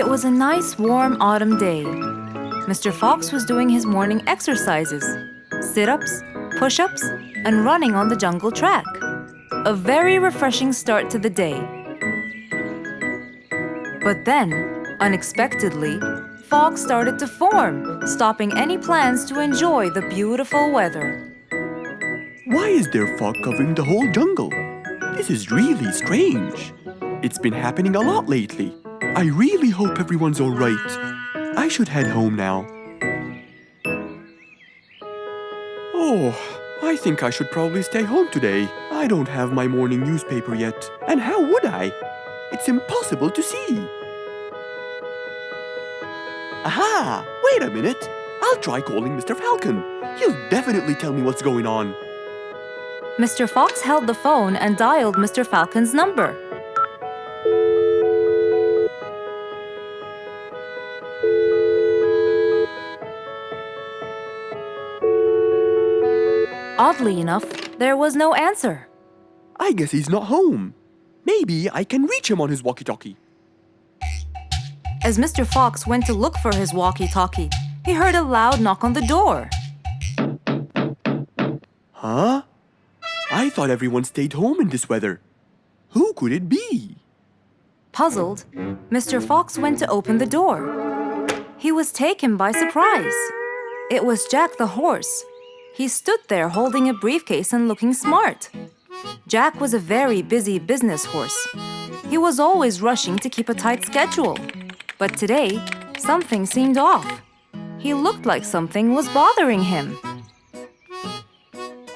It was a nice warm autumn day. Mr. Fox was doing his morning exercises, sit-ups, push-ups, and running on the jungle track. A very refreshing start to the day. But then, unexpectedly, fog started to form, stopping any plans to enjoy the beautiful weather. Why is there fog covering the whole jungle? This is really strange. It's been happening a lot lately. I really hope everyone's all right. I should head home now. Oh, I think I should probably stay home today. I don't have my morning newspaper yet. And how would I? It's impossible to see. Aha! Wait a minute. I'll try calling Mr. Falcon. He'll definitely tell me what's going on. Mr. Fox held the phone and dialed Mr. Falcon's number. Oddly enough, there was no answer. I guess he's not home. Maybe I can reach him on his walkie-talkie. As Mr. Fox went to look for his walkie-talkie, he heard a loud knock on the door. Huh? I thought everyone stayed home in this weather. Who could it be? Puzzled, Mr. Fox went to open the door. He was taken by surprise. It was Jack the horse. He stood there holding a briefcase and looking smart. Jack was a very busy business horse. He was always rushing to keep a tight schedule. But today, something seemed off. He looked like something was bothering him.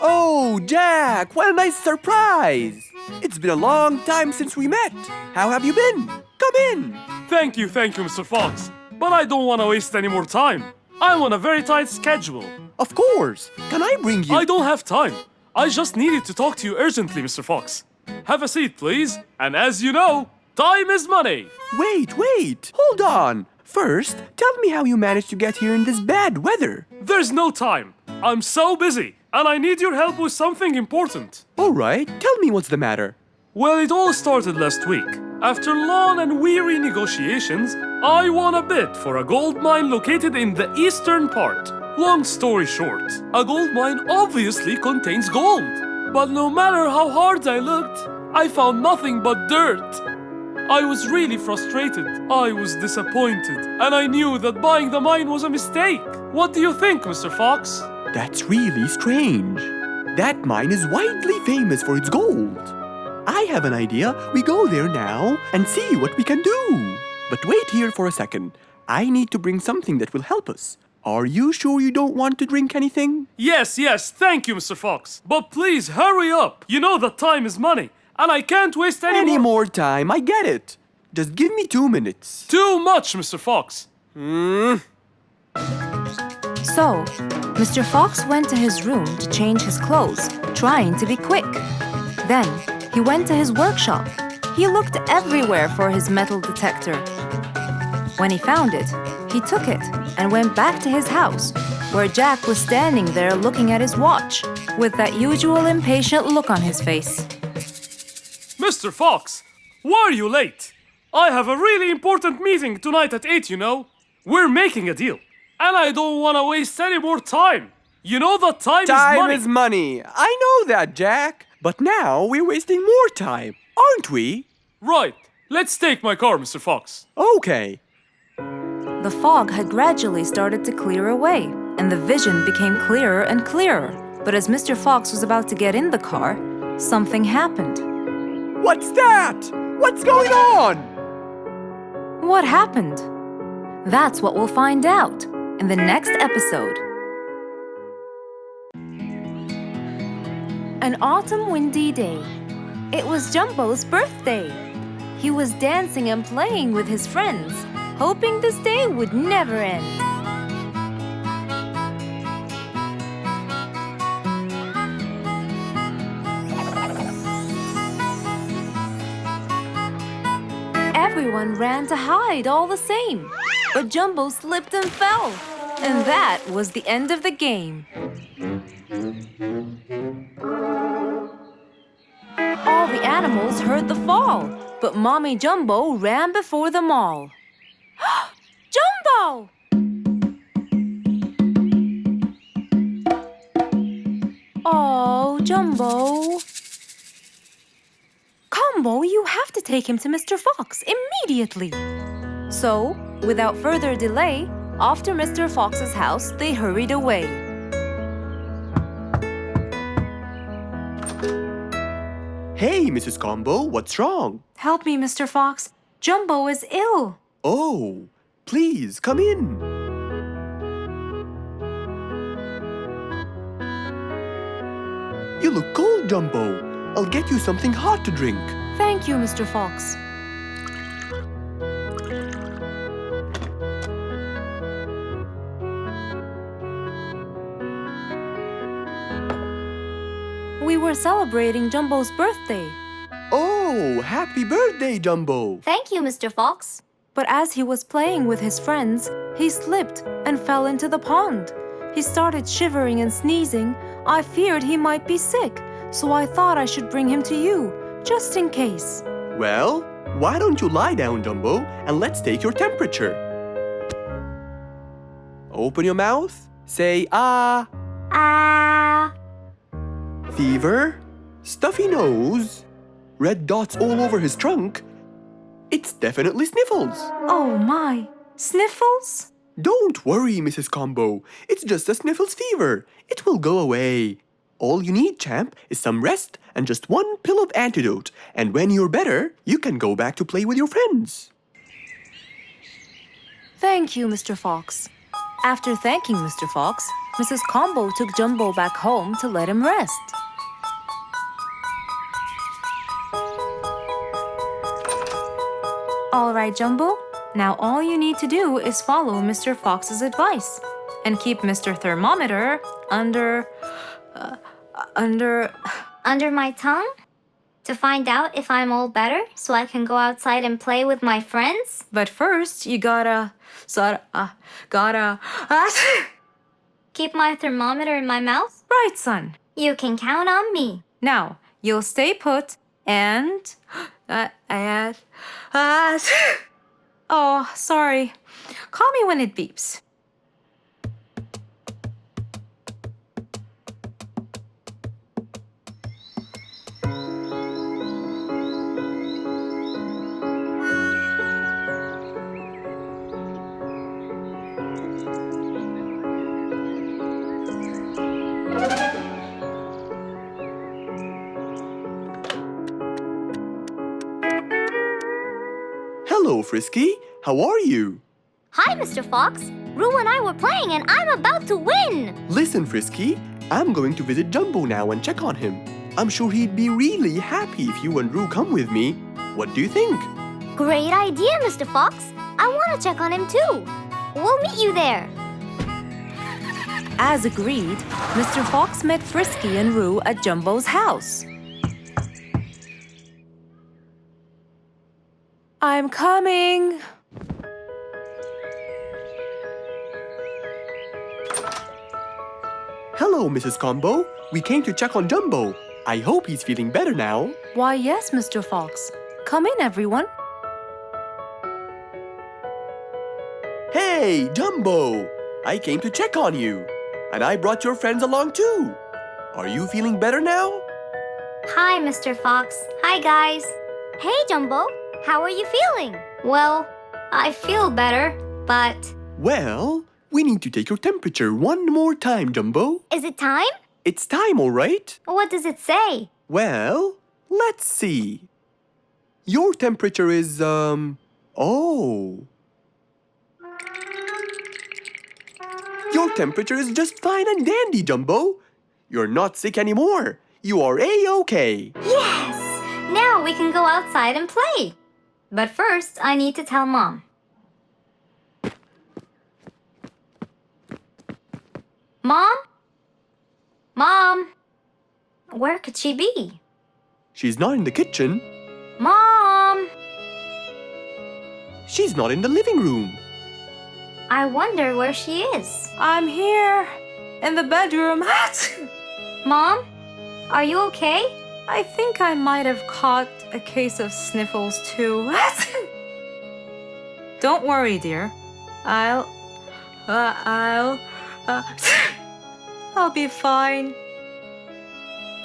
Oh, Jack, what a nice surprise! It's been a long time since we met. How have you been? Come in. Thank you, Mr. Fox. But I don't want to waste any more time. I'm on a very tight schedule. Of course. Can I bring you... I don't have time. I just needed to talk to you urgently, Mr. Fox. Have a seat, please. And as you know, time is money. Wait. Hold on. First, tell me how you managed to get here in this bad weather. There's no time. I'm so busy, and I need your help with something important. All right, tell me what's the matter. Well, it all started last week. After long and weary negotiations, I won a bid for a gold mine located in the eastern part. Long story short, a gold mine obviously contains gold. But no matter how hard I looked, I found nothing but dirt. I was really frustrated. I was disappointed, and I knew that buying the mine was a mistake. What do you think, Mr. Fox? That's really strange. That mine is widely famous for its gold. I have an idea. We go there now and see what we can do. But wait here for a second. I need to bring something that will help us. Are you sure you don't want to drink anything? Yes, thank you, Mr. Fox. But please, hurry up. You know that time is money, and I can't waste any more time. I get it. Just give me 2 minutes. Too much, Mr. Fox. So, Mr. Fox went to his room to change his clothes, trying to be quick. Then, he went to his workshop. He looked everywhere for his metal detector. When he found it, he took it and went back to his house, where Jack was standing there looking at his watch, with that usual impatient look on his face. Mr. Fox, why are you late? I have a really important meeting tonight at 8, you know. We're making a deal, and I don't want to waste any more time. You know that time is money. Time is money. I know that, Jack. But now we're wasting more time, aren't we? Right. Let's take my car, Mr. Fox. Okay. The fog had gradually started to clear away, and the vision became clearer and clearer. But as Mr. Fox was about to get in the car, something happened. What's that? What's going on? What happened? That's what we'll find out in the next episode. An autumn windy day. It was Jumbo's birthday. He was dancing and playing with his friends, hoping this day would never end. Everyone ran to hide all the same, but Jumbo slipped and fell, and that was the end of the game. All the animals heard the fall, but Mommy Jumbo ran before them all. Jumbo! Oh, Jumbo. Combo, you have to take him to Mr. Fox immediately. So, without further delay, off to Mr. Fox's house they hurried away. Hey, Mrs. Combo, what's wrong? Help me, Mr. Fox. Jumbo is ill. Oh, please come in. You look cold, Jumbo. I'll get you something hot to drink. Thank you, Mr. Fox. We were celebrating Jumbo's birthday. Oh, happy birthday, Jumbo. Thank you, Mr. Fox. But as he was playing with his friends, he slipped and fell into the pond. He started shivering and sneezing. I feared he might be sick, so I thought I should bring him to you, just in case. Well, why don't you lie down, Jumbo, and let's take your temperature. Open your mouth. Say ah. Ah. Fever, stuffy nose, red dots all over his trunk. It's definitely sniffles. Oh my, sniffles? Don't worry, Mrs. Combo. It's just a sniffles fever. It will go away. All you need, champ, is some rest and just one pill of antidote. And when you're better, you can go back to play with your friends. Thank you, Mr. Fox. After thanking Mr. Fox, Mrs. Combo took Jumbo back home to let him rest. All right, Jumbo. Now all you need to do is follow Mr. Fox's advice and keep Mr. Thermometer under Under my tongue? To find out if I'm all better so I can go outside and play with my friends? But first, you gotta Keep my thermometer in my mouth? right, son. You can count on me. Now, you'll stay put and oh, sorry. Call me when it beeps. Hello, Frisky. How are you? Hi, Mr. Fox. Rue and I were playing and I'm about to win. Listen, Frisky. I'm going to visit Jumbo now and check on him. I'm sure he'd be really happy if you and Rue come with me. What do you think? Great idea, Mr. Fox. I want to check on him too. We'll meet you there. As agreed, Mr. Fox met Frisky and Roo at Jumbo's house. I'm coming. Hello, Mrs. Combo. We came to check on Jumbo. I hope he's feeling better now. Why, yes, Mr. Fox. Come in, everyone. Hey, Jumbo! I came to check on you. And I brought your friends along too. Are you feeling better now? Hi, Mr. Fox. Hi, guys. Hey, Jumbo. How are you feeling? Well, I feel better, but... Well, we need to take your temperature one more time, Jumbo. Is it time? It's time, all right? What does it say? Well, let's see. Your temperature is, oh. Your temperature is just fine and dandy, Jumbo. You're not sick anymore. You are A-OK. Yes! Now we can go outside and play. But first, I need to tell Mom. Mom? Mom? Where could she be? She's not in the kitchen. Mom! She's not in the living room. I wonder where she is. I'm here, in the bedroom. Mom? Are you okay? I think I might have caught a case of sniffles too. Don't worry, dear. I'll be fine.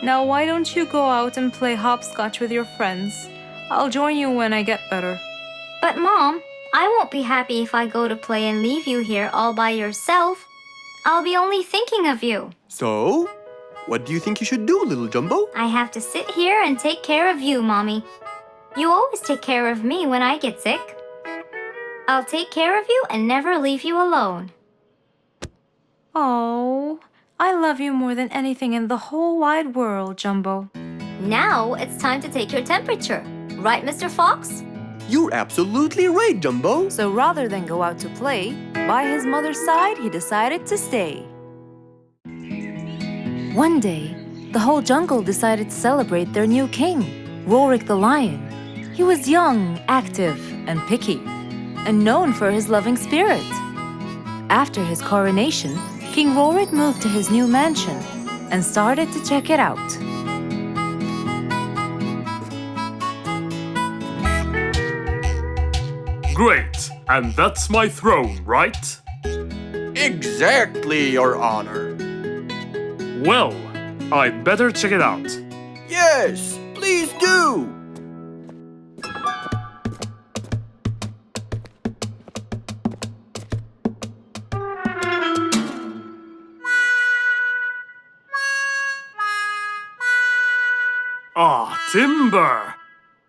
Now why don't you go out and play hopscotch with your friends? I'll join you when I get better. But Mom, I won't be happy if I go to play and leave you here all by yourself. I'll be only thinking of you. So, what do you think you should do, little Jumbo? I have to sit here and take care of you, Mommy. You always take care of me when I get sick. I'll take care of you and never leave you alone. Oh, I love you more than anything in the whole wide world, Jumbo. Now it's time to take your temperature. Right, Mr. Fox? You're absolutely right, Jumbo. So rather than go out to play, by his mother's side, he decided to stay. One day, the whole jungle decided to celebrate their new king, Rorik the lion. He was young, active, and picky, and known for his loving spirit. After his coronation, King Rorik moved to his new mansion and started to check it out. Great, and that's my throne, right? Exactly, Your Honor. Well, I'd better check it out. Yes, please do. Ah, timber!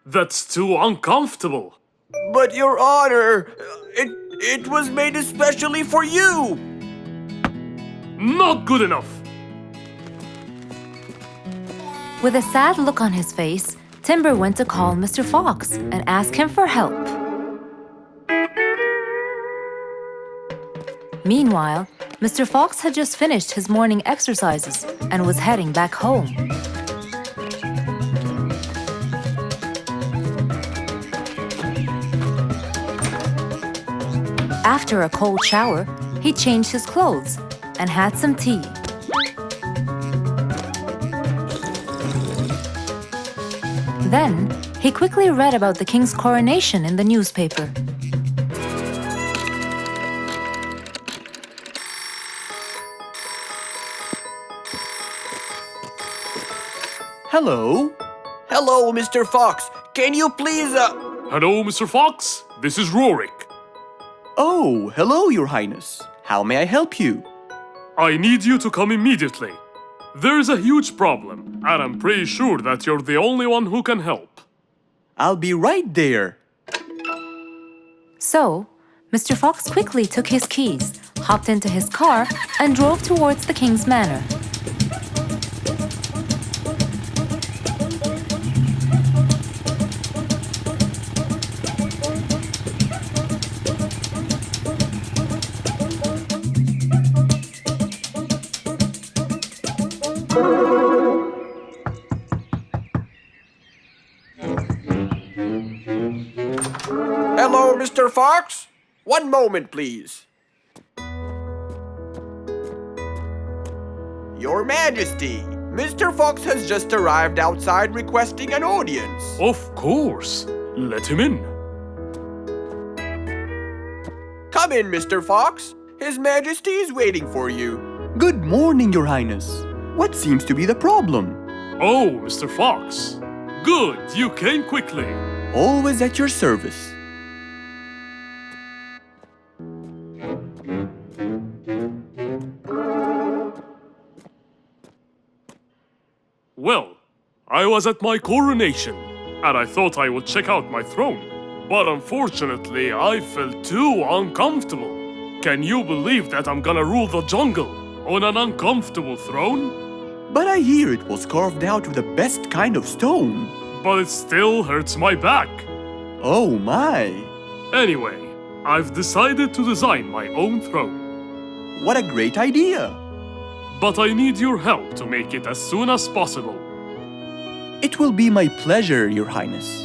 That's too uncomfortable. But Your Honor, it was made especially for you. Not good enough. With a sad look on his face, Timber went to call Mr. Fox and ask him for help. Meanwhile, Mr. Fox had just finished his morning exercises and was heading back home. After a cold shower, he changed his clothes and had some tea. Then, he quickly read about the king's coronation in the newspaper. Hello? Hello, Mr. Fox. Can you please, Hello, Mr. Fox. This is Rorik. Oh, hello, Your Highness. How may I help you? I need you to come immediately. There's a huge problem, and I'm pretty sure that you're the only one who can help. I'll be right there. So, Mr. Fox quickly took his keys, hopped into his car, and drove towards the king's manor. Hello, Mr. Fox. One moment, please. Your Majesty, Mr. Fox has just arrived outside requesting an audience. Of course. Let him in. Come in, Mr. Fox. His Majesty is waiting for you. Good morning, Your Highness. What seems to be the problem? Oh, Mr. Fox. Good, you came quickly. Always at your service. Well, I was at my coronation, and I thought I would check out my throne. But unfortunately, I felt too uncomfortable. Can you believe that I'm gonna rule the jungle on an uncomfortable throne? But I hear it was carved out of the best kind of stone. But it still hurts my back. Oh my! Anyway, I've decided to design my own throne. What a great idea! But I need your help to make it as soon as possible. It will be my pleasure, Your Highness.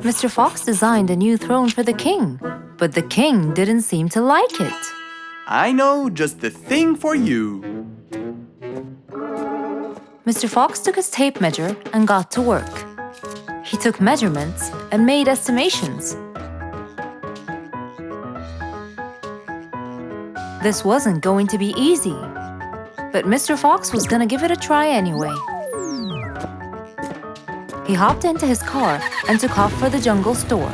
Mr. Fox designed a new throne for the king, But the king didn't seem to like it. I know just the thing for you. Mr. Fox took his tape measure and got to work. He took measurements and made estimations. This wasn't going to be easy, but Mr. Fox was gonna give it a try anyway. He hopped into his car and took off for the jungle store.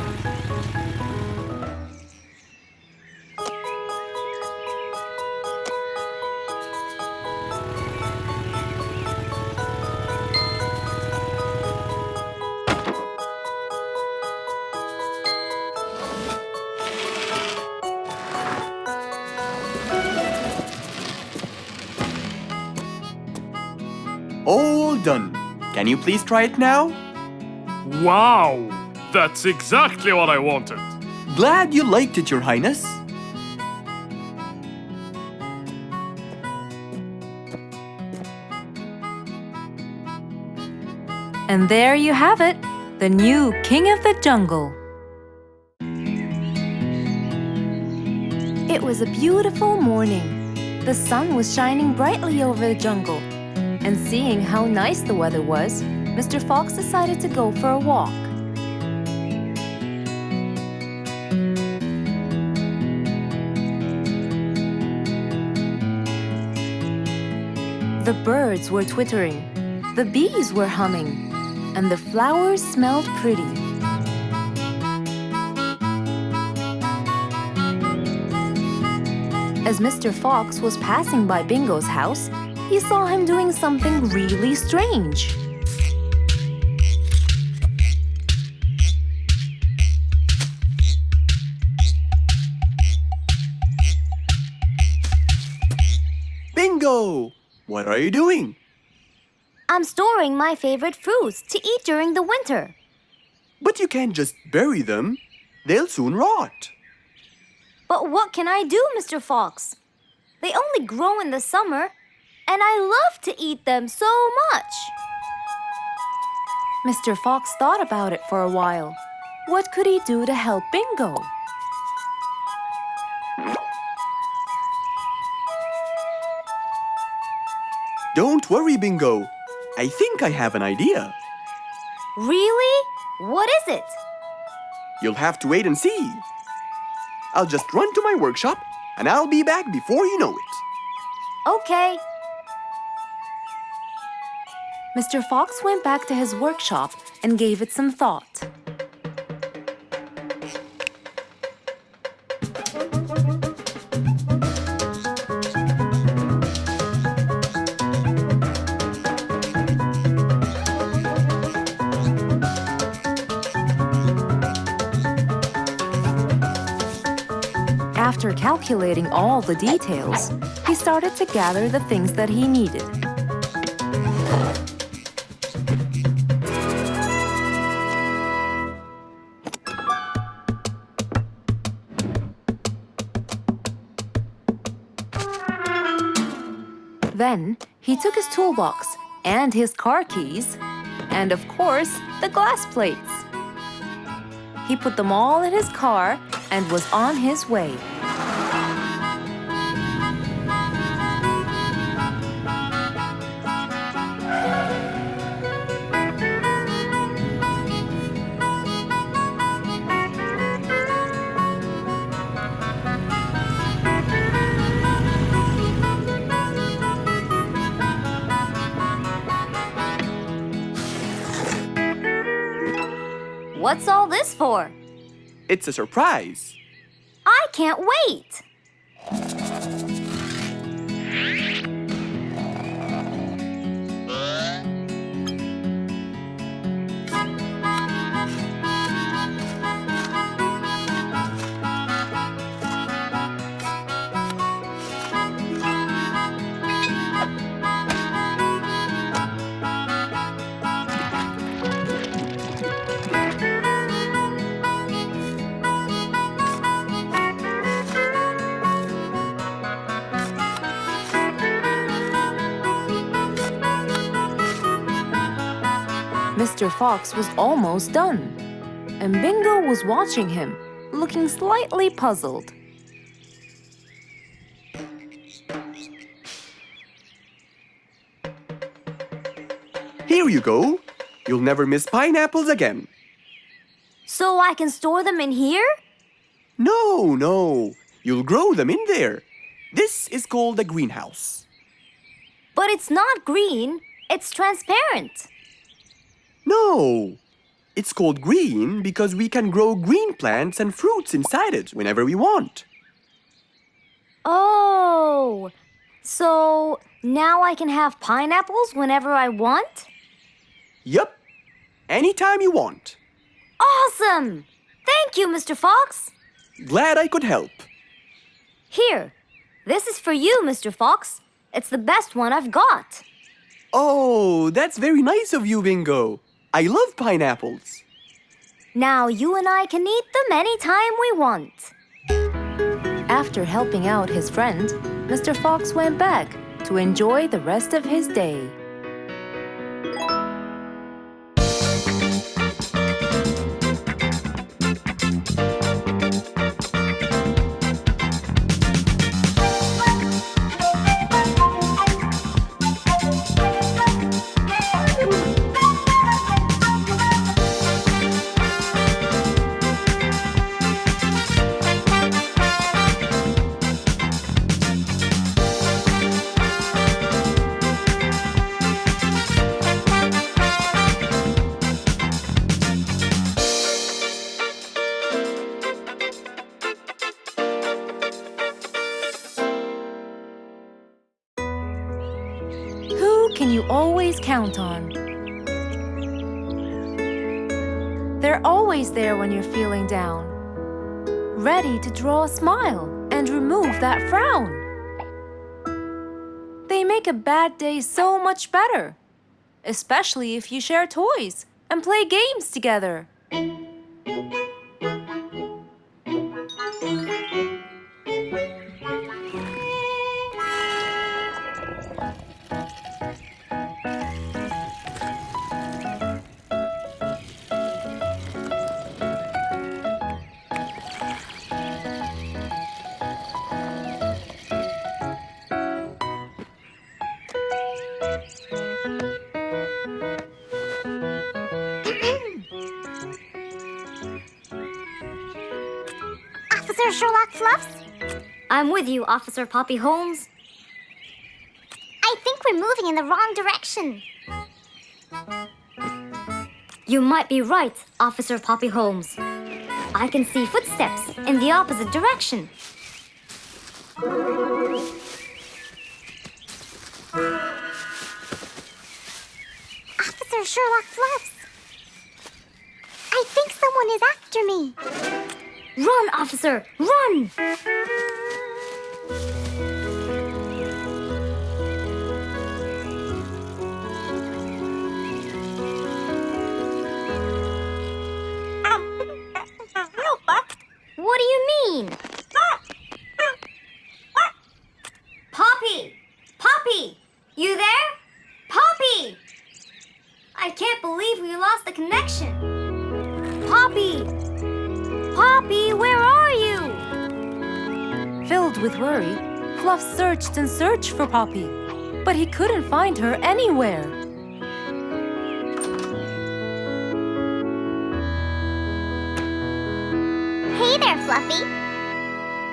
All done. Can you please try it now? Wow! That's exactly what I wanted. Glad you liked it, Your Highness. And there you have it, the new king of the jungle. It was a beautiful morning. The sun was shining brightly over the jungle. And seeing how nice the weather was, Mr. Fox decided to go for a walk. The birds were twittering, the bees were humming, and the flowers smelled pretty. As Mr. Fox was passing by Bingo's house, he saw him doing something really strange. Bingo! What are you doing? I'm storing my favorite fruits to eat during the winter. But you can't just bury them. They'll soon rot. But what can I do, Mr. Fox? They only grow in the summer, and I love to eat them so much. Mr. Fox thought about it for a while. What could he do to help Bingo? Don't worry, Bingo. I think I have an idea. Really? What is it? You'll have to wait and see. I'll just run to my workshop, and I'll be back before you know it. Okay. Mr. Fox went back to his workshop and gave it some thought. After calculating all the details, he started to gather the things that he needed. Then, he took his toolbox and his car keys, and of course, the glass plates. He put them all in his car and was on his way. What's all this for? It's a surprise. I can't wait! Mr. Fox was almost done, and Bingo was watching him, looking slightly puzzled. Here you go. You'll never miss pineapples again. So I can store them in here? No. You'll grow them in there. This is called a greenhouse. But it's not green, it's transparent. No. It's called green because we can grow green plants and fruits inside it whenever we want. Oh, so now I can have pineapples whenever I want? Yup. Anytime you want. Awesome! Thank you, Mr. Fox. Glad I could help. Here, this is for you, Mr. Fox. It's the best one I've got. Oh, that's very nice of you, Bingo. I love pineapples. Now you and I can eat them anytime we want. After helping out his friend, Mr. Fox went back to enjoy the rest of his day. Can you always count on? They're always there when you're feeling down, ready to draw a smile and remove that frown. They make a bad day so much better, especially if you share toys and play games together. Officer Sherlock Fluffs? I'm with you, Officer Poppy Holmes. I think we're moving in the wrong direction. You might be right, Officer Poppy Holmes. I can see footsteps in the opposite direction. Officer Sherlock Fluffs. I think someone is after me. Run, officer! Run! What do you mean? Poppy! Poppy! You there? Poppy! I can't believe we lost the connection. Poppy! Poppy, where are you? Filled with worry, Fluff searched and searched for Poppy, but he couldn't find her anywhere. Hey there, Fluffy.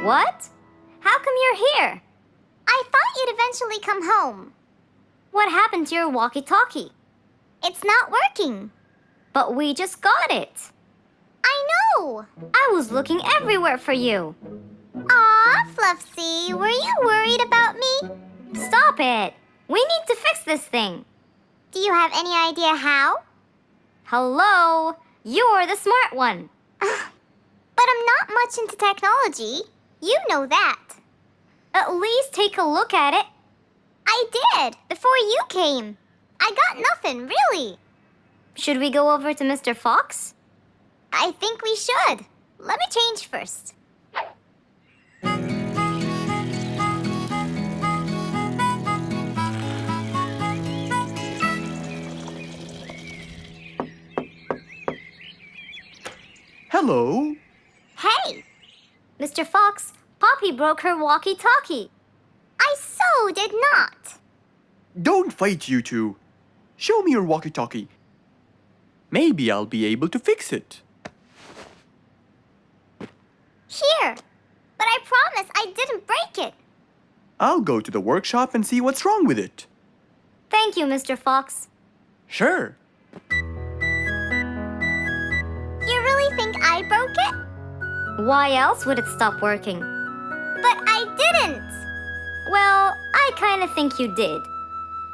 What? How come you're here? I thought you'd eventually come home. What happened to your walkie-talkie? It's not working. But we just got it. I know. I was looking everywhere for you. Aw, Fluffsy, were you worried about me? Stop it. We need to fix this thing. Do you have any idea how? Hello? You're the smart one. But I'm not much into technology. You know that. At least take a look at it. I did, before you came. I got nothing, really. Should we go over to Mr. Fox? I think we should. Let me change first. Hello. Hey! Mr. Fox, Poppy broke her walkie-talkie. I so did not. Don't fight, you two. Show me your walkie-talkie. Maybe I'll be able to fix it. Here. But I promise I didn't break it. I'll go to the workshop and see what's wrong with it. Thank you, Mr. Fox. Sure. You really think I broke it? Why else would it stop working? But I didn't. Well, I kind of think you did.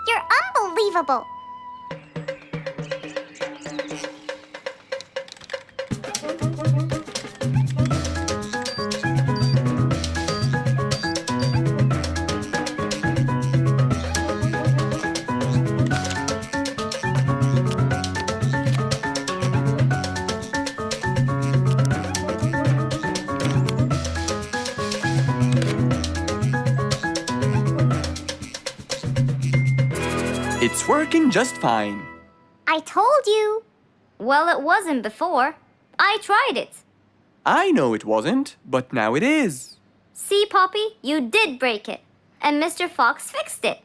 You're unbelievable. It's working just fine. I told you. Well, it wasn't before. I tried it. I know it wasn't, but now it is. See, Poppy, you did break it. And Mr. Fox fixed it.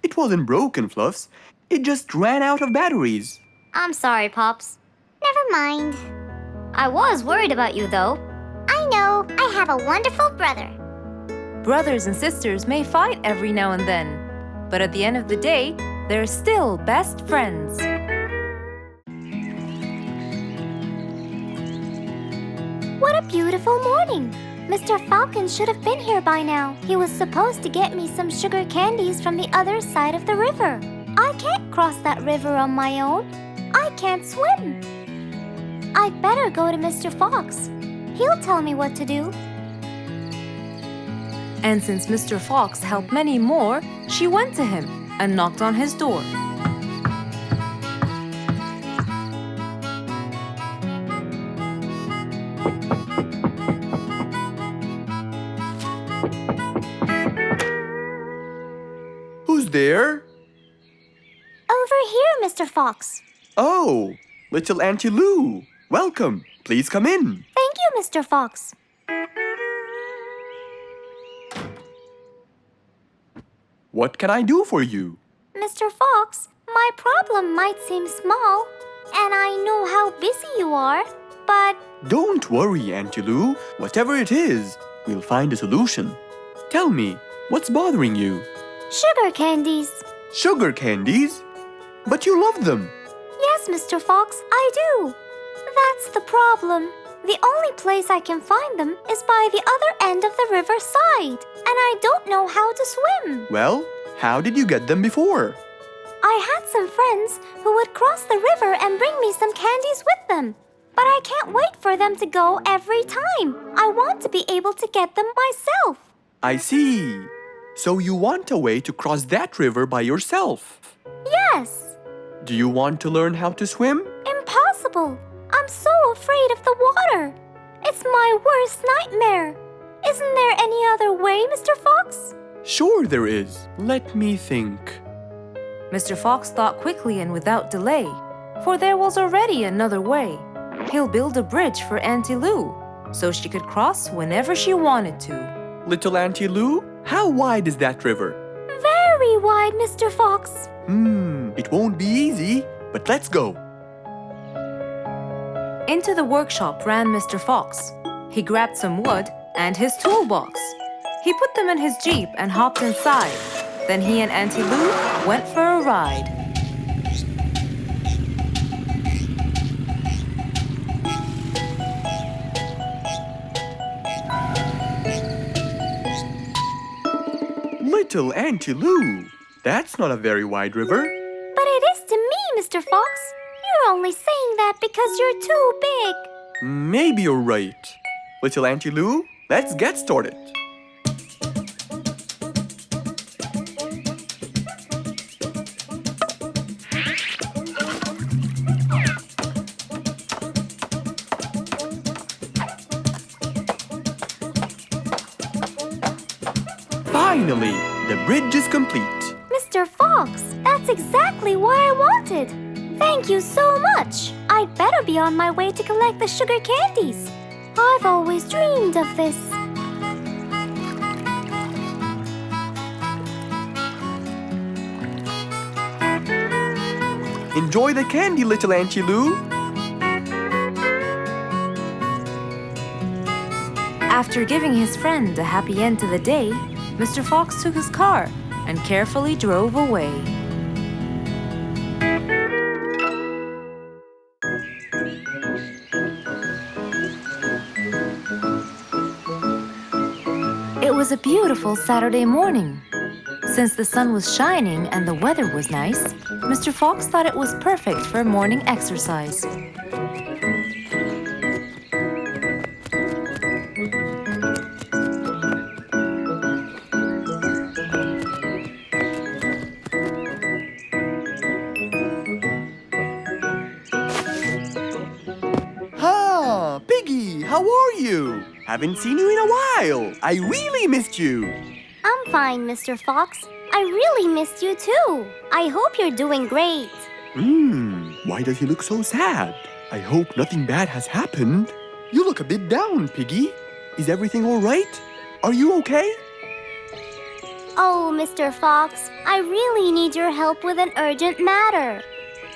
It wasn't broken, Fluffs. It just ran out of batteries. I'm sorry, Pops. Never mind. I was worried about you, though. I know. I have a wonderful brother. Brothers and sisters may fight every now and then, but at the end of the day, they're still best friends. What a beautiful morning. Mr. Falcon should have been here by now. He was supposed to get me some sugar candies from the other side of the river. I can't cross that river on my own. I can't swim. I'd better go to Mr. Fox. He'll tell me what to do. And since Mr. Fox helped many more, she went to him and knocked on his door. Who's there? Over here, Mr. Fox. Oh, little Auntie Lou. Welcome. Please come in. Thank you, Mr. Fox. What can I do for you? Mr. Fox, my problem might seem small, and I know how busy you are, but Don't worry, Auntie Lou. Whatever it is, we'll find a solution. Tell me, what's bothering you? sugar candies. Sugar candies? But you love them. Yes, Mr. Fox, I do. That's the problem. The only place I can find them is by the other end of the river side, and I don't know how to swim. Well, how did you get them before? I had some friends who would cross the river and bring me some candies with them. But I can't wait for them to go every time. I want to be able to get them myself. I see. So you want a way to cross that river by yourself. Yes. Do you want to learn how to swim? Impossible. I'm so afraid of the water. It's my worst nightmare. Isn't there any other way, Mr. Fox? Sure there is. Let me think. Mr. Fox thought quickly and without delay, for there was already another way. He'll build a bridge for Auntie Lou, so she could cross whenever she wanted to. Little Auntie Lou, how wide is that river? Very wide, Mr. Fox. It won't be easy, but let's go. Into the workshop ran Mr. Fox. He grabbed some wood and his toolbox. He put them in his Jeep and hopped inside. Then he and Auntie Lou went for a ride. Little Auntie Lou, that's not a very wide river. But it is to me, Mr. Fox. You're only saying that because you're too big. Maybe you're right. Little Auntie Lou, let's get started. Finally, the bridge is complete. Mr. Fox, that's exactly what I wanted. Thank you so much. I'd better be on my way to collect the sugar candies. I've always dreamed of this. Enjoy the candy, little Auntie Lou. After giving his friend a happy end to the day, Mr. Fox took his car and carefully drove away. It was a beautiful Saturday morning. Since the sun was shining and the weather was nice, Mr. Fox thought it was perfect for morning exercise. Ah, Piggy, how are you? Haven't seen you in a while. I really missed you. I'm fine, Mr. Fox. I really missed you too. I hope you're doing great. Why does he look so sad? I hope nothing bad has happened. You look a bit down, Piggy. Is everything all right? Are you okay? Oh, Mr. Fox, I really need your help with an urgent matter.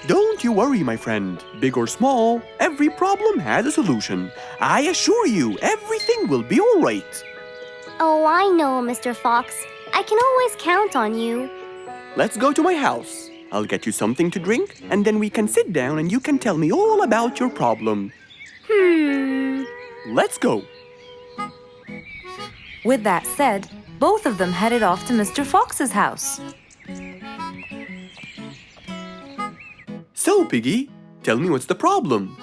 Don't you worry, my friend. Big or small, every problem has a solution. I assure you, everything will be all right. Oh, I know, Mr. Fox. I can always count on you. Let's go to my house. I'll get you something to drink, and then we can sit down and you can tell me all about your problem. Let's go. With that said, both of them headed off to Mr. Fox's house. So, Piggy, tell me what's the problem?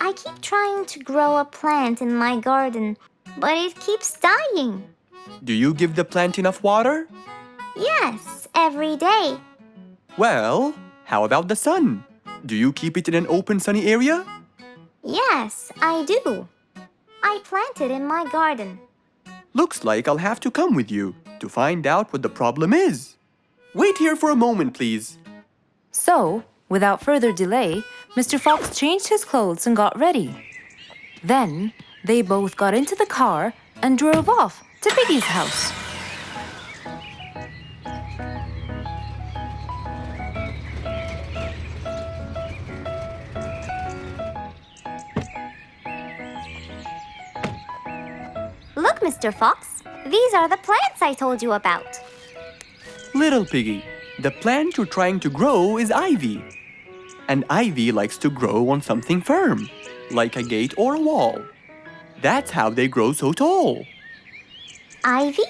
I keep trying to grow a plant in my garden, but it keeps dying. Do you give the plant enough water? Yes, every day. Well, how about the sun? Do you keep it in an open sunny area? Yes, I do. I plant it in my garden. Looks like I'll have to come with you to find out what the problem is. Wait here for a moment, please. So, without further delay, Mr. Fox changed his clothes and got ready. Then, they both got into the car and drove off to Piggy's house. Look, Mr. Fox, these are the plants I told you about. Little Piggy, the plant you're trying to grow is ivy. And ivy likes to grow on something firm, like a gate or a wall. That's how they grow so tall. Ivy?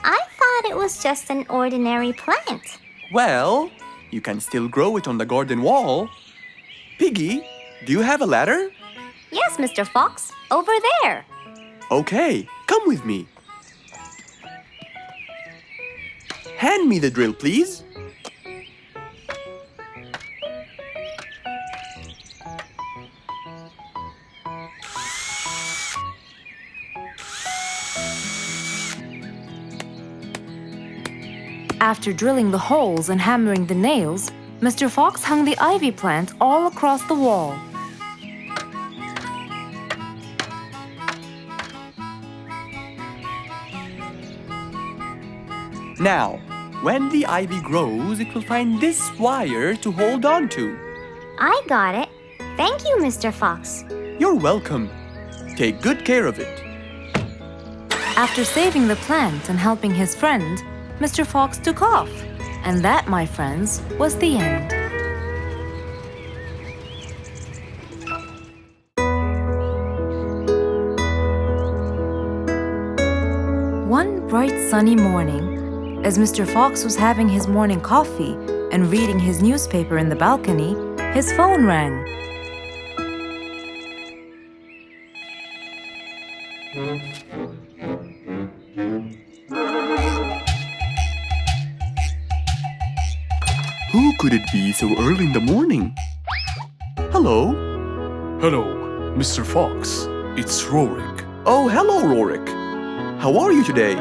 I thought it was just an ordinary plant. Well, you can still grow it on the garden wall. Piggy, do you have a ladder? Yes, Mr. Fox, over there. Okay, come with me. Hand me the drill, please. After drilling the holes and hammering the nails, Mr. Fox hung the ivy plant all across the wall. Now, when the ivy grows, it will find this wire to hold on to. I got it. Thank you, Mr. Fox. You're welcome. Take good care of it. After saving the plant and helping his friend, Mr. Fox took off. And that, my friends, was the end. One bright sunny morning, as Mr. Fox was having his morning coffee and reading his newspaper in the balcony, his phone rang. Who could it be so early in the morning? Hello? Hello, Mr. Fox. It's Rorik. Oh, hello, Rorik. How are you today?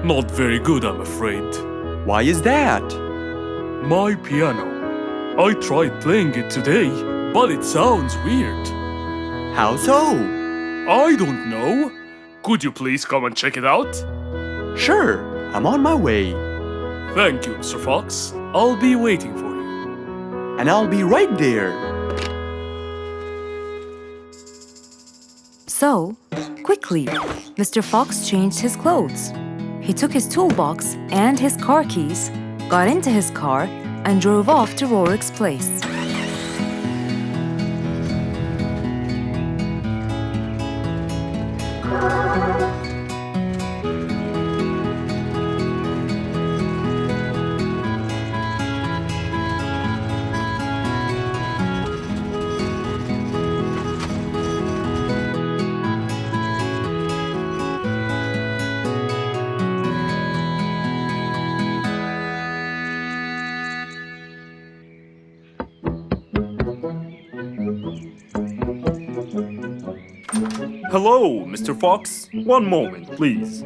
Not very good, I'm afraid. Why is that? My piano. I tried playing it today, but it sounds weird. How so? I don't know. Could you please come and check it out? Sure, I'm on my way. Thank you, Mr. Fox. I'll be waiting for you. And I'll be right there. So, quickly, Mr. Fox changed his clothes. He took his toolbox and his car keys, got into his car, and drove off to Rorik's place. Hello, Mr. Fox. One moment, please.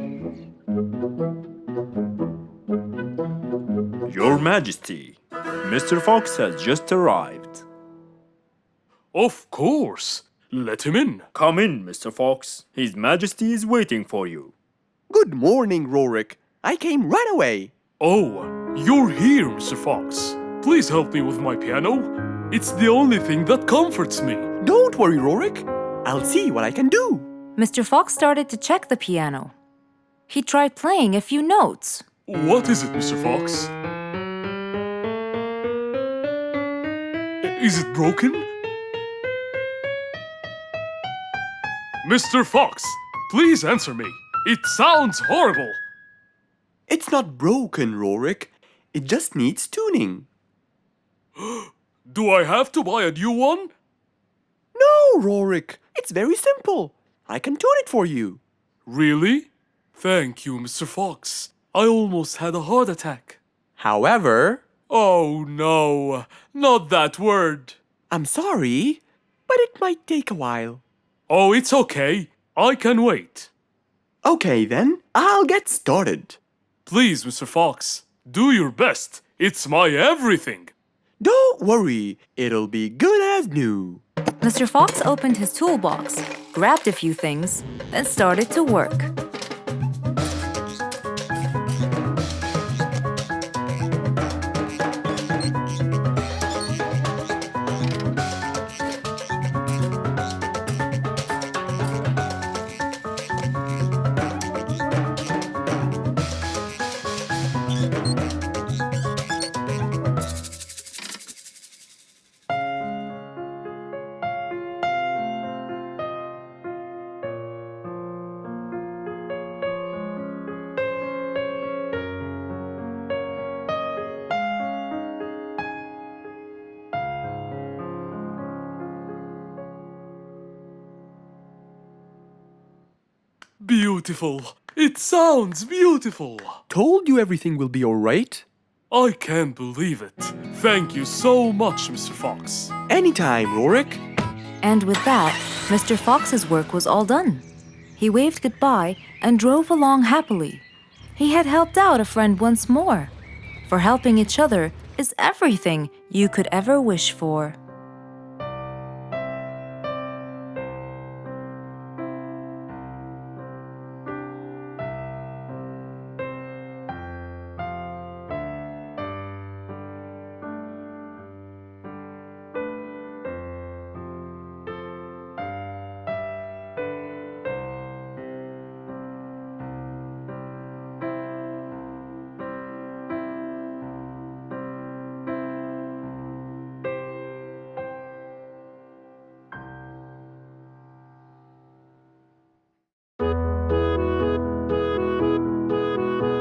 Your Majesty, Mr. Fox has just arrived. Of course. Let him in. Come in, Mr. Fox. His Majesty is waiting for you. Good morning, Rorik. I came right away. Oh, you're here, Mr. Fox. Please help me with my piano. It's the only thing that comforts me. Don't worry, Rorik. I'll see what I can do. Mr. Fox started to check the piano. He tried playing a few notes. What is it, Mr. Fox? Is it broken? Mr. Fox, please answer me. It sounds horrible. It's not broken, Rorik. It just needs tuning. Do I have to buy a new one? No, Rorik. It's very simple. I can tune it for you. Really? Thank you, Mr. Fox. I almost had a heart attack. However, Oh no, not that word. I'm sorry, but it might take a while. Oh, it's okay. I can wait. Okay then, I'll get started. Please, Mr. Fox, do your best. It's my everything. Don't worry, it'll be good as new. Mr. Fox opened his toolbox, grabbed a few things, then started to work. Beautiful. It sounds beautiful. Told you everything will be alright? I can't believe it. Thank you so much, Mr. Fox. Anytime, Rorik. And with that, Mr. Fox's work was all done. He waved goodbye and drove along happily. He had helped out a friend once more. For helping each other is everything you could ever wish for.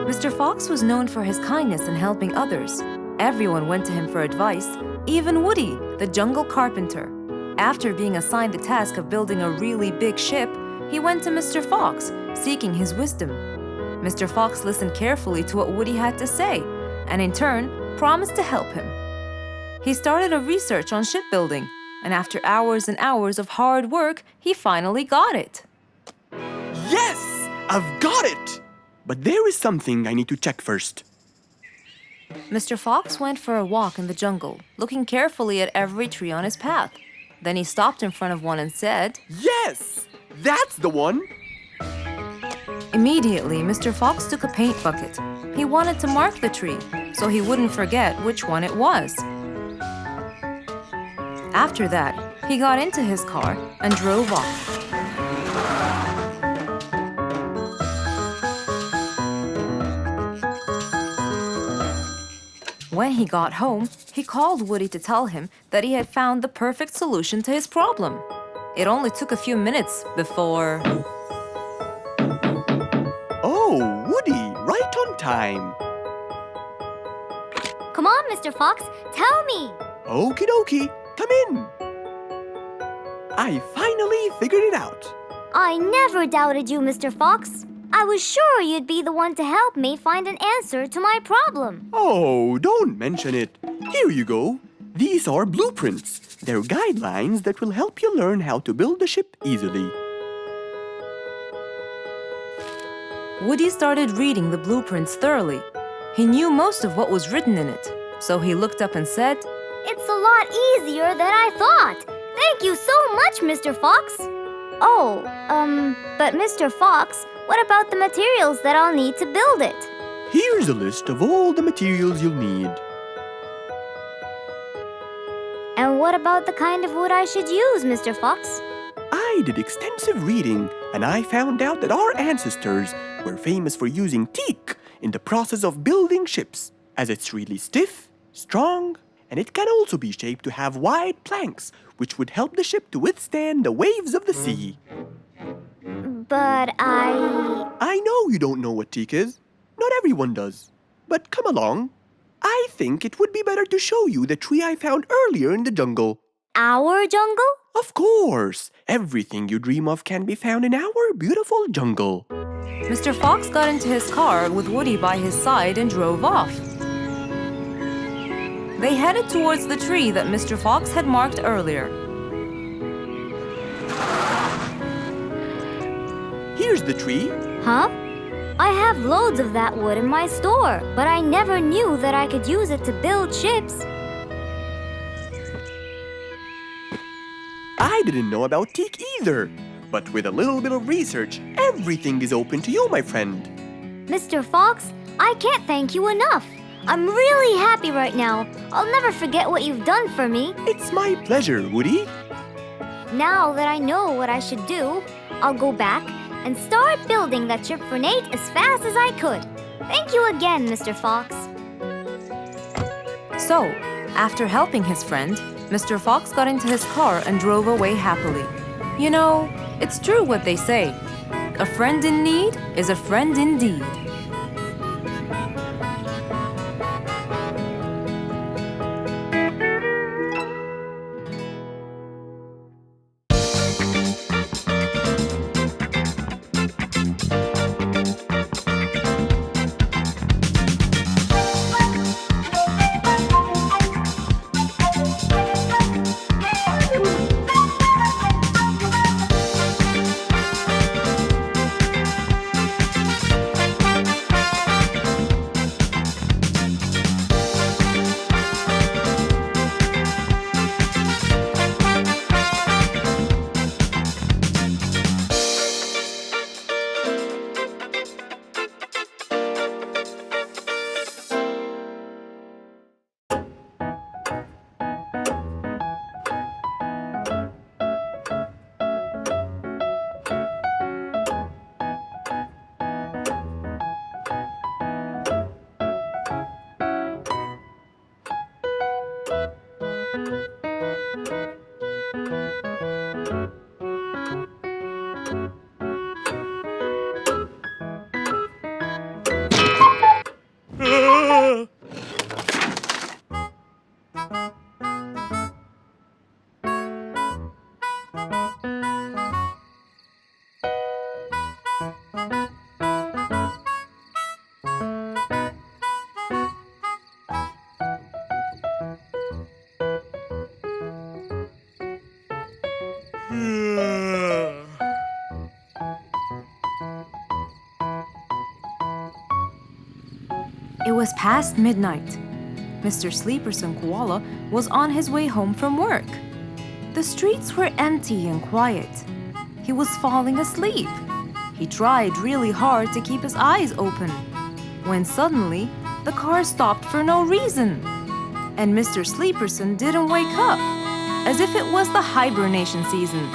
Mr. Fox was known for his kindness in helping others. Everyone went to him for advice, even Woody, the jungle carpenter. After being assigned the task of building a really big ship, he went to Mr. Fox, seeking his wisdom. Mr. Fox listened carefully to what Woody had to say, and in turn, promised to help him. He started a research on shipbuilding, and after hours and hours of hard work, he finally got it. Yes! I've got it! But there is something I need to check first. Mr. Fox went for a walk in the jungle, looking carefully at every tree on his path. Then he stopped in front of one and said, Yes! That's the one! Immediately, Mr. Fox took a paint bucket. He wanted to mark the tree so he wouldn't forget which one it was. After that, he got into his car and drove off. When he got home, he called Woody to tell him that he had found the perfect solution to his problem. It only took a few minutes before... Oh, Woody, right on time. Come on, Mr. Fox, tell me. Okie dokie, come in. I finally figured it out. I never doubted you, Mr. Fox. I was sure you'd be the one to help me find an answer to my problem. Oh, don't mention it. Here you go. These are blueprints. They're guidelines that will help you learn how to build the ship easily. Woody started reading the blueprints thoroughly. He knew most of what was written in it, so he looked up and said, It's a lot easier than I thought. Thank you so much, Mr. Fox. Oh, but Mr. Fox, what about the materials that I'll need to build it? Here's a list of all the materials you'll need. And what about the kind of wood I should use, Mr. Fox? I did extensive reading, and I found out that our ancestors were famous for using teak in the process of building ships, as it's really stiff, strong, and it can also be shaped to have wide planks, which would help the ship to withstand the waves of the sea. But I know you don't know what teak is. Not everyone does. But come along. I think it would be better to show you the tree I found earlier in the jungle. Our jungle? Of course! Everything you dream of can be found in our beautiful jungle. Mr. Fox got into his car with Woody by his side and drove off. They headed towards the tree that Mr. Fox had marked earlier. Here's the tree. Huh? I have loads of that wood in my store, but I never knew that I could use it to build ships. I didn't know about teak either. But with a little bit of research, everything is open to you, my friend. Mr. Fox, I can't thank you enough. I'm really happy right now. I'll never forget what you've done for me. It's my pleasure, Woody. Now that I know what I should do, I'll go back and start building that ship for Nate as fast as I could. Thank you again, Mr. Fox. So, after helping his friend, Mr. Fox got into his car and drove away happily. You know, it's true what they say. A friend in need is a friend indeed. It was past midnight. Mr. Sleeperson Koala was on his way home from work. The streets were empty and quiet. he was falling asleep. He tried really hard to keep his eyes open, when suddenly the car stopped for no reason. And Mr. Sleeperson didn't wake up, as if it was the hibernation season.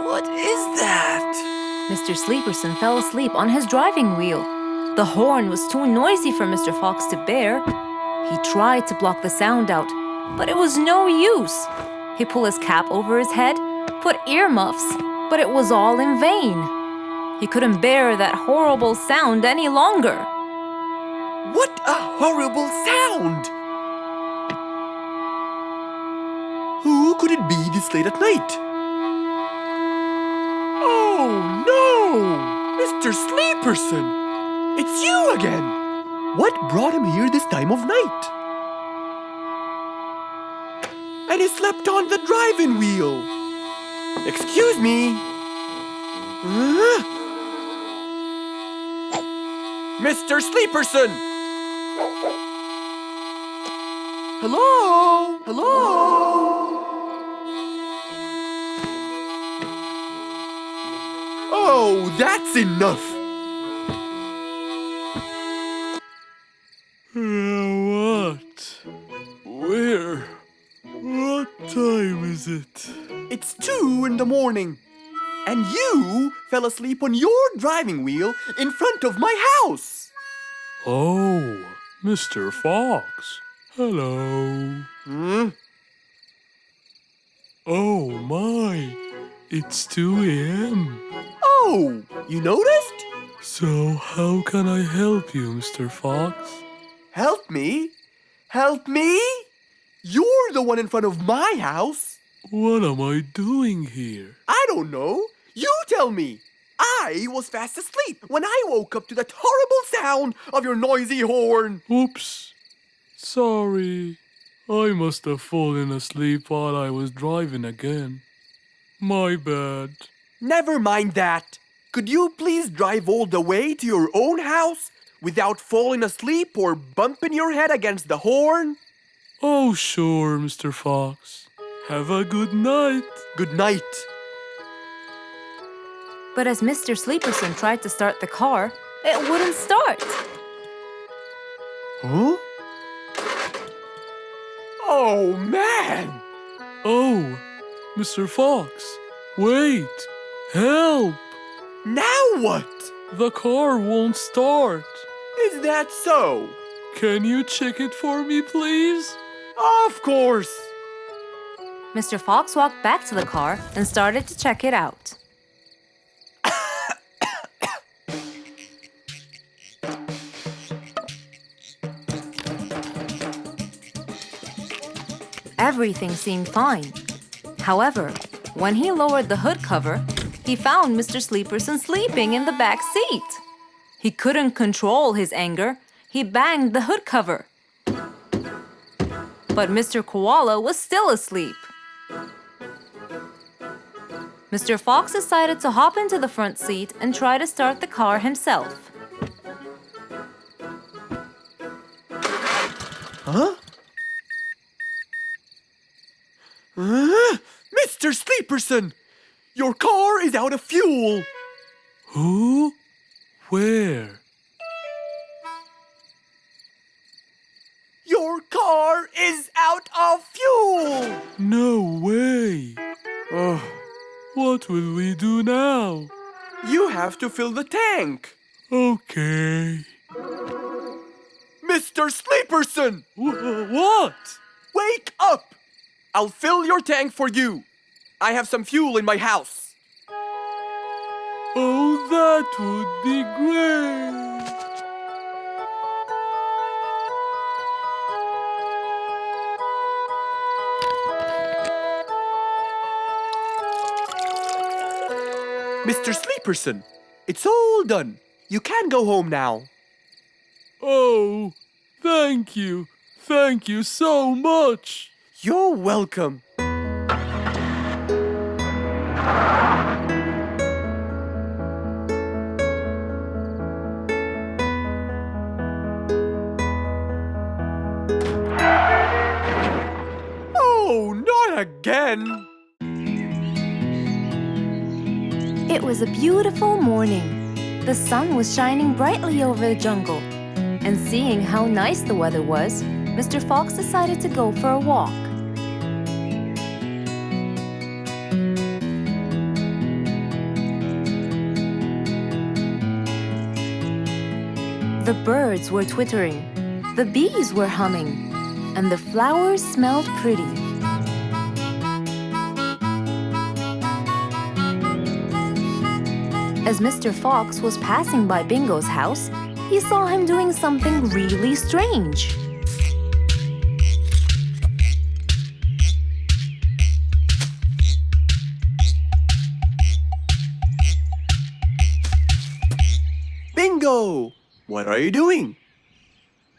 What is that? Mr. Sleeperson fell asleep on his driving wheel. The horn was too noisy for Mr. Fox to bear. He tried to block the sound out, but it was no use. He pulled his cap over his head, put earmuffs, but it was all in vain. He couldn't bear that horrible sound any longer. What a horrible sound! Who could it be this late at night? Oh no! Mr. Sleeperson! It's you again! What brought him here this time of night? And he slept on the driving wheel. Excuse me. Mr. Sleeperson! Hello? Hello? Oh, that's enough! What? Where? What time is it? It's 2 in the morning. And you fell asleep on your driving wheel in front of my house. Oh, Mr. Fox. Hello. Oh my, it's 2 a.m. Oh, you noticed? So how can I help you, Mr. Fox? Help me? Help me? You're the one in front of my house. What am I doing here? I don't know. You tell me. I was fast asleep when I woke up to that horrible sound of your noisy horn. Oops. Sorry. I must have fallen asleep while I was driving again. My bad. Never mind that. Could you please drive all the way to your own house without falling asleep or bumping your head against the horn? Oh, sure, Mr. Fox. Have a good night. Good night. But as Mr. Sleeperson tried to start the car, it wouldn't start. Huh? Oh, man! Oh, Mr. Fox, wait! Help! Now what? The car won't start. Is that so? Can you check it for me, please? Of course! Mr. Fox walked back to the car and started to check it out. Everything seemed fine. However, when he lowered the hood cover, he found Mr. Sleeperson sleeping in the back seat. He couldn't control his anger. He banged the hood cover. But Mr. Koala was still asleep. Mr. Fox decided to hop into the front seat and try to start the car himself. Huh? Mr. Sleeperson! Your car is out of fuel! Who? Where? Your car is out of fuel! No way! What will we do now? You have to fill the tank! Okay. Mr. Sleeperson! What? Wake up! I'll fill your tank for you. I have some fuel in my house. Oh, that would be great! Mr. Sleeperson, it's all done. You can go home now. Oh, thank you. Thank you so much. You're welcome. Oh, not again! It was a beautiful morning. The sun was shining brightly over the jungle. And seeing how nice the weather was, Mr. Fox decided to go for a walk. The birds were twittering, the bees were humming, and the flowers smelled pretty. As Mr. Fox was passing by Bingo's house, he saw him doing something really strange. Bingo! What are you doing?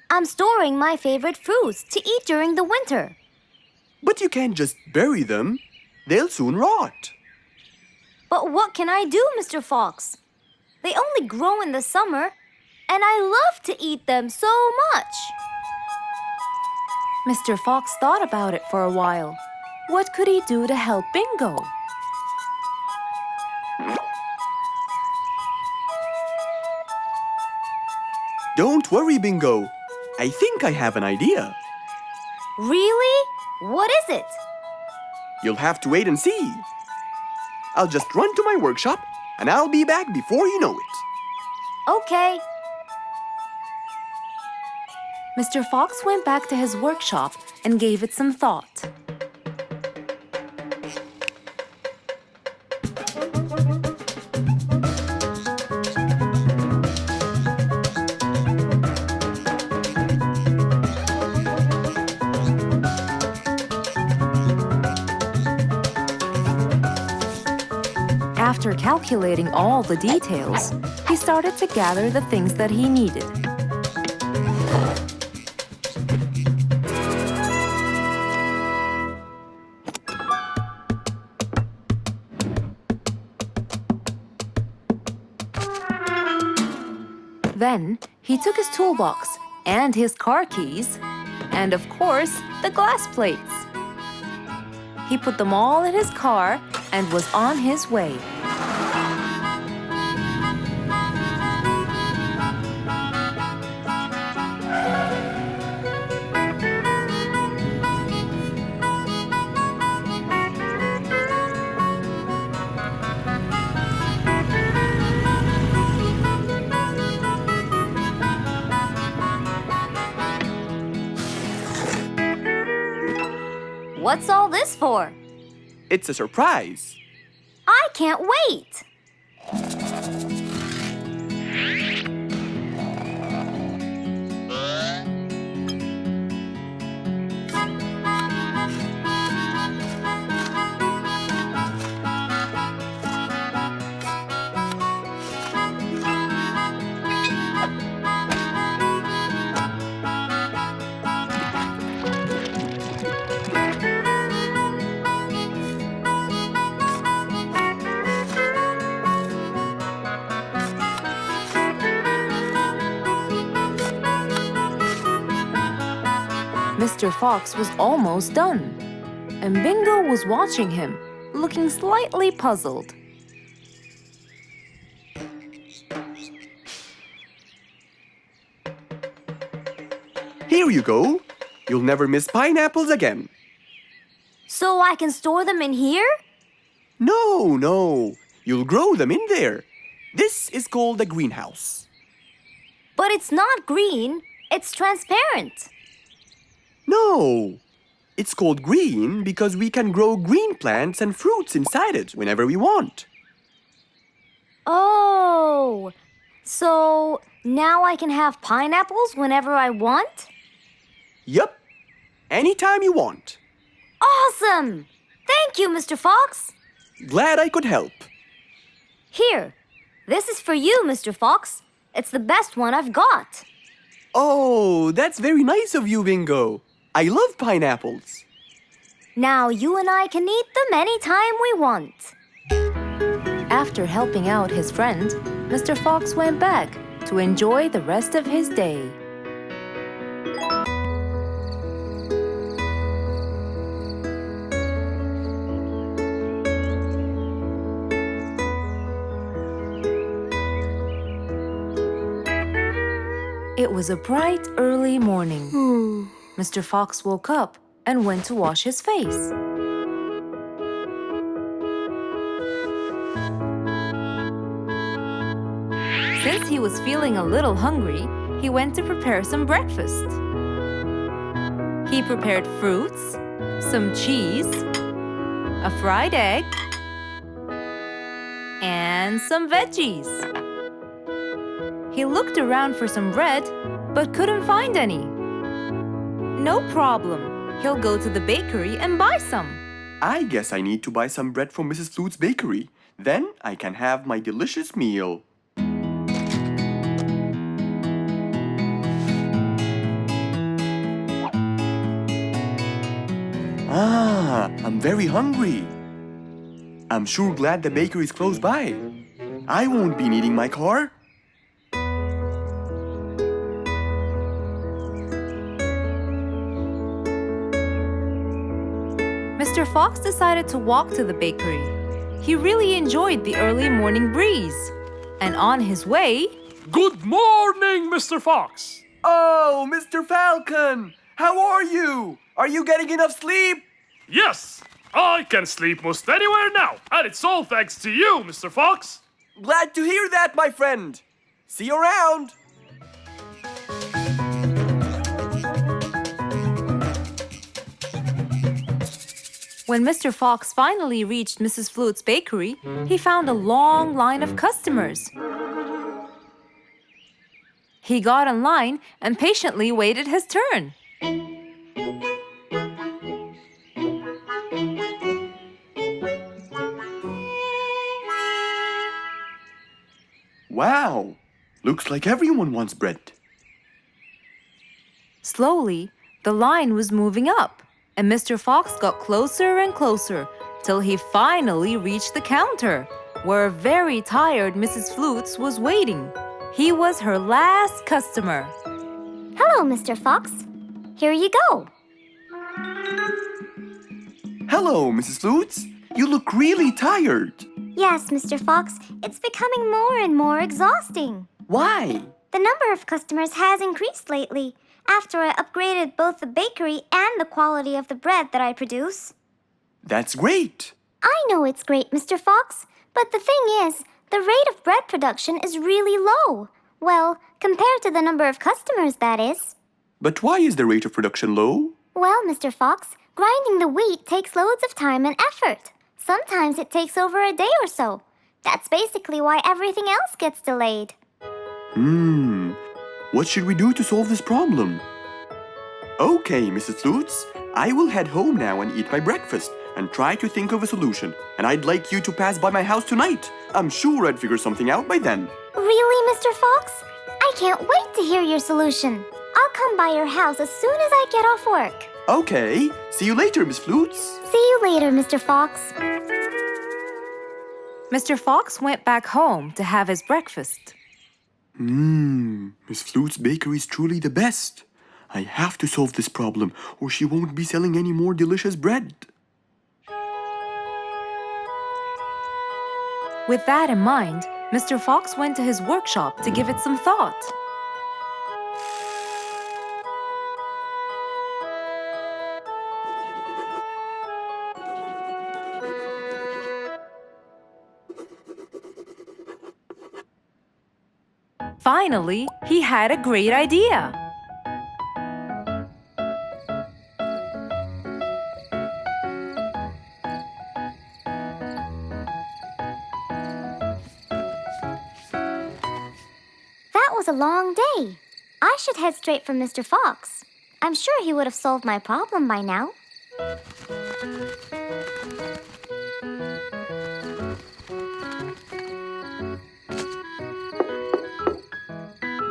I'm storing my favorite fruits to eat during the winter. But you can't just bury them. They'll soon rot. But what can I do, Mr. Fox? They only grow in the summer, and I love to eat them so much. Mr. Fox thought about it for a while. What could he do to help Bingo? Don't worry, Bingo. I think I have an idea. Really? What is it? You'll have to wait and see. I'll just run to my workshop, and I'll be back before you know it. Okay. Mr. Fox went back to his workshop and gave it some thought. After calculating all the details, he started to gather the things that he needed. Then he took his toolbox and his car keys, and of course, the glass plates. He put them all in his car and was on his way. What's all this for? It's a surprise. I can't wait! Mr. Fox was almost done, and Bingo was watching him, looking slightly puzzled. Here you go. You'll never miss pineapples again. So I can store them in here? No. You'll grow them in there. This is called a greenhouse. But it's not green, it's transparent. No. It's called green because we can grow green plants and fruits inside it whenever we want. Oh, so now I can have pineapples whenever I want? Yup. Anytime you want. Awesome! Thank you, Mr. Fox. Glad I could help. Here, this is for you, Mr. Fox. It's the best one I've got. Oh, that's very nice of you, Bingo. I love pineapples. Now you and I can eat them anytime we want. After helping out his friend, Mr. Fox went back to enjoy the rest of his day. It was a bright, early morning. Mr. Fox woke up and went to wash his face. Since he was feeling a little hungry, he went to prepare some breakfast. He prepared fruits, some cheese, a fried egg, and some veggies. He looked around for some bread, but couldn't find any. No problem. He'll go to the bakery and buy some. I guess I need to buy some bread from Mrs. Flute's bakery. Then I can have my delicious meal. I'm very hungry. I'm sure glad the bakery is close by. I won't be needing my car. Mr. Fox decided to walk to the bakery. He really enjoyed the early morning breeze. And on his way... Good morning, Mr. Fox! Oh, Mr. Falcon! How are you? Are you getting enough sleep? Yes, I can sleep most anywhere now, and it's all thanks to you, Mr. Fox. Glad to hear that, my friend. See you around. When Mr. Fox finally reached Mrs. Flute's bakery, he found a long line of customers. He got in line and patiently waited his turn. Wow, looks like everyone wants bread. Slowly, the line was moving up, and Mr. Fox got closer and closer till he finally reached the counter, where a very tired Mrs. Flutes was waiting. He was her last customer. Hello, Mr. Fox. Here you go. Hello, Mrs. Flutes. You look really tired. Yes, Mr. Fox, it's becoming more and more exhausting. Why? The number of customers has increased lately after I upgraded both the bakery and the quality of the bread that I produce. That's great. I know it's great, Mr. Fox, but the thing is, the rate of bread production is really low. Well, compared to the number of customers, that is. But why is the rate of production low? Well, Mr. Fox, grinding the wheat takes loads of time and effort. Sometimes it takes over a day or so. That's basically why everything else gets delayed. What should we do to solve this problem? Okay, Mrs. Flutes, I will head home now and eat my breakfast and try to think of a solution. And I'd like you to pass by my house tonight. I'm sure I'd figure something out by then. Really, Mr. Fox? I can't wait to hear your solution. I'll come by your house as soon as I get off work. Okay, see you later, Miss Flutes. See you later, Mr. Fox. Mr. Fox went back home to have his breakfast. Miss Flute's bakery is truly the best. I have to solve this problem, or she won't be selling any more delicious bread. With that in mind, Mr. Fox went to his workshop to give it some thought. Finally, he had a great idea. That was a long day. I should head straight for Mr. Fox. I'm sure he would have solved my problem by now.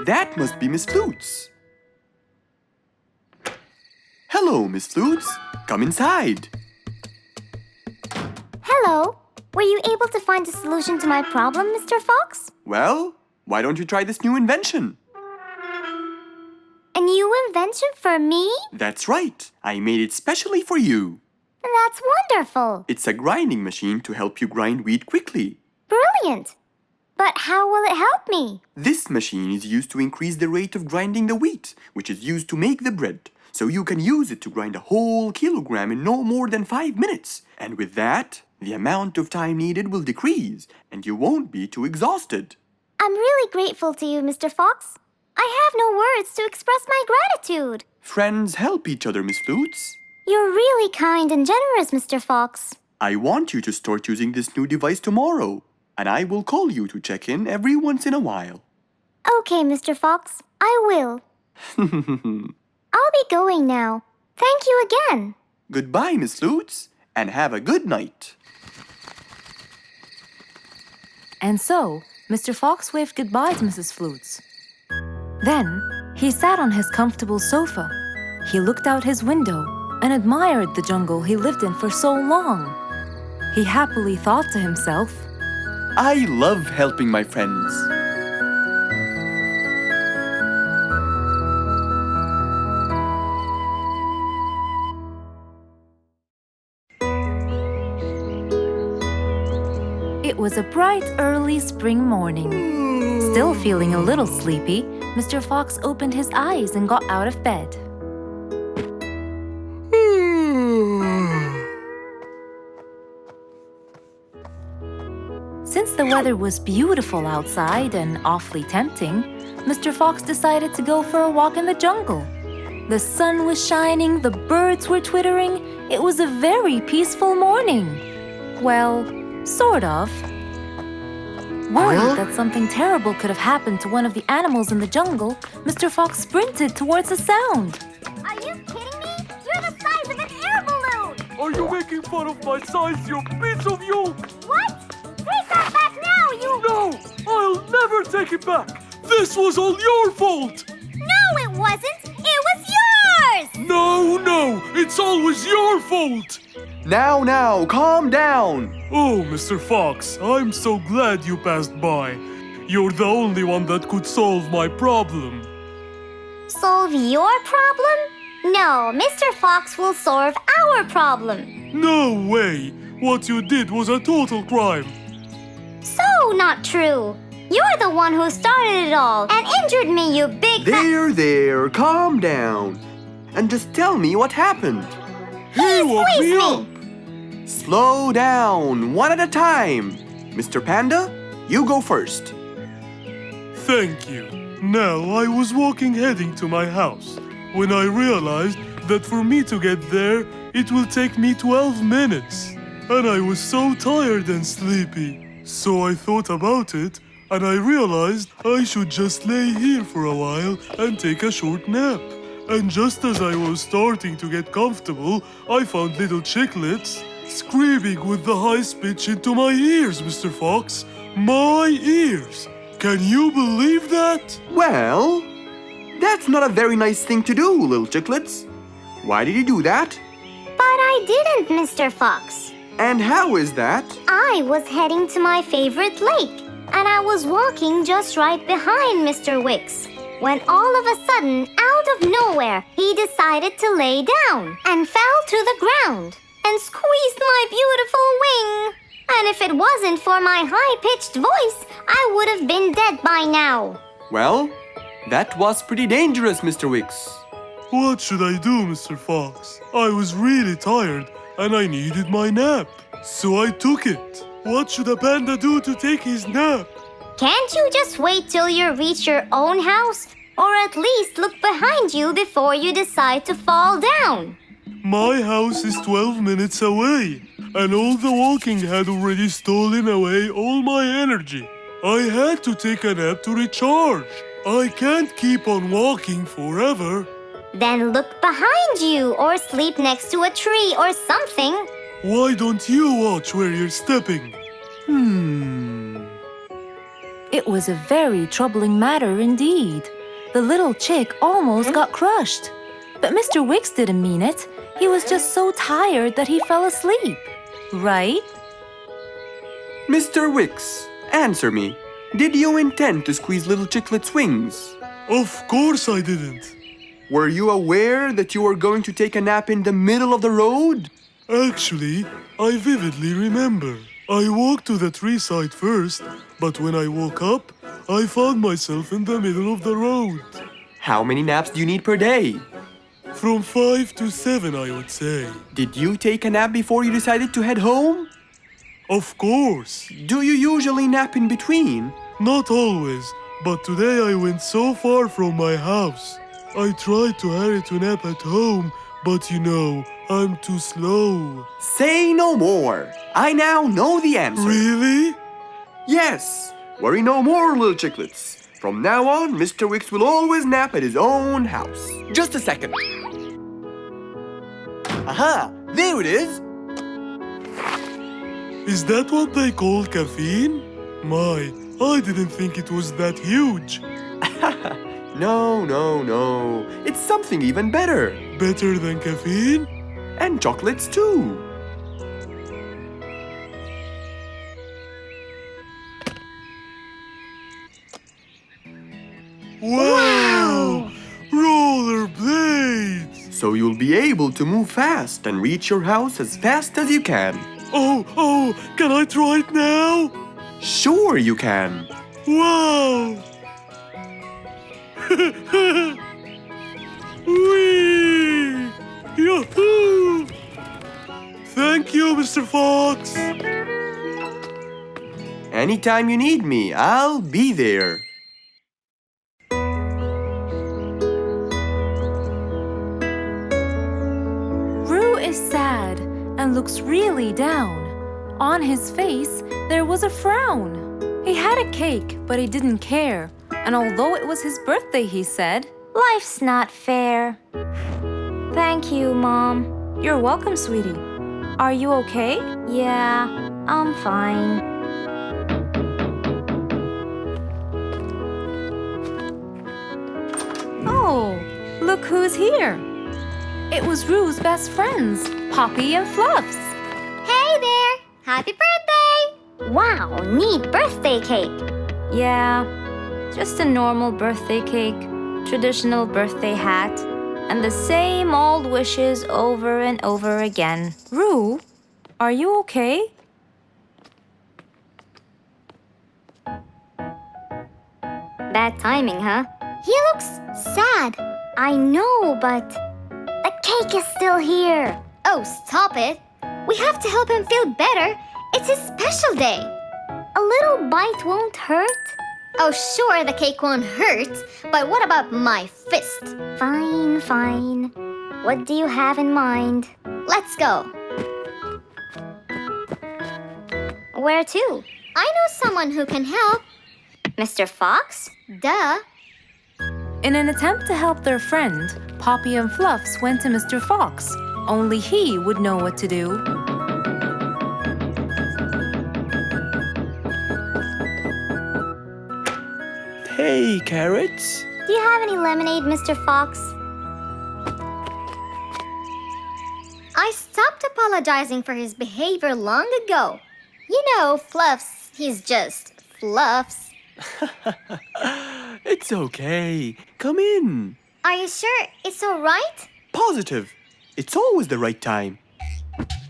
That must be Miss Flutes. Hello, Miss Flutes. Come inside. Hello. Were you able to find a solution to my problem, Mr. Fox? Well, why don't you try this new invention? A new invention for me? That's right. I made it specially for you. That's wonderful. It's a grinding machine to help you grind wheat quickly. Brilliant. But how will it help me? This machine is used to increase the rate of grinding the wheat, which is used to make the bread. So you can use it to grind a whole kilogram in no more than 5 minutes. And with that, the amount of time needed will decrease, and you won't be too exhausted. I'm really grateful to you, Mr. Fox. I have no words to express my gratitude. Friends help each other, Miss Flutes. You're really kind and generous, Mr. Fox. I want you to start using this new device tomorrow, and I will call you to check in every once in a while. Okay, Mr. Fox, I will. I'll be going now. Thank you again. Goodbye, Miss Flutes, and have a good night. And so, Mr. Fox waved goodbye to Mrs. Flutes. Then, he sat on his comfortable sofa. He looked out his window and admired the jungle he lived in for so long. He happily thought to himself, I love helping my friends. it was a bright early spring morning. Still feeling a little sleepy, Mr. Fox opened his eyes and got out of bed. Since the weather was beautiful outside and awfully tempting, Mr. Fox decided to go for a walk in the jungle. The sun was shining, the birds were twittering. It was a very peaceful morning. Well, sort of. Worried that something terrible could have happened to one of the animals in the jungle, Mr. Fox sprinted towards the sound. Are you kidding me? You're the size of an air balloon! Are you making fun of my size, you piece of you? What? Take that back now, you... No! I'll never take it back! This was all your fault! No, it wasn't! It was yours! No! It's always your fault! Now, calm down. Oh, Mr. Fox, I'm so glad you passed by. You're the only one that could solve my problem. Solve your problem? No, Mr. Fox will solve our problem. No way! What you did was a total crime. So not true. You're the one who started it all and injured me, you big... There, calm down. And just tell me what happened. He woke me up. Slow down, one at a time. Mr. Panda, you go first. Thank you. Now, I was walking heading to my house when I realized that for me to get there, it will take me 12 minutes. And I was so tired and sleepy. So I thought about it, and I realized I should just lay here for a while and take a short nap. And just as I was starting to get comfortable, I found little chicklets screaming with the highest pitch into my ears, Mr. Fox. My ears! Can you believe that? Well, that's not a very nice thing to do, little chicklets. Why did you do that? But I didn't, Mr. Fox. And how is that? I was heading to my favorite lake, and I was walking just right behind Mr. Wicks, when all of a sudden, out of nowhere, he decided to lay down and fell to the ground and squeezed my beautiful wing. And if it wasn't for my high-pitched voice, I would have been dead by now. Well, that was pretty dangerous, Mr. Wicks. What should I do, Mr. Fox? I was really tired and I needed my nap. So I took it. What should a panda do to take his nap? Can't you just wait till you reach your own house? Or at least look behind you before you decide to fall down? My house is 12 minutes away, and all the walking had already stolen away all my energy. I had to take a nap to recharge. I can't keep on walking forever. Then look behind you or sleep next to a tree or something. Why don't you watch where you're stepping? It was a very troubling matter indeed. The little chick almost got crushed. But Mr. Wicks didn't mean it. He was just so tired that he fell asleep. Right? Mr. Wicks, answer me. Did you intend to squeeze little Chicklet's wings? Of course I didn't. Were you aware that you were going to take a nap in the middle of the road? Actually, I vividly remember. I walked to the tree side first, but when I woke up, I found myself in the middle of the road. How many naps do you need per day? From 5 to 7, I would say. Did you take a nap before you decided to head home? Of course. Do you usually nap in between? Not always, but today I went so far from my house. I tried to hurry to nap at home, but you know, I'm too slow. Say no more. I now know the answer. Really? Yes. Worry no more, little Chicklets. From now on, Mr. Wicks will always nap at his own house. Just a second. Aha! There it is! Is that what they call caffeine? My, I didn't think it was that huge. No. It's something even better. Better than caffeine? And chocolates too. Wow! Rollerblades! So you'll be able to move fast and reach your house as fast as you can. Oh, can I try it now? Sure you can. Wow! Whee! Yahoo! Thank you, Mr. Fox. Anytime you need me, I'll be there. Roo is sad and looks really down. On his face, there was a frown. He had a cake, but he didn't care. And although it was his birthday, he said, Life's not fair. Thank you, Mom. "You're welcome, sweetie. Are you okay?" Yeah, I'm fine. Oh, look who's here. It was Roo's best friends, Poppy and Fluffs. Hey there! Happy birthday! Wow, neat birthday cake. Yeah, just a normal birthday cake, traditional birthday hat, and the same old wishes over and over again. Roo, are you okay? Bad timing, huh? He looks sad. I know, but the cake is still here. Oh, stop it. We have to help him feel better. It's his special day. A little bite won't hurt. Oh, sure, the cake won't hurt. But what about my fist? Fine. What do you have in mind? Let's go. Where to? I know someone who can help. Mr. Fox? Duh. In an attempt to help their friend, Poppy and Fluffs went to Mr. Fox. Only he would know what to do. Hey, Carrots. Do you have any lemonade, Mr. Fox? I stopped apologizing for his behavior long ago. You know, Fluffs, he's just Fluffs. It's okay. Come in. Are you sure it's all right? Positive. It's always the right time.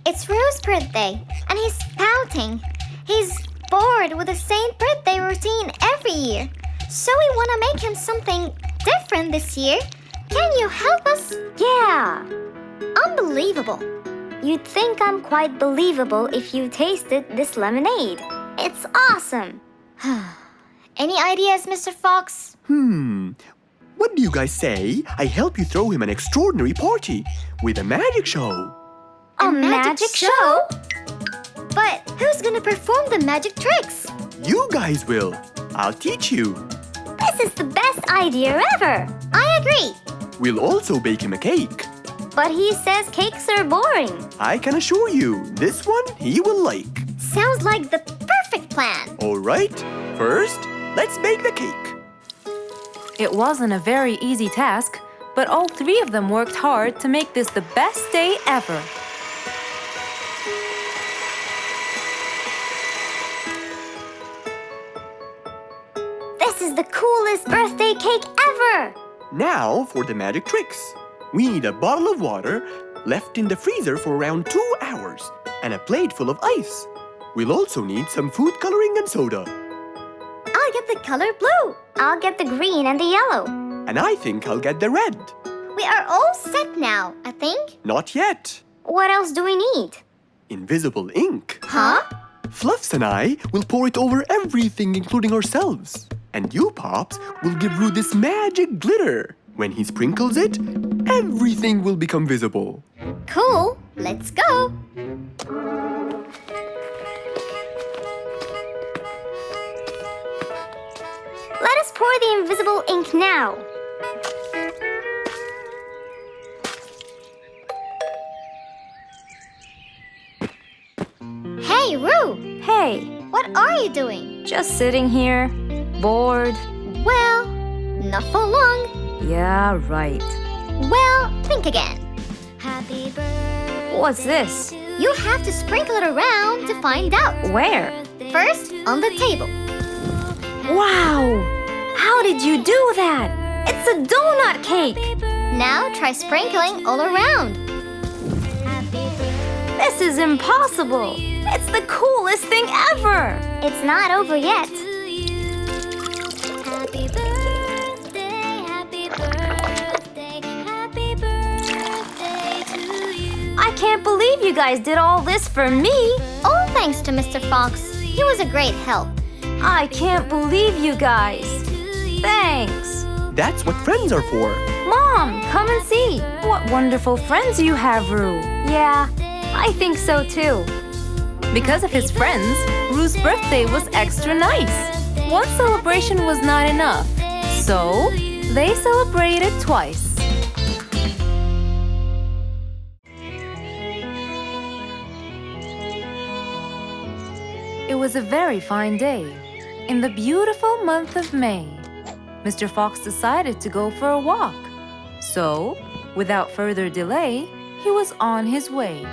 It's Roo's birthday, and he's pouting. He's bored with the same birthday routine every year. So we want to make him something different this year. Can you help us? Yeah. Unbelievable. You'd think I'm quite believable if you tasted this lemonade. It's awesome. Any ideas, Mr. Fox? What do you guys say? I help you throw him an extraordinary party with a magic show. A magic show? But who's gonna perform the magic tricks? You guys will. I'll teach you. This is the best idea ever. I agree. We'll also bake him a cake. But he says cakes are boring. I can assure you, this one he will like. Sounds like the perfect plan. All right, first, let's bake the cake. It wasn't a very easy task, but all three of them worked hard to make this the best day ever. This is the coolest birthday cake ever! Now for the magic tricks. We need a bottle of water left in the freezer for around 2 hours and a plate full of ice. We'll also need some food coloring and soda. I'll get the color blue. I'll get the green and the yellow. And I think I'll get the red. We are all set now, I think. Not yet. What else do we need? Invisible ink. Huh? Fluffs and I will pour it over everything, including ourselves. And you, Pops, will give Roo this magic glitter. When he sprinkles it, everything will become visible. Cool. Let's go. Let us pour the invisible ink now. Hey, Roo. Hey, What are you doing? just sitting here, bored. Well, not for long. Yeah, right. Well, think again. Happy birthday. What's this? You have to sprinkle it around to find out. Where? First, on the table. Wow! How did you do that? It's a donut cake! Now try sprinkling all around. This is impossible! It's the coolest thing ever! It's not over yet. Happy birthday, happy birthday, happy birthday to you. I can't believe you guys did all this for me! All thanks to Mr. Fox. He was a great help. I can't believe you guys! Thanks! That's what friends are for. Mom, come and see! What wonderful friends you have, Roo! Yeah, I think so too. Because of his friends, Roo's birthday was extra nice. One celebration was not enough, so they celebrated twice. It was a very fine day, in the beautiful month of May. Mr. Fox decided to go for a walk. So, without further delay, he was on his way.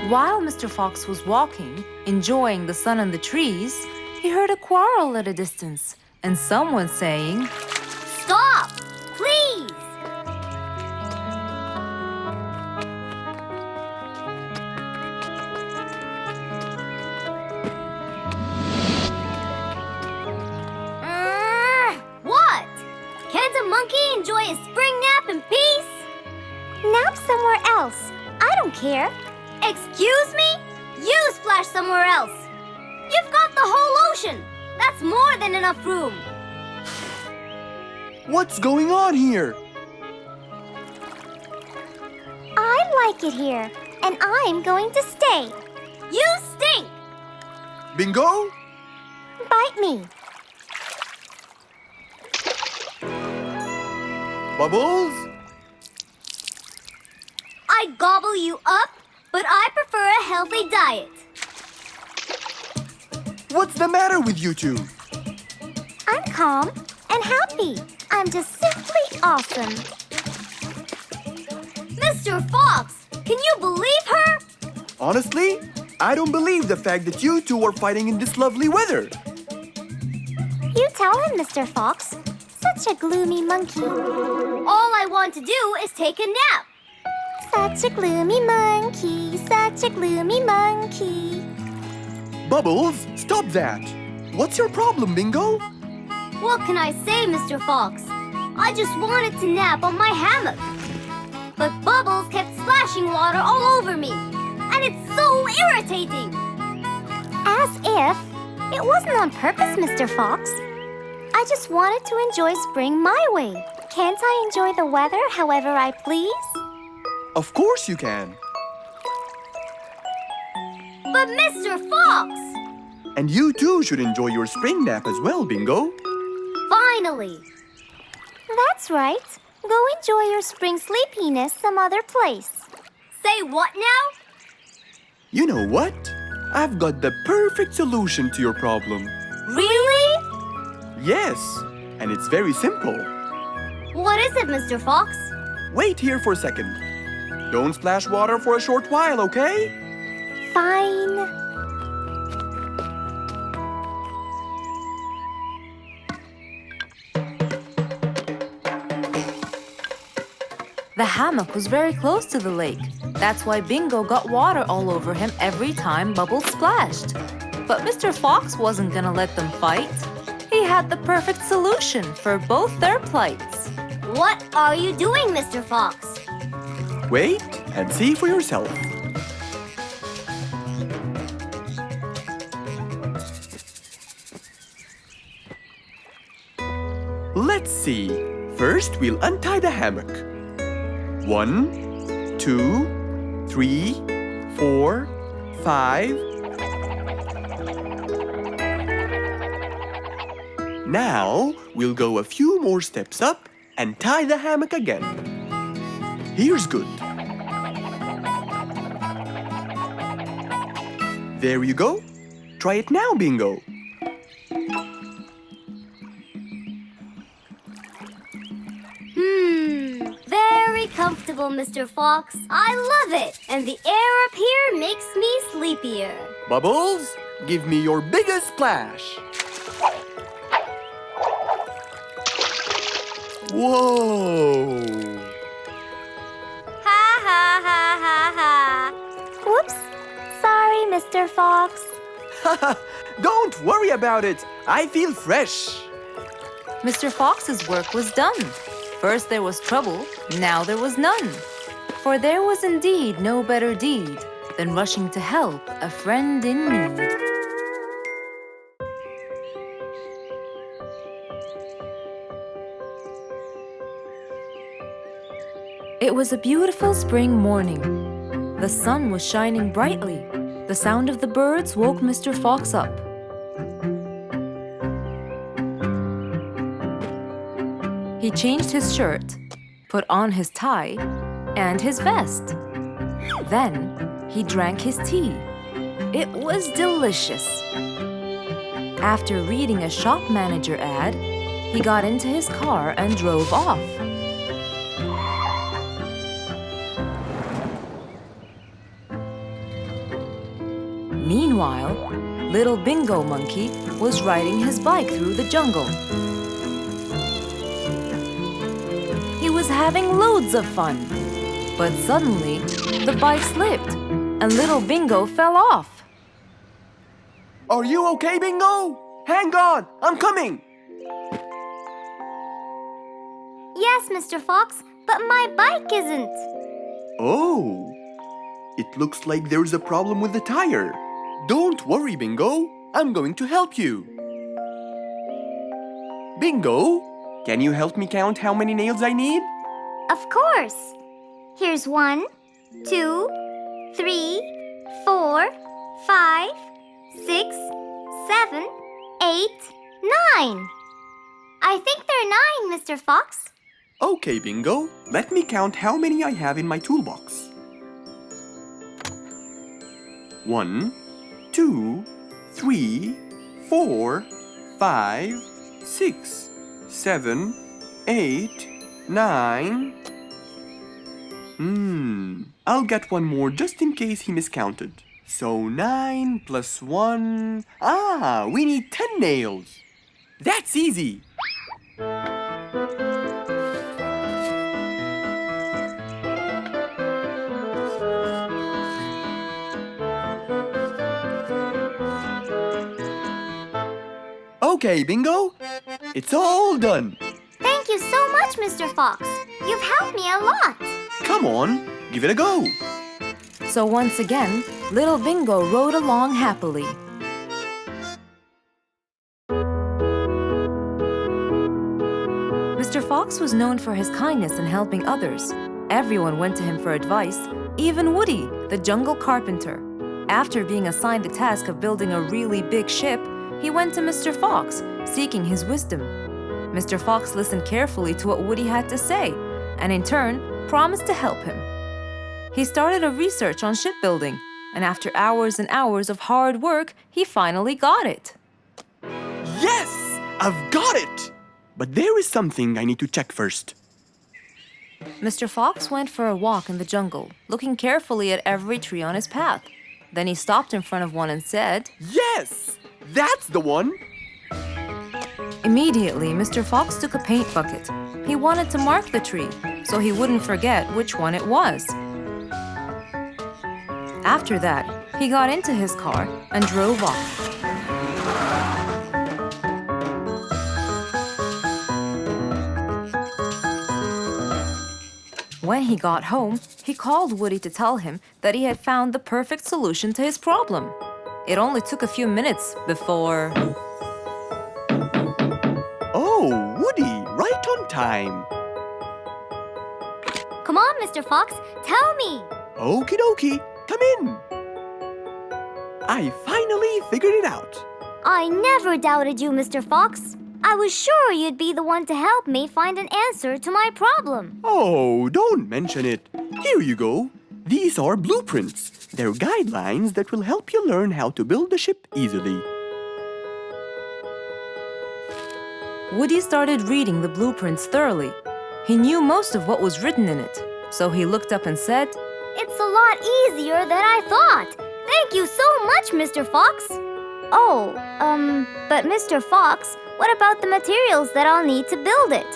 While Mr. Fox was walking, enjoying the sun and the trees, he heard a quarrel at a distance and someone saying, Stop! Please! What? Can't a monkey enjoy a spring nap in peace? Nap somewhere else. I don't care. Excuse me? You splash somewhere else. You've got the whole ocean. That's more than enough room. What's going on here? I like it here, and I'm going to stay. You stink. Bingo? Bite me. Bubbles? I'd gobble you up, but I prefer a healthy diet. What's the matter with you two? I'm calm and happy. I'm just simply awesome. Mr. Fox, can you believe her? Honestly, I don't believe the fact that you two are fighting in this lovely weather. You tell him, Mr. Fox. Such a gloomy monkey. All I want to do is take a nap. Such a gloomy monkey. Such a gloomy monkey. Bubbles, stop that. What's your problem, Bingo? What can I say, Mr. Fox? I just wanted to nap on my hammock. But Bubbles kept splashing water all over me. And it's so irritating. As if. It wasn't on purpose, Mr. Fox. I just wanted to enjoy spring my way. Can't I enjoy the weather however I please? Of course you can. But Mr. Fox! And you too should enjoy your spring nap as well, Bingo. Finally! That's right. Go enjoy your spring sleepiness some other place. Say what now? You know what? I've got the perfect solution to your problem. Really? Yes, and it's very simple. What is it, Mr. Fox? Wait here for a second. Don't splash water for a short while, okay? Fine. The hammock was very close to the lake. That's why Bingo got water all over him every time Bubbles splashed. But Mr. Fox wasn't gonna let them fight. He had the perfect solution for both their plights. What are you doing, Mr. Fox? Wait and see for yourself. Let's see. First, we'll untie the hammock. 1, 2, 3, 4, 5. Now, we'll go a few more steps up and tie the hammock again. Here's good. There you go. Try it now, Bingo. Very comfortable, Mr. Fox. I love it. And the air up here makes me sleepier. Bubbles, give me your biggest splash. Whoa! Ha ha ha ha ha. Whoops. Sorry, Mr. Fox. Don't worry about it. I feel fresh. Mr. Fox's work was done. First there was trouble, now there was none. For there was indeed no better deed than rushing to help a friend in need. It was a beautiful spring morning. The sun was shining brightly. The sound of the birds woke Mr. Fox up. He changed his shirt, put on his tie, and his vest. Then he drank his tea. It was delicious. After reading a shop manager ad, he got into his car and drove off. Meanwhile, little Bingo Monkey was riding his bike through the jungle. He was having loads of fun. But suddenly, the bike slipped, and little Bingo fell off. Are you okay, Bingo? Hang on, I'm coming. Yes, Mr. Fox, but my bike isn't. Oh, it looks like there's a problem with the tire. Don't worry, Bingo. I'm going to help you. Bingo, can you help me count how many nails I need? Of course. Here's 1, 2, 3, 4, 5, 6, 7, 8, 9. I think there are 9, Mr. Fox. Okay, Bingo. Let me count how many I have in my toolbox. 1, 2, 3, 4, 5, 6, 7, 8, 9. I'll get one more just in case he miscounted. So 9 plus 1. We need 10 nails. That's easy. Okay, Bingo. It's all done. Thank you so much, Mr. Fox. You've helped me a lot. Come on, give it a go. So once again, little Bingo rode along happily. Mr. Fox was known for his kindness in helping others. Everyone went to him for advice, even Woody, the jungle carpenter. After being assigned the task of building a really big ship, he went to Mr. Fox, seeking his wisdom. Mr. Fox listened carefully to what Woody had to say, and in turn, promised to help him. He started a research on shipbuilding, and after hours and hours of hard work, he finally got it. Yes! I've got it! But there is something I need to check first. Mr. Fox went for a walk in the jungle, looking carefully at every tree on his path. Then he stopped in front of one and said, Yes! That's the one! Immediately, Mr. Fox took a paint bucket. He wanted to mark the tree, so he wouldn't forget which one it was. After that, he got into his car and drove off. When he got home, he called Woody to tell him that he had found the perfect solution to his problem. It only took a few minutes before... Oh, Woody, right on time. Come on, Mr. Fox, tell me. Okie dokie, come in. I finally figured it out. I never doubted you, Mr. Fox. I was sure you'd be the one to help me find an answer to my problem. Oh, don't mention it. Here you go. These are blueprints. They're guidelines that will help you learn how to build the ship easily. Woody started reading the blueprints thoroughly. He knew most of what was written in it, so he looked up and said, It's a lot easier than I thought. Thank you so much, Mr. Fox. Oh, but Mr. Fox, what about the materials that I'll need to build it?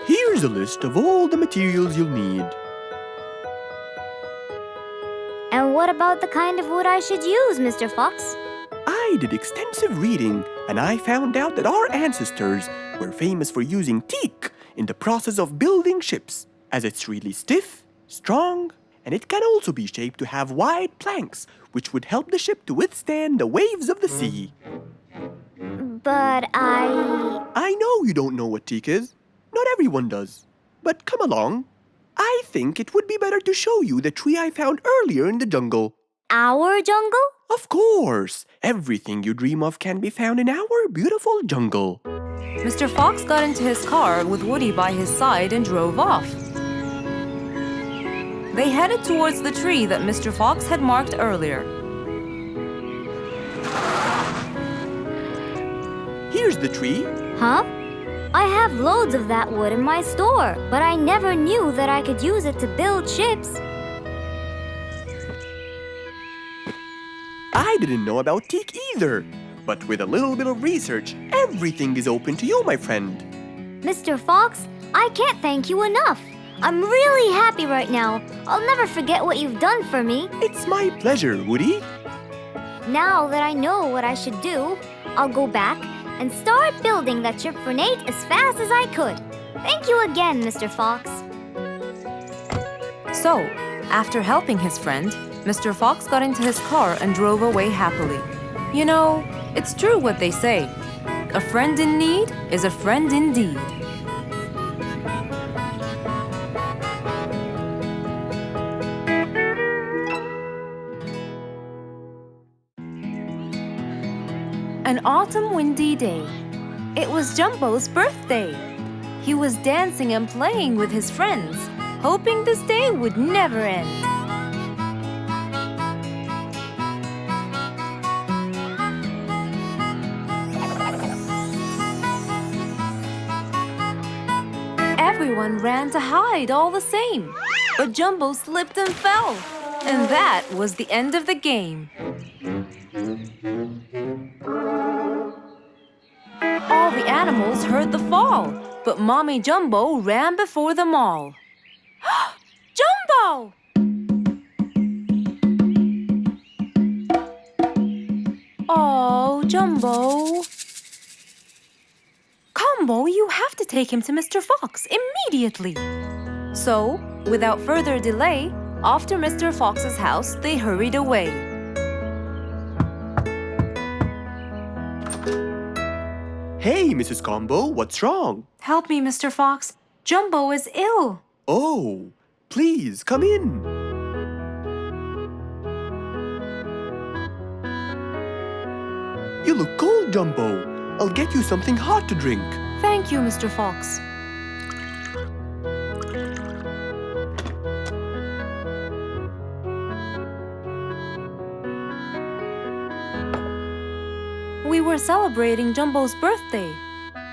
Here's a list of all the materials you'll need. And what about the kind of wood I should use, Mr. Fox? I did extensive reading, and I found out that our ancestors were famous for using teak in the process of building ships, as it's really stiff, strong, and it can also be shaped to have wide planks, which would help the ship to withstand the waves of the sea. But I know you don't know what teak is. Not everyone does. But come along. I think it would be better to show you the tree I found earlier in the jungle. Our jungle? Of course! Everything you dream of can be found in our beautiful jungle. Mr. Fox got into his car with Woody by his side and drove off. They headed towards the tree that Mr. Fox had marked earlier. Here's the tree. Huh? I have loads of that wood in my store, but I never knew that I could use it to build ships. I didn't know about teak either. But with a little bit of research, everything is open to you, my friend. Mr. Fox, I can't thank you enough. I'm really happy right now. I'll never forget what you've done for me. It's my pleasure, Woody. Now that I know what I should do, I'll go back and start building that ship for Nate as fast as I could. Thank you again, Mr. Fox. So, after helping his friend, Mr. Fox got into his car and drove away happily. You know, it's true what they say. A friend in need is a friend indeed. An autumn windy day. It was Jumbo's birthday. He was dancing and playing with his friends, hoping this day would never end. Everyone ran to hide all the same, but Jumbo slipped and fell. And that was the end of the game. All the animals heard the fall, but Mommy Jumbo ran before them all. Jumbo! Oh, Jumbo. Combo, you have to take him to Mr. Fox immediately. So, without further delay, off to Mr. Fox's house they hurried away. Hey, Mrs. Combo, what's wrong? Help me, Mr. Fox. Jumbo is ill. Oh, please come in. You look cold, Jumbo. I'll get you something hot to drink. Thank you, Mr. Fox. We were celebrating Jumbo's birthday.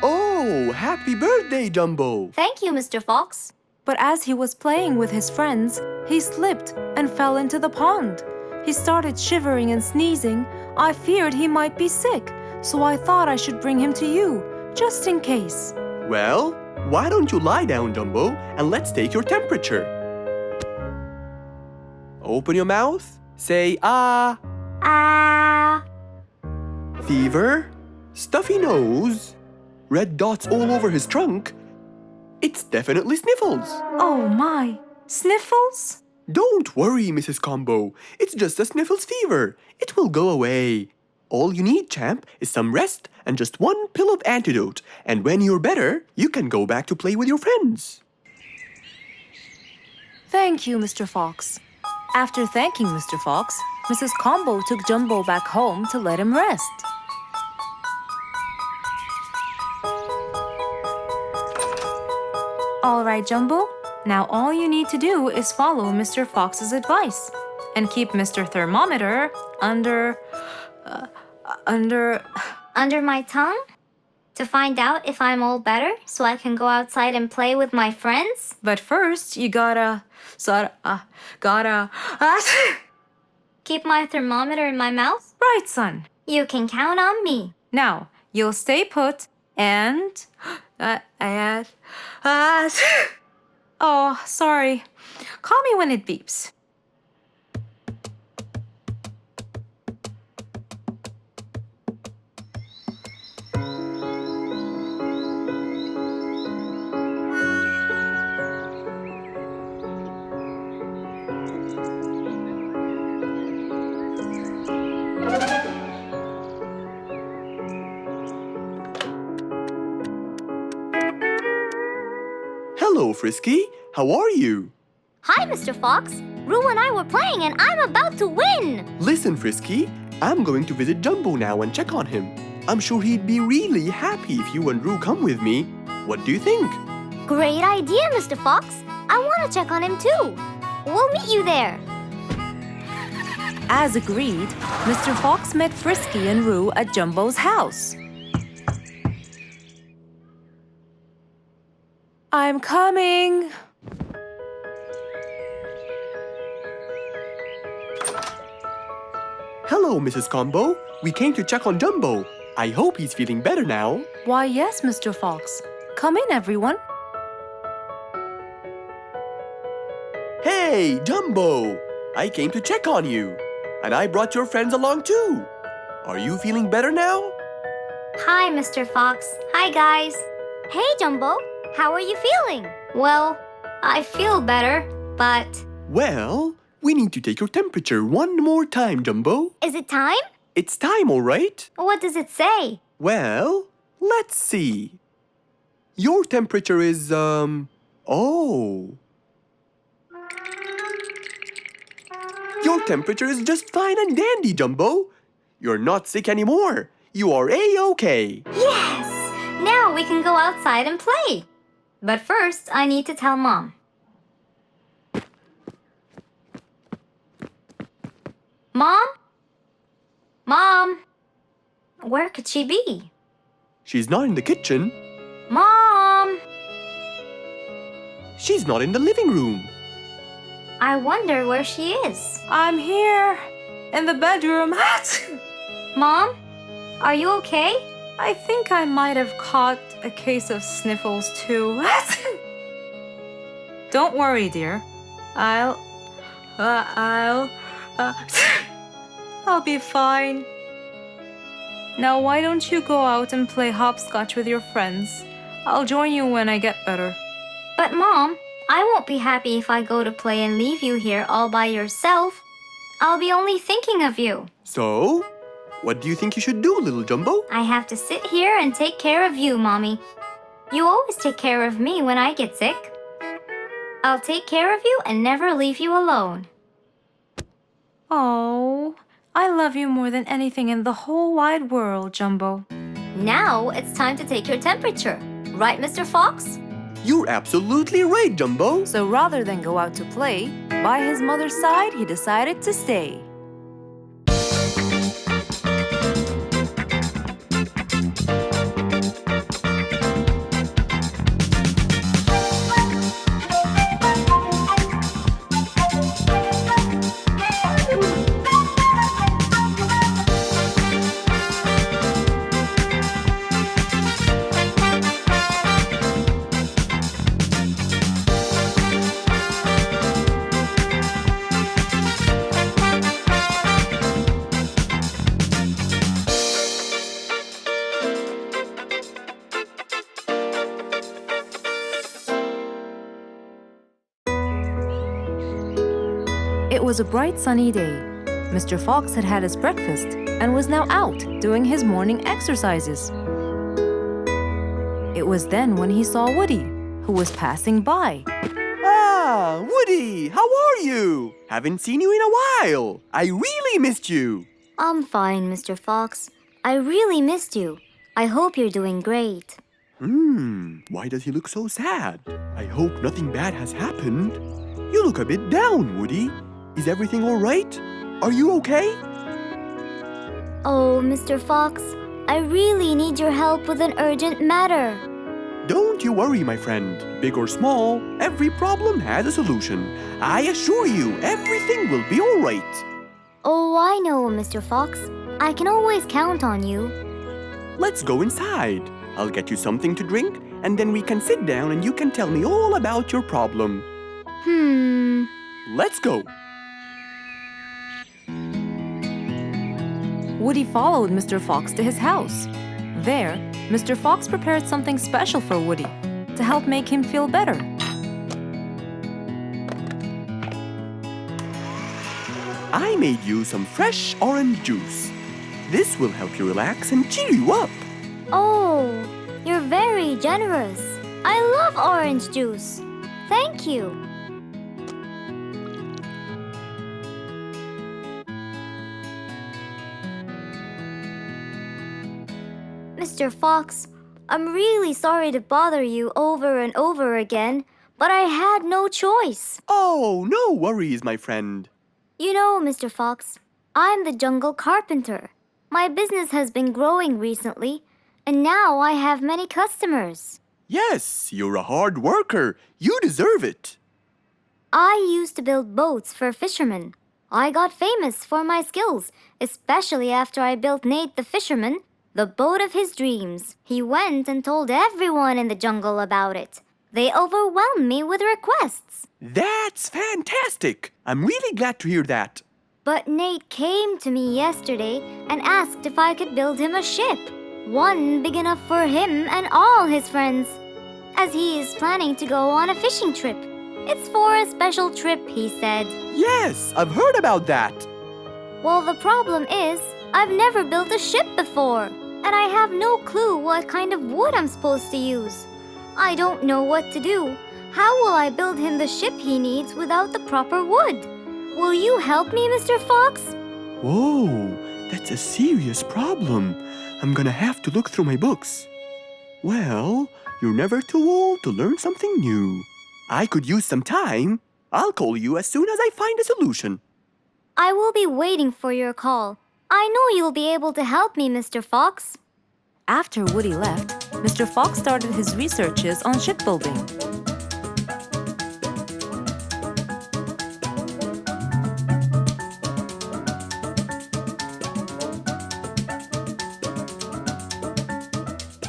Oh, happy birthday, Jumbo. Thank you, Mr. Fox. But as he was playing with his friends, he slipped and fell into the pond. He started shivering and sneezing. I feared he might be sick, so I thought I should bring him to you, just in case. Well, why don't you lie down, Jumbo, and let's take your temperature. Open your mouth. Say ah. Ah. Fever, stuffy nose, red dots all over his trunk. It's definitely Sniffles. Oh my, Sniffles? Don't worry, Mrs. Combo. It's just a Sniffles fever. It will go away. All you need, champ, is some rest and just one pill of antidote. And when you're better, you can go back to play with your friends. Thank you, Mr. Fox. After thanking Mr. Fox, Mrs. Combo took Jumbo back home to let him rest. All right, Jumbo. Now all you need to do is follow Mr. Fox's advice and keep Mr. Thermometer under Under my tongue? To find out if I'm all better so I can go outside and play with my friends? But first, you gotta Keep my thermometer in my mouth? right, son. You can count on me. Now, you'll stay put and oh, sorry. Call me when it beeps. Hello, Frisky. How are you? Hi, Mr. Fox. Rue and I were playing and I'm about to win. Listen, Frisky. I'm going to visit Jumbo now and check on him. I'm sure he'd be really happy if you and Rue come with me. What do you think? Great idea, Mr. Fox. I want to check on him too. We'll meet you there. As agreed, Mr. Fox met Frisky and Roo at Jumbo's house. I'm coming. Hello, Mrs. Combo. We came to check on Jumbo. I hope he's feeling better now. Why, yes, Mr. Fox. Come in, everyone. Hey, Jumbo! I came to check on you. And I brought your friends along too. Are you feeling better now? Hi, Mr. Fox. Hi, guys. Hey, Jumbo. How are you feeling? Well, I feel better, but... Well, we need to take your temperature one more time, Jumbo. Is it time? It's time, all right? What does it say? Well, let's see. Your temperature is, oh. Your temperature is just fine and dandy, Jumbo. You're not sick anymore. You are A-OK. Yes! Now we can go outside and play. But first, I need to tell Mom. Mom? Mom? Where could she be? She's not in the kitchen. Mom! She's not in the living room. I wonder where she is. I'm here, in the bedroom. Mom? Are you okay? I think I might have caught a case of sniffles too. Don't worry, dear. I'll be fine. Now why don't you go out and play hopscotch with your friends? I'll join you when I get better. But Mom, I won't be happy if I go to play and leave you here all by yourself. I'll be only thinking of you. So, what do you think you should do, little Jumbo? I have to sit here and take care of you, Mommy. You always take care of me when I get sick. I'll take care of you and never leave you alone. Oh, I love you more than anything in the whole wide world, Jumbo. Now it's time to take your temperature. Right, Mr. Fox? You're absolutely right, Jumbo. So rather than go out to play, by his mother's side, he decided to stay. It was a bright sunny day. Mr. Fox had had his breakfast and was now out doing his morning exercises. It was then when he saw Woody, who was passing by. Ah, Woody, how are you? Haven't seen you in a while. I really missed you. I'm fine, Mr. Fox. I really missed you. I hope you're doing great. Why does he look so sad? I hope nothing bad has happened. You look a bit down, Woody. Is everything all right? Are you okay? Oh, Mr. Fox, I really need your help with an urgent matter. Don't you worry, my friend. Big or small, every problem has a solution. I assure you, everything will be all right. Oh, I know, Mr. Fox. I can always count on you. Let's go inside. I'll get you something to drink, and then we can sit down and you can tell me all about your problem. Let's go. Woody followed Mr. Fox to his house. There, Mr. Fox prepared something special for Woody to help make him feel better. I made you some fresh orange juice. This will help you relax and cheer you up. Oh, you're very generous. I love orange juice. Thank you. Mr. Fox, I'm really sorry to bother you over and over again, but I had no choice. Oh, no worries, my friend. You know, Mr. Fox, I'm the jungle carpenter. My business has been growing recently, and now I have many customers. Yes, you're a hard worker. You deserve it. I used to build boats for fishermen. I got famous for my skills, especially after I built Nate the fisherman the boat of his dreams. He went and told everyone in the jungle about it. They overwhelmed me with requests. That's fantastic. I'm really glad to hear that. But Nate came to me yesterday and asked if I could build him a ship. One big enough for him and all his friends, as he is planning to go on a fishing trip. It's for a special trip, he said. Yes, I've heard about that. Well, the problem is, I've never built a ship before, and I have no clue what kind of wood I'm supposed to use. I don't know what to do. How will I build him the ship he needs without the proper wood? Will you help me, Mr. Fox? Whoa, that's a serious problem. I'm gonna have to look through my books. Well, you're never too old to learn something new. I could use some time. I'll call you as soon as I find a solution. I will be waiting for your call. I know you'll be able to help me, Mr. Fox. After Woody left, Mr. Fox started his researches on shipbuilding.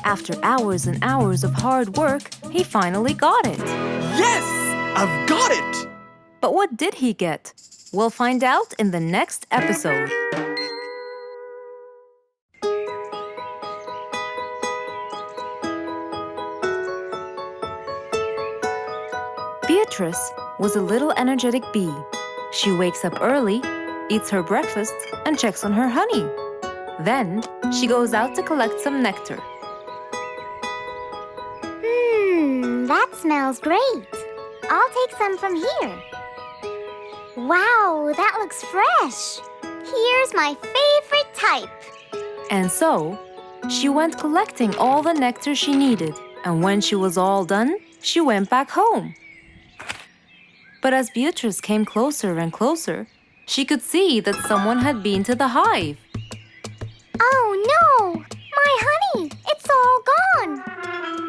After hours and hours of hard work, he finally got it. Yes! I've got it! But what did he get? We'll find out in the next episode. Beatrice was a little energetic bee. She wakes up early, eats her breakfast, and checks on her honey. Then, she goes out to collect some nectar. That smells great. I'll take some from here. Wow, that looks fresh. Here's my favorite type. And so, she went collecting all the nectar she needed, and when she was all done, she went back home. But as Beatrice came closer and closer, she could see that someone had been to the hive. Oh no! My honey! It's all gone!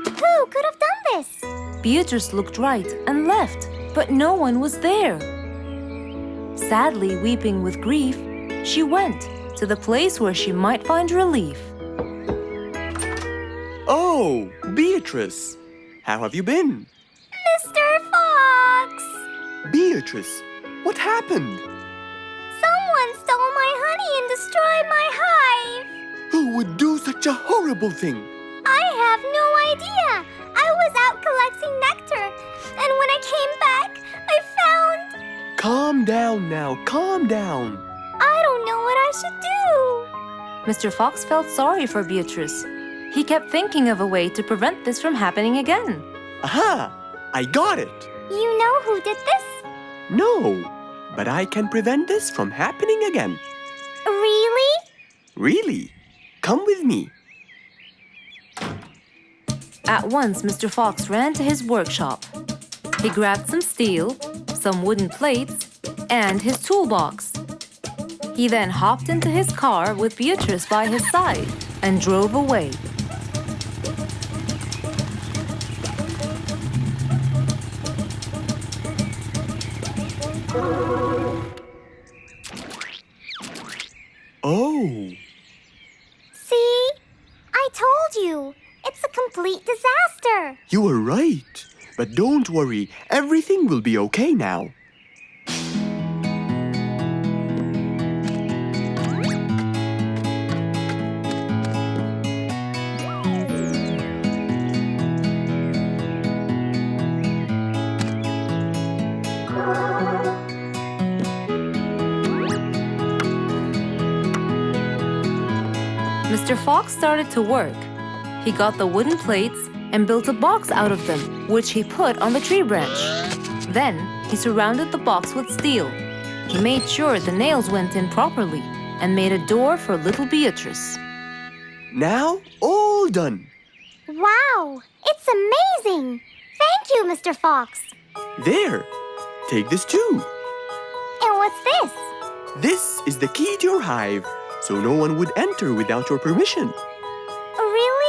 Who could have done this? Beatrice looked right and left, but no one was there. Sadly weeping with grief, she went to the place where she might find relief. Oh, Beatrice. How have you been? Mr. Fox! Beatrice, what happened? Someone stole my honey and destroyed my hive! Who would do such a horrible thing? I have no idea! I was out collecting nectar, and when I came back, I found... Calm down now, calm down. I don't know what I should do. Mr. Fox felt sorry for Beatrice. He kept thinking of a way to prevent this from happening again. Aha! I got it. You know who did this? No, but I can prevent this from happening again. Really? Really? Come with me. At once, Mr. Fox ran to his workshop. He grabbed some steel, some wooden plates, and his toolbox. He then hopped into his car with Beatrice by his side and drove away. Oh, See? I told you. It's a complete disaster. you were right. But don't worry, everything will be okay now. Mr. Fox started to work. He got the wooden plates and built a box out of them, which he put on the tree branch. Then, he surrounded the box with steel. He made sure the nails went in properly and made a door for little Beatrice. Now, all done. Wow, it's amazing. Thank you, Mr. Fox. There, take this too. And what's this? This is the key to your hive, so no one would enter without your permission. Really?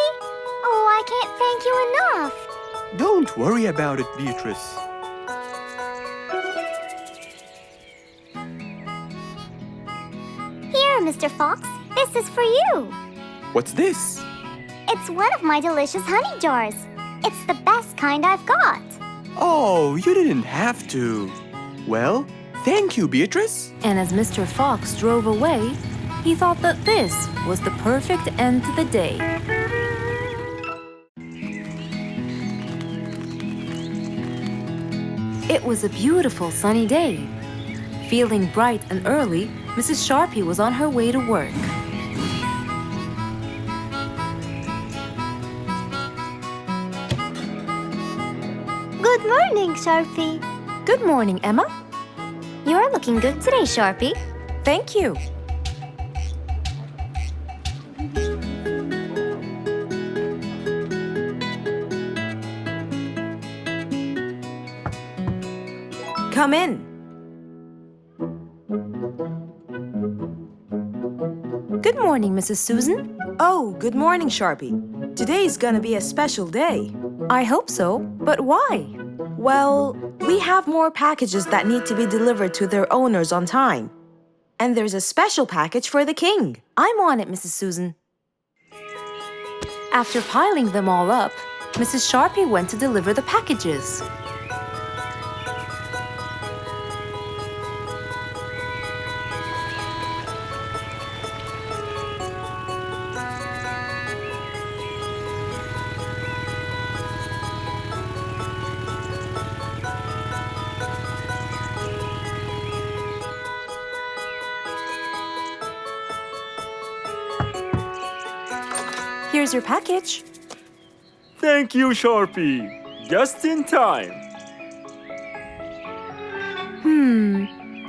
Oh, I can't thank you enough. Don't worry about it, Beatrice. Here, Mr. Fox, this is for you. What's this? It's one of my delicious honey jars. It's the best kind I've got. Oh, you didn't have to. Well, thank you, Beatrice. And as Mr. Fox drove away, he thought that this was the perfect end to the day. It was a beautiful sunny day. Feeling bright and early, Mrs. Sharpie was on her way to work. Good morning, Sharpie. Good morning, Emma. You're looking good today, Sharpie. Thank you. Come in. Good morning, Mrs. Susan. Oh, good morning, Sharpie. Today's gonna be a special day. I hope so, but why? Well, we have more packages that need to be delivered to their owners on time. And there's a special package for the king. I'm on it, Mrs. Susan. After piling them all up, Mrs. Sharpie went to deliver the packages. Here's your package. Thank you, Sharpie. Just in time.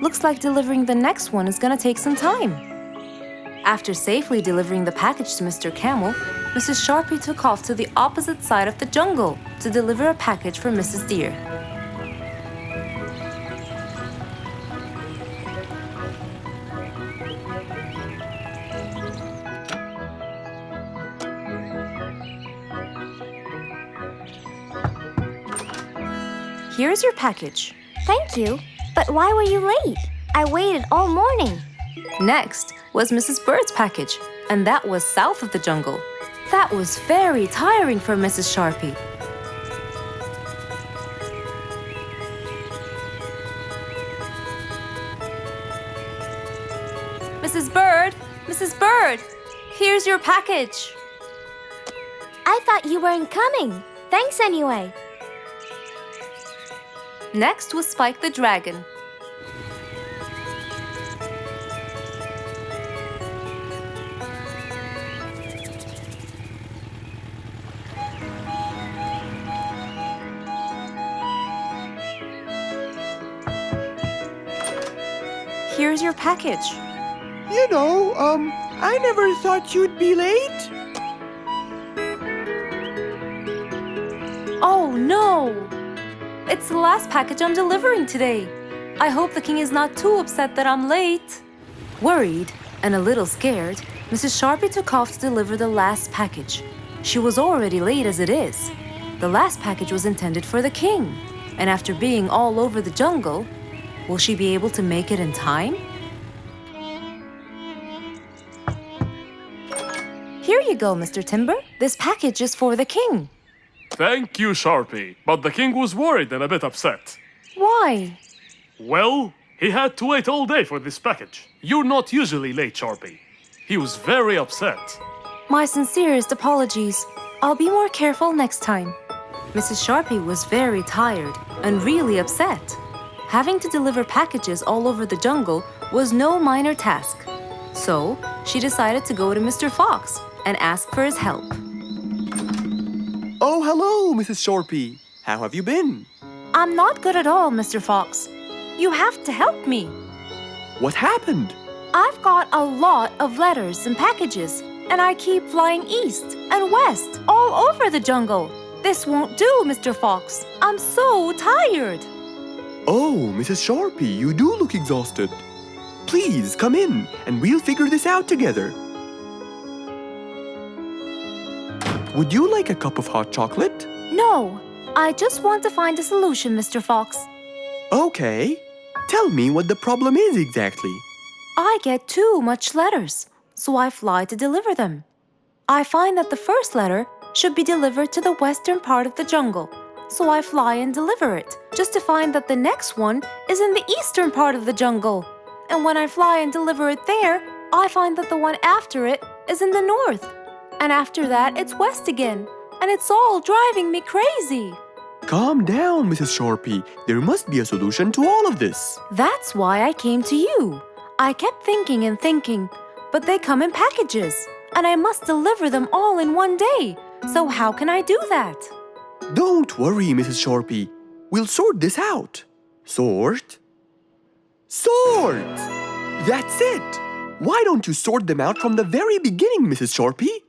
Looks like delivering the next one is gonna take some time. After safely delivering the package to Mr. Camel, Mrs. Sharpie took off to the opposite side of the jungle to deliver a package for Mrs. Deer. Here's your package. Thank you. But why were you late? I waited all morning. Next was Mrs. Bird's package, and that was south of the jungle. That was very tiring for Mrs. Sharpie. Mrs. Bird! Mrs. Bird! Here's your package. I thought you weren't coming. Thanks anyway. Next was Spike the Dragon. here's your package. I never thought you'd be late. Oh no! It's the last package I'm delivering today. I hope the king is not too upset that I'm late. Worried and a little scared, Mrs. Sharpie took off to deliver the last package. She was already late as it is. The last package was intended for the king, and after being all over the jungle, will she be able to make it in time? Here you go, Mr. Timber. This package is for the king. Thank you, Sharpie. But the king was worried and a bit upset. Why? Well, he had to wait all day for this package. You're not usually late, Sharpie. He was very upset. My sincerest apologies. I'll be more careful next time. Mrs. Sharpie was very tired and really upset. Having to deliver packages all over the jungle was no minor task. So, she decided to go to Mr. Fox and ask for his help. Oh, hello, Mrs. Sharpie. How have you been? I'm not good at all, Mr. Fox. You have to help me. What happened? I've got a lot of letters and packages, and I keep flying east and west all over the jungle. This won't do, Mr. Fox. I'm so tired. Oh, Mrs. Sharpie, you do look exhausted. Please, come in, and we'll figure this out together. Would you like a cup of hot chocolate? No, I just want to find a solution, Mr. Fox. Okay. Tell me what the problem is exactly. I get too much letters, so I fly to deliver them. I find that the first letter should be delivered to the western part of the jungle, so I fly and deliver it, just to find that the next one is in the eastern part of the jungle. And when I fly and deliver it there, I find that the one after it is in the north. And after that, it's west again, and it's all driving me crazy. Calm down, Mrs. Sharpie. There must be a solution to all of this. That's why I came to you. I kept thinking and thinking, but they come in packages, and I must deliver them all in one day. So how can I do that? Don't worry, Mrs. Sharpie. We'll sort this out. Sort? Sort! That's it! Why don't you sort them out from the very beginning, Mrs. Sharpie?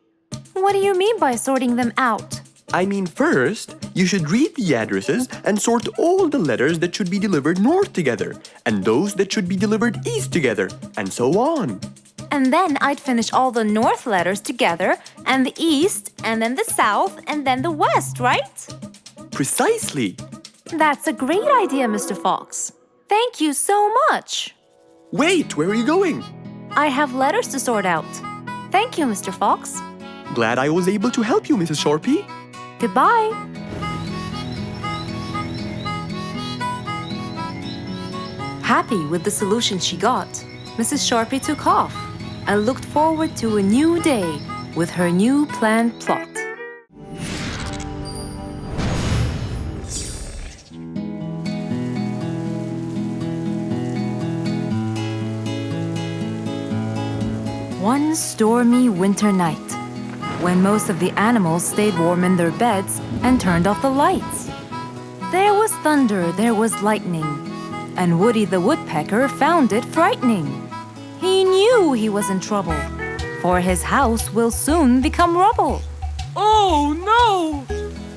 What do you mean by sorting them out? I mean, first, you should read the addresses and sort all the letters that should be delivered north together, and those that should be delivered east together, and so on. And then I'd finish all the north letters together, and the east, and then the south, and then the west, right? Precisely. That's a great idea, Mr. Fox. Thank you so much. Wait, where are you going? I have letters to sort out. Thank you, Mr. Fox. Glad I was able to help you, Mrs. Sharpie. Goodbye. Happy with the solution she got, Mrs. Sharpie took off and looked forward to a new day with her new planned plot. One stormy winter night, when most of the animals stayed warm in their beds and turned off the lights. There was thunder, there was lightning, and Woody the Woodpecker found it frightening. He knew he was in trouble, for his house will soon become rubble. Oh no!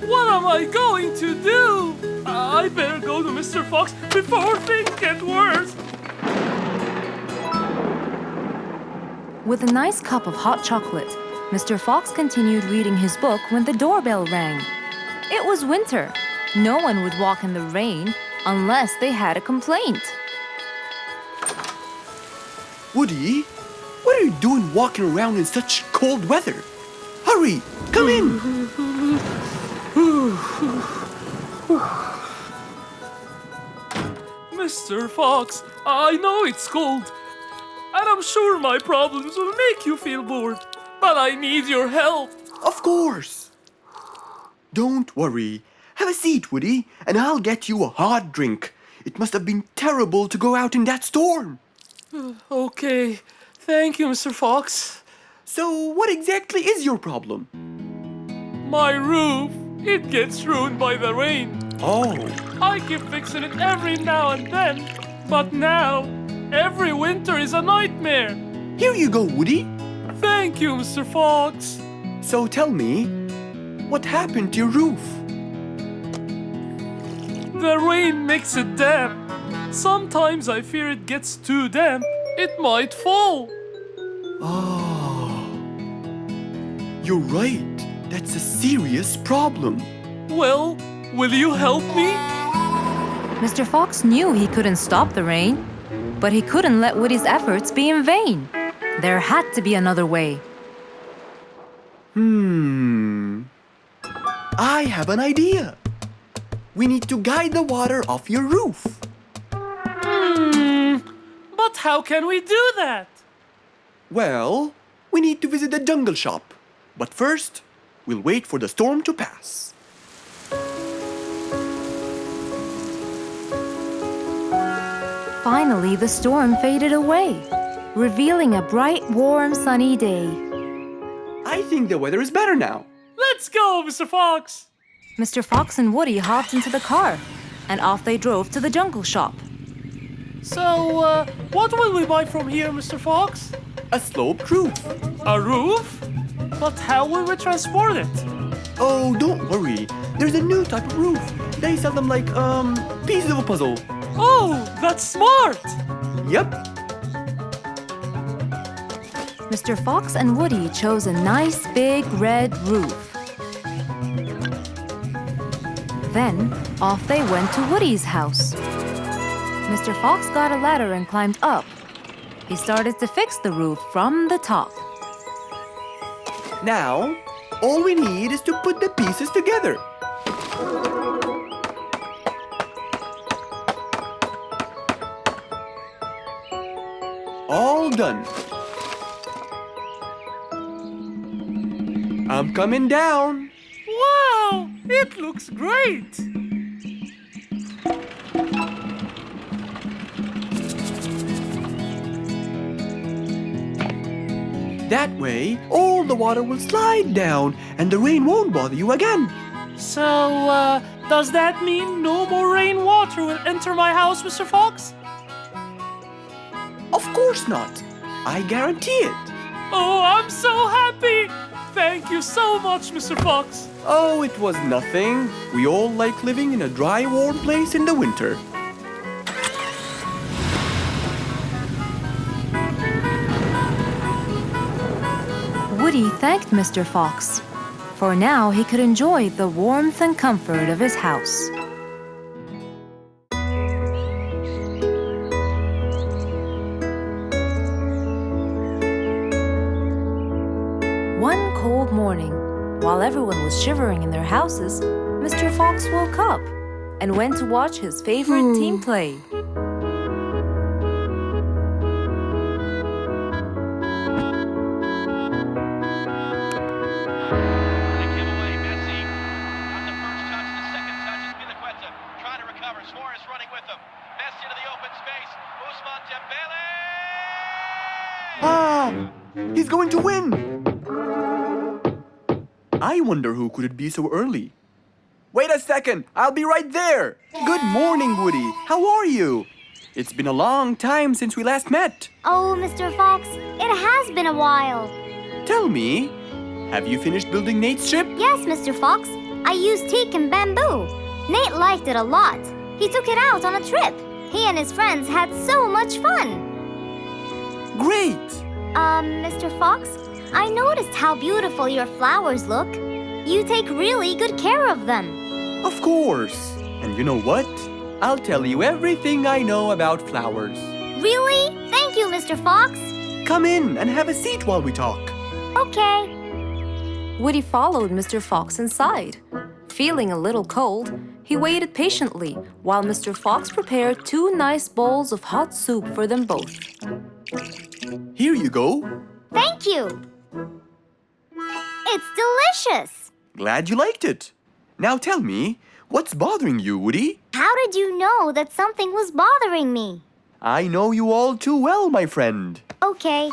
What am I going to do? I better go to Mr. Fox before things get worse. With a nice cup of hot chocolate, Mr. Fox continued reading his book when the doorbell rang. It was winter. No one would walk in the rain unless they had a complaint. Woody, what are you doing walking around in such cold weather? Hurry, come in. Mr. Fox, I know it's cold, and I'm sure my problems will make you feel bored, but I need your help. Of course. Don't worry. Have a seat, Woody, and I'll get you a hot drink. It must have been terrible to go out in that storm. Okay, thank you, Mr. Fox. So, what exactly is your problem? My roof, it gets ruined by the rain. Oh. I keep fixing it every now and then, but now Every winter is a nightmare. Here you go, Woody. Thank you, Mr. Fox. So tell me, what happened to your roof? The rain makes it damp. Sometimes I fear it gets too damp. It might fall. Oh, you're right. That's a serious problem. Well, will you help me? Mr. Fox knew he couldn't stop the rain, but he couldn't let Woody's efforts be in vain. There had to be another way. I have an idea. We need to guide the water off your roof. But how can we do that? Well, we need to visit the jungle shop. But first, we'll wait for the storm to pass. Finally, the storm faded away, revealing a bright, warm, sunny day. I think the weather is better now. Let's go, Mr. Fox. Mr. Fox and Woody hopped into the car, and off they drove to the jungle shop. So, what will we buy from here, Mr. Fox? A sloped roof. A roof? But how will we transport it? Oh, don't worry. There's a new type of roof. They sell them like, pieces of a puzzle. Oh, that's smart! Yep. Mr. Fox and Woody chose a nice big red roof. Then, off they went to Woody's house. Mr. Fox got a ladder and climbed up. He started to fix the roof from the top. Now, all we need is to put the pieces together. All done. I'm coming down. Wow, it looks great! That way, all the water will slide down and the rain won't bother you again. So, does that mean no more rainwater will enter my house, Mr. Fox? Of course not. I guarantee it. Oh, I'm so happy! Thank you so much, Mr. Fox. Oh, it was nothing. We all like living in a dry, warm place in the winter. Woody thanked Mr. Fox, for now he could enjoy the warmth and comfort of his house. One cold morning, while everyone was shivering in their houses, Mr. Fox woke up and went to watch his favorite team play. He's going to win! I wonder who could it be so early? Wait a second! I'll be right there! Good morning, Woody! How are you? It's been a long time since we last met. Oh, Mr. Fox, it has been a while. Tell me, have you finished building Nate's ship? Yes, Mr. Fox. I used teak and bamboo. Nate liked it a lot. He took it out on a trip. He and his friends had so much fun. Great! Mr. Fox, I noticed how beautiful your flowers look. You take really good care of them. Of course. And you know what? I'll tell you everything I know about flowers. Really? Thank you, Mr. Fox. Come in and have a seat while we talk. Okay. Woody followed Mr. Fox inside. Feeling a little cold, he waited patiently while Mr. Fox prepared 2 nice bowls of hot soup for them both. Here you go. Thank you. It's delicious. Glad you liked it. Now tell me, what's bothering you, Woody? How did you know that something was bothering me? I know you all too well, my friend. Okay.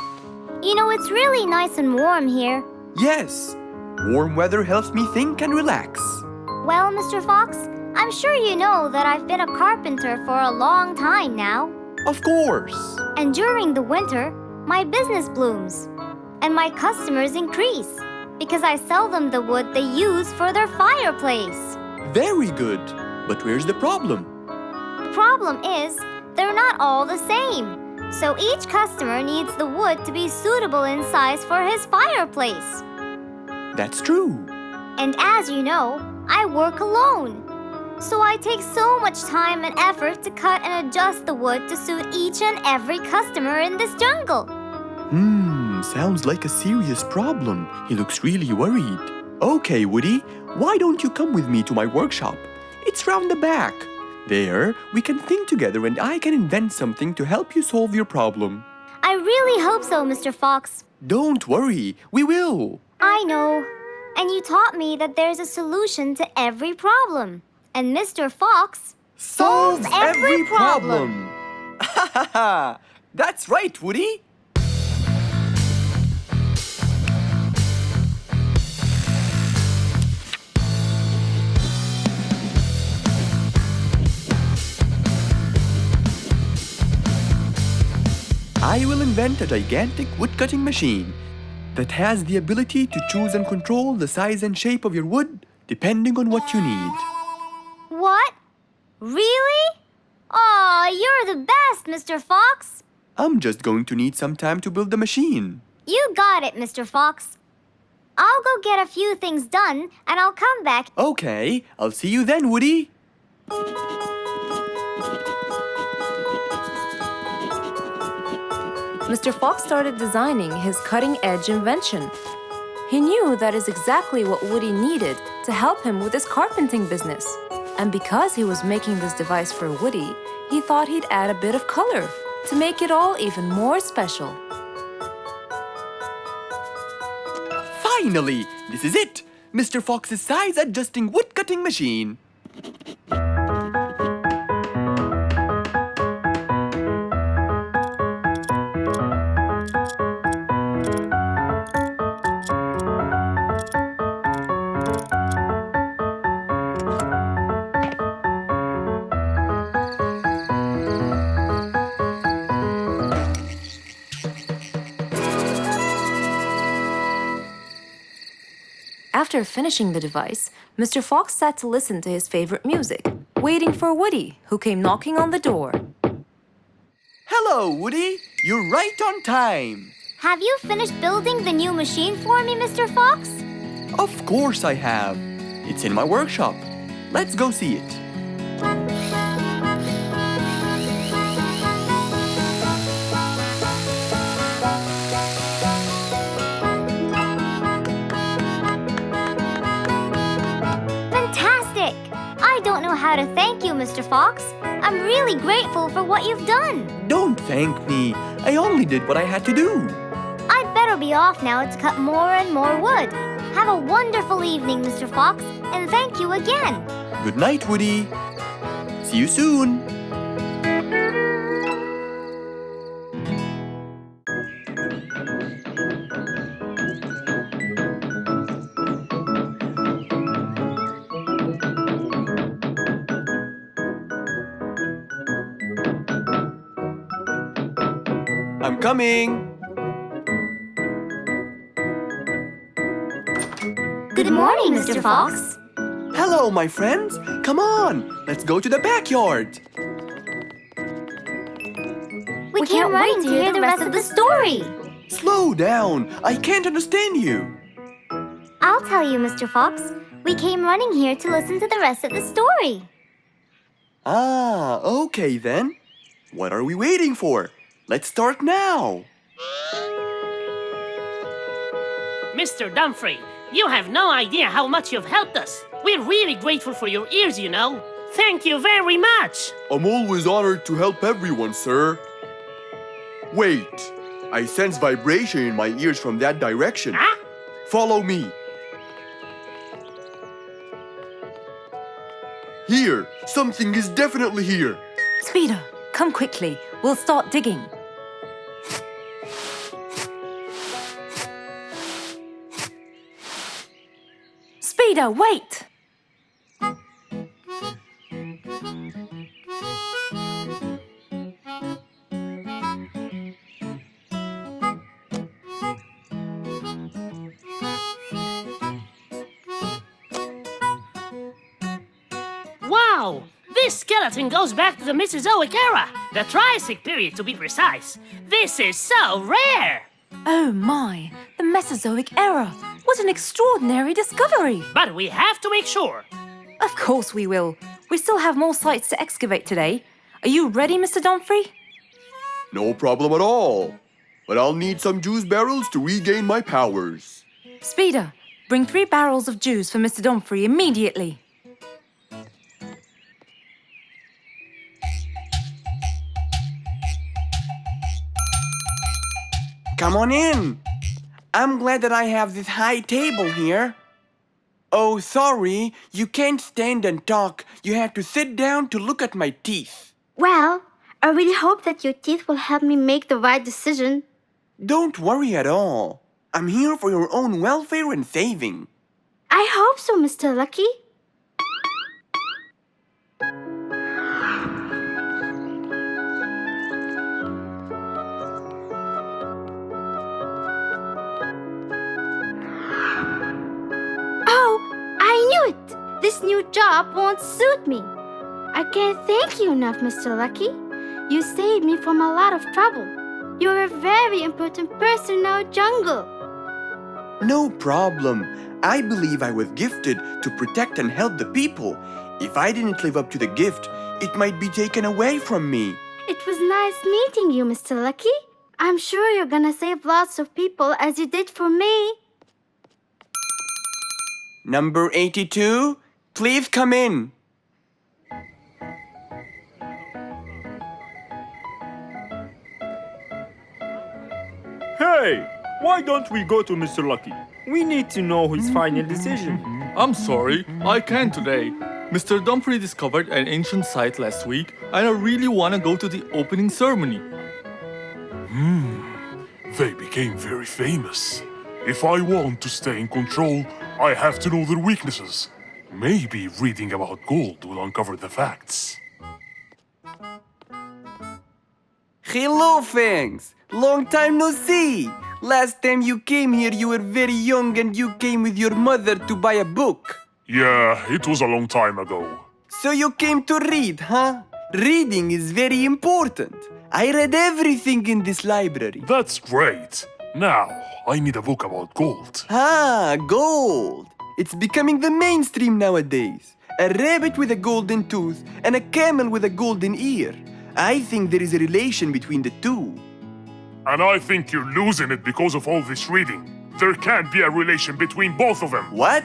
You know, it's really nice and warm here. Yes, warm weather helps me think and relax. Well, Mr. Fox, I'm sure you know that I've been a carpenter for a long time now. Of course. And during the winter, my business blooms. And my customers increase because I sell them the wood they use for their fireplace. Very good. But where's the problem? The problem is, they're not all the same. So each customer needs the wood to be suitable in size for his fireplace. That's true. And as you know, I work alone. So I take so much time and effort to cut and adjust the wood to suit each and every customer in this jungle. Sounds like a serious problem. He looks really worried. Okay, Woody, why don't you come with me to my workshop? It's round the back. There, we can think together and I can invent something to help you solve your problem. I really hope so, Mr. Fox. Don't worry, we will. I know. And you taught me that there's a solution to every problem. And Mr. Fox solves every problem. Ha ha ha! That's right, Woody. I will invent a gigantic wood-cutting machine that has the ability to choose and control the size and shape of your wood depending on what you need. What? Really? Aw, you're the best, Mr. Fox. I'm just going to need some time to build the machine. You got it, Mr. Fox. I'll go get a few things done and I'll come back. Okay, I'll see you then, Woody. Mr. Fox started designing his cutting-edge invention. He knew that is exactly what Woody needed to help him with his carpenting business. And because he was making this device for Woody, he thought he'd add a bit of color to make it all even more special. Finally, this is it! Mr. Fox's size-adjusting wood-cutting machine. After finishing the device, Mr. Fox sat to listen to his favorite music, waiting for Woody, who came knocking on the door. Hello, Woody. You're right on time. Have you finished building the new machine for me, Mr. Fox? Of course I have. It's in my workshop. Let's go see it. Fantastic! I don't know how to thank you, Mr. Fox. I'm really grateful for what you've done. Don't thank me. I only did what I had to do. I'd better be off now to cut more and more wood. Have a wonderful evening, Mr. Fox, and thank you again. Good night, Woody. See you soon. I'm coming. Good morning, Mr. Fox. Hello, my friends. Come on, let's go to the backyard. We can't wait to hear the rest of the story. Slow down. I can't understand you. I'll tell you, Mr. Fox. We came running here to listen to the rest of the story. Ah, okay then. What are we waiting for? Let's start now. Mr. Dumfrey, you have no idea how much you've helped us. We're really grateful for your ears, you know. Thank you very much. I'm always honored to help everyone, sir. Wait, I sense vibration in my ears from that direction. Huh? Follow me. Here, something is definitely here. Speeder, come quickly. We'll start digging. Speeder, wait! Wow! This skeleton goes back to the Mesozoic era, the Triassic period to be precise. This is so rare! Oh my, the Mesozoic era. What an extraordinary discovery. But we have to make sure. Of course we will. We still have more sites to excavate today. Are you ready, Mr. Dumfrey? No problem at all. But I'll need some juice barrels to regain my powers. Speeder, bring 3 barrels of juice for Mr. Dumfrey immediately. Come on in. I'm glad that I have this high table here. Oh, sorry, you can't stand and talk. You have to sit down to look at my teeth. Well, I really hope that your teeth will help me make the right decision. Don't worry at all. I'm here for your own welfare and saving. I hope so, Mr. Lucky. This new job won't suit me. I can't thank you enough, Mr. Lucky. You saved me from a lot of trouble. You're a very important person in our jungle. No problem. I believe I was gifted to protect and help the people. If I didn't live up to the gift, it might be taken away from me. It was nice meeting you, Mr. Lucky. I'm sure you're gonna save lots of people as you did for me. Number 82, please come in. Hey, why don't we go to Mr. Lucky? We need to know his final decision. I'm sorry, I can't today. Mr. Dumfrey discovered an ancient site last week, and I really want to go to the opening ceremony. They became very famous. If I want to stay in control, I have to know their weaknesses. Maybe reading about gold will uncover the facts. Hello, Fangs. Long time no see. Last time you came here, you were very young and you came with your mother to buy a book. Yeah, it was a long time ago. So you came to read, huh? Reading is very important. I read everything in this library. That's great. Now, I need a book about gold. Ah, gold. It's becoming the mainstream nowadays. A rabbit with a golden tooth and a camel with a golden ear. I think there is a relation between the two. And I think you're losing it because of all this reading. There can't be a relation between both of them. What?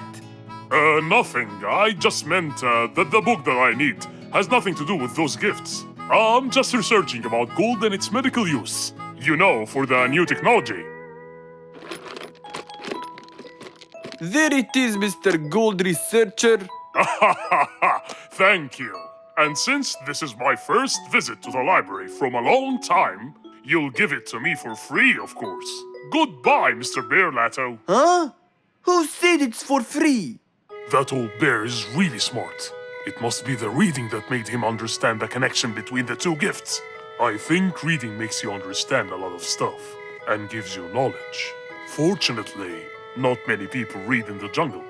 Nothing. I just meant that the book that I need has nothing to do with those gifts. I'm just researching about gold and its medical use. You know, for the new technology. There it is, Mr. Gold Researcher. Thank you. And since this is my first visit to the library from a long time, you'll give it to me for free, of course. Goodbye, Mr. Bearlato. Huh? Who said it's for free? That old bear is really smart. It must be the reading that made him understand the connection between the two gifts. I think reading makes you understand a lot of stuff and gives you knowledge. Fortunately, not many people read in the jungle.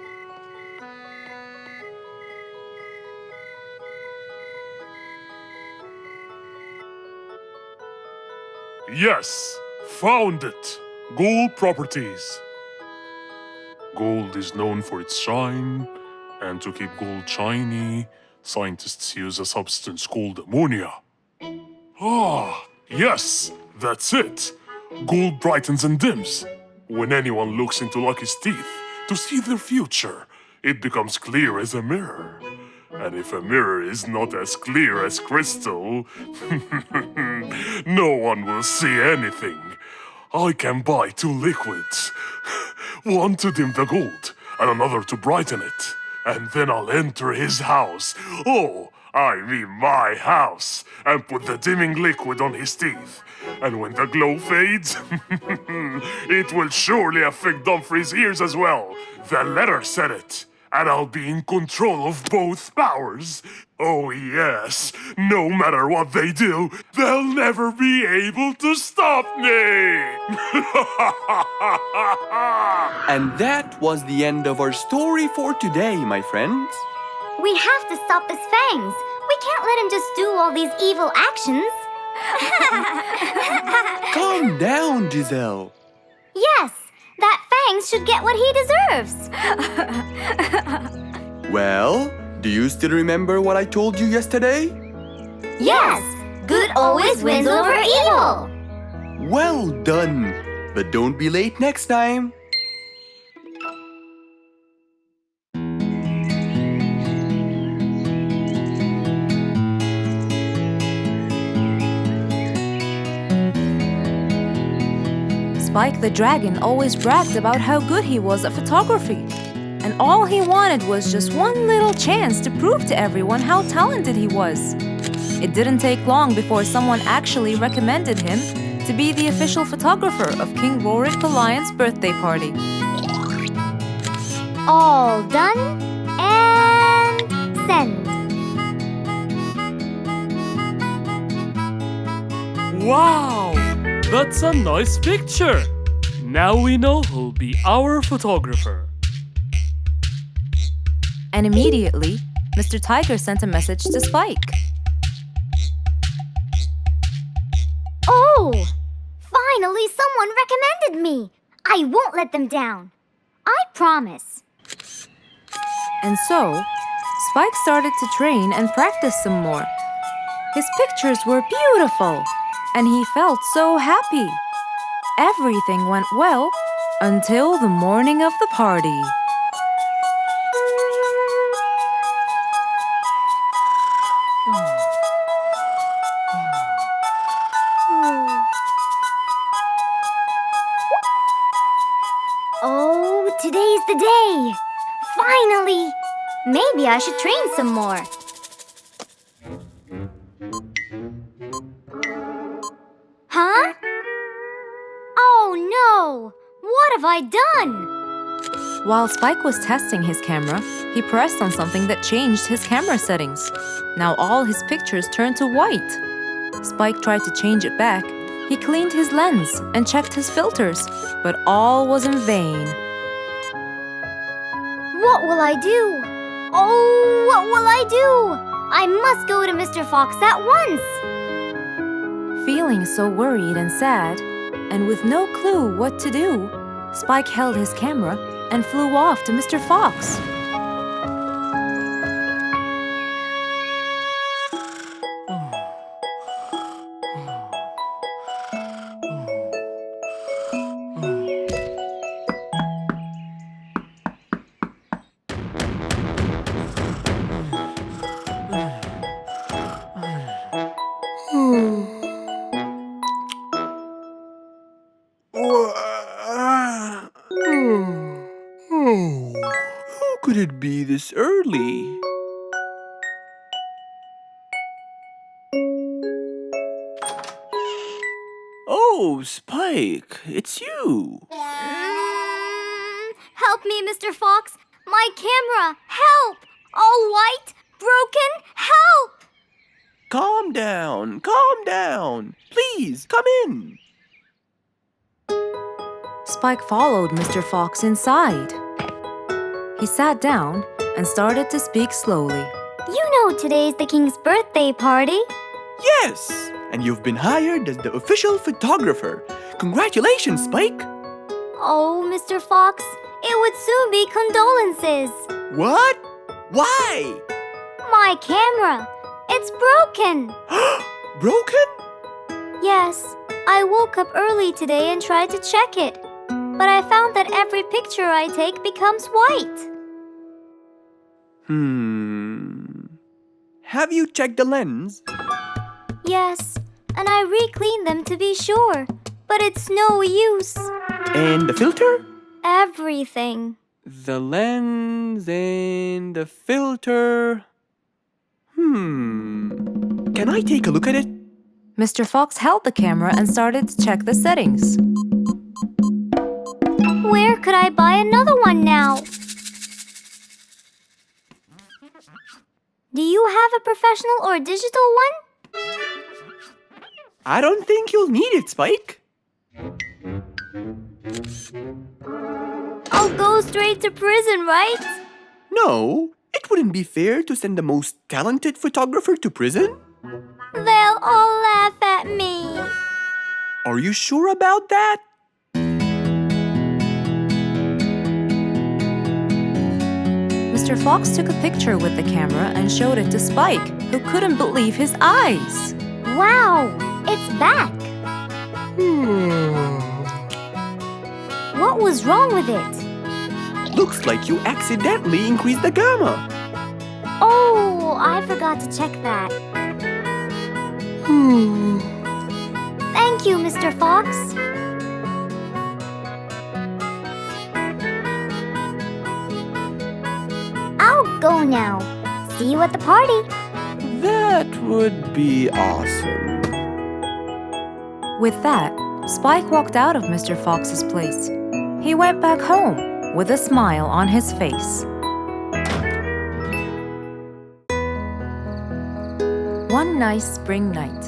Yes, found it. Gold properties. Gold is known for its shine, and to keep gold shiny, scientists use a substance called ammonia. Ah, yes, that's it. Gold brightens and dims. When anyone looks into Lucky's teeth to see their future, it becomes clear as a mirror. And if a mirror is not as clear as crystal, no one will see anything. I can buy 2 liquids. One to dim the gold, and another to brighten it. And then I'll enter his house. Oh, I mean my house. And put the dimming liquid on his teeth. And when the glow fades, it will surely affect Dumfrey's ears as well. The letter said it. And I'll be in control of both powers. Oh yes, no matter what they do, they'll never be able to stop me! And that was the end of our story for today, my friends. We have to stop this Fangs. We can't let him just do all these evil actions. Calm down, Giselle. Yes, that Fangs should get what he deserves. Well, do you still remember what I told you yesterday? Yes, good always wins over evil. Well done. But don't be late next time. Spike the dragon always bragged about how good he was at photography. And all he wanted was just one little chance to prove to everyone how talented he was. It didn't take long before someone actually recommended him to be the official photographer of King Rorik the Lion's birthday party. All done and send. Wow! That's a nice picture! Now we know who'll be our photographer. And immediately, Mr. Tiger sent a message to Spike. Oh! Finally, someone recommended me. I won't let them down. I promise. And so, Spike started to train and practice some more. His pictures were beautiful, and he felt so happy. Everything went well until the morning of the party. Oh, today's the day. Finally! Maybe I should train some more. Huh? Oh no! What have I done? While Spike was testing his camera, he pressed on something that changed his camera settings. Now all his pictures turned to white. Spike tried to change it back. He cleaned his lens and checked his filters, but all was in vain. What will I do? Oh, what will I do? I must go to Mr. Fox at once. Feeling so worried and sad, and with no clue what to do, Spike held his camera and flew off to Mr. Fox. Who could it be this early? Oh, Spike, it's you. Help me, Mr. Fox. My camera. Help! All white, broken. Help! Calm down, calm down. Please, come in. Spike followed Mr. Fox inside. He sat down and started to speak slowly. You know today's the king's birthday party. Yes, and you've been hired as the official photographer. Congratulations, Spike. Oh, Mr. Fox, it would soon be condolences. What? Why? My camera. It's broken. Broken? Yes, I woke up early today and tried to check it. But I found that every picture I take becomes white. Have you checked the lens? Yes, and I re-cleaned them to be sure. But it's no use. And the filter? Everything. The lens and the filter. Can I take a look at it? Mr. Fox held the camera and started to check the settings. Where could I buy another one now? Do you have a professional or digital one? I don't think you'll need it, Spike. I'll go straight to prison, right? No, it wouldn't wouldn't be fair to send the most talented photographer to prison? They'll all laugh at me. Are you sure about that? Mr. Fox took a picture with the camera and showed it to Spike, who couldn't believe his eyes. Wow, it's back. What was wrong with it? Looks like you accidentally increased the gamma. Oh, I forgot to check that. Thank you, Mr. Fox. I'll go now. See you at the party. That would be awesome. With that, Spike walked out of Mr. Fox's place. He went back home with a smile on his face. One nice spring night,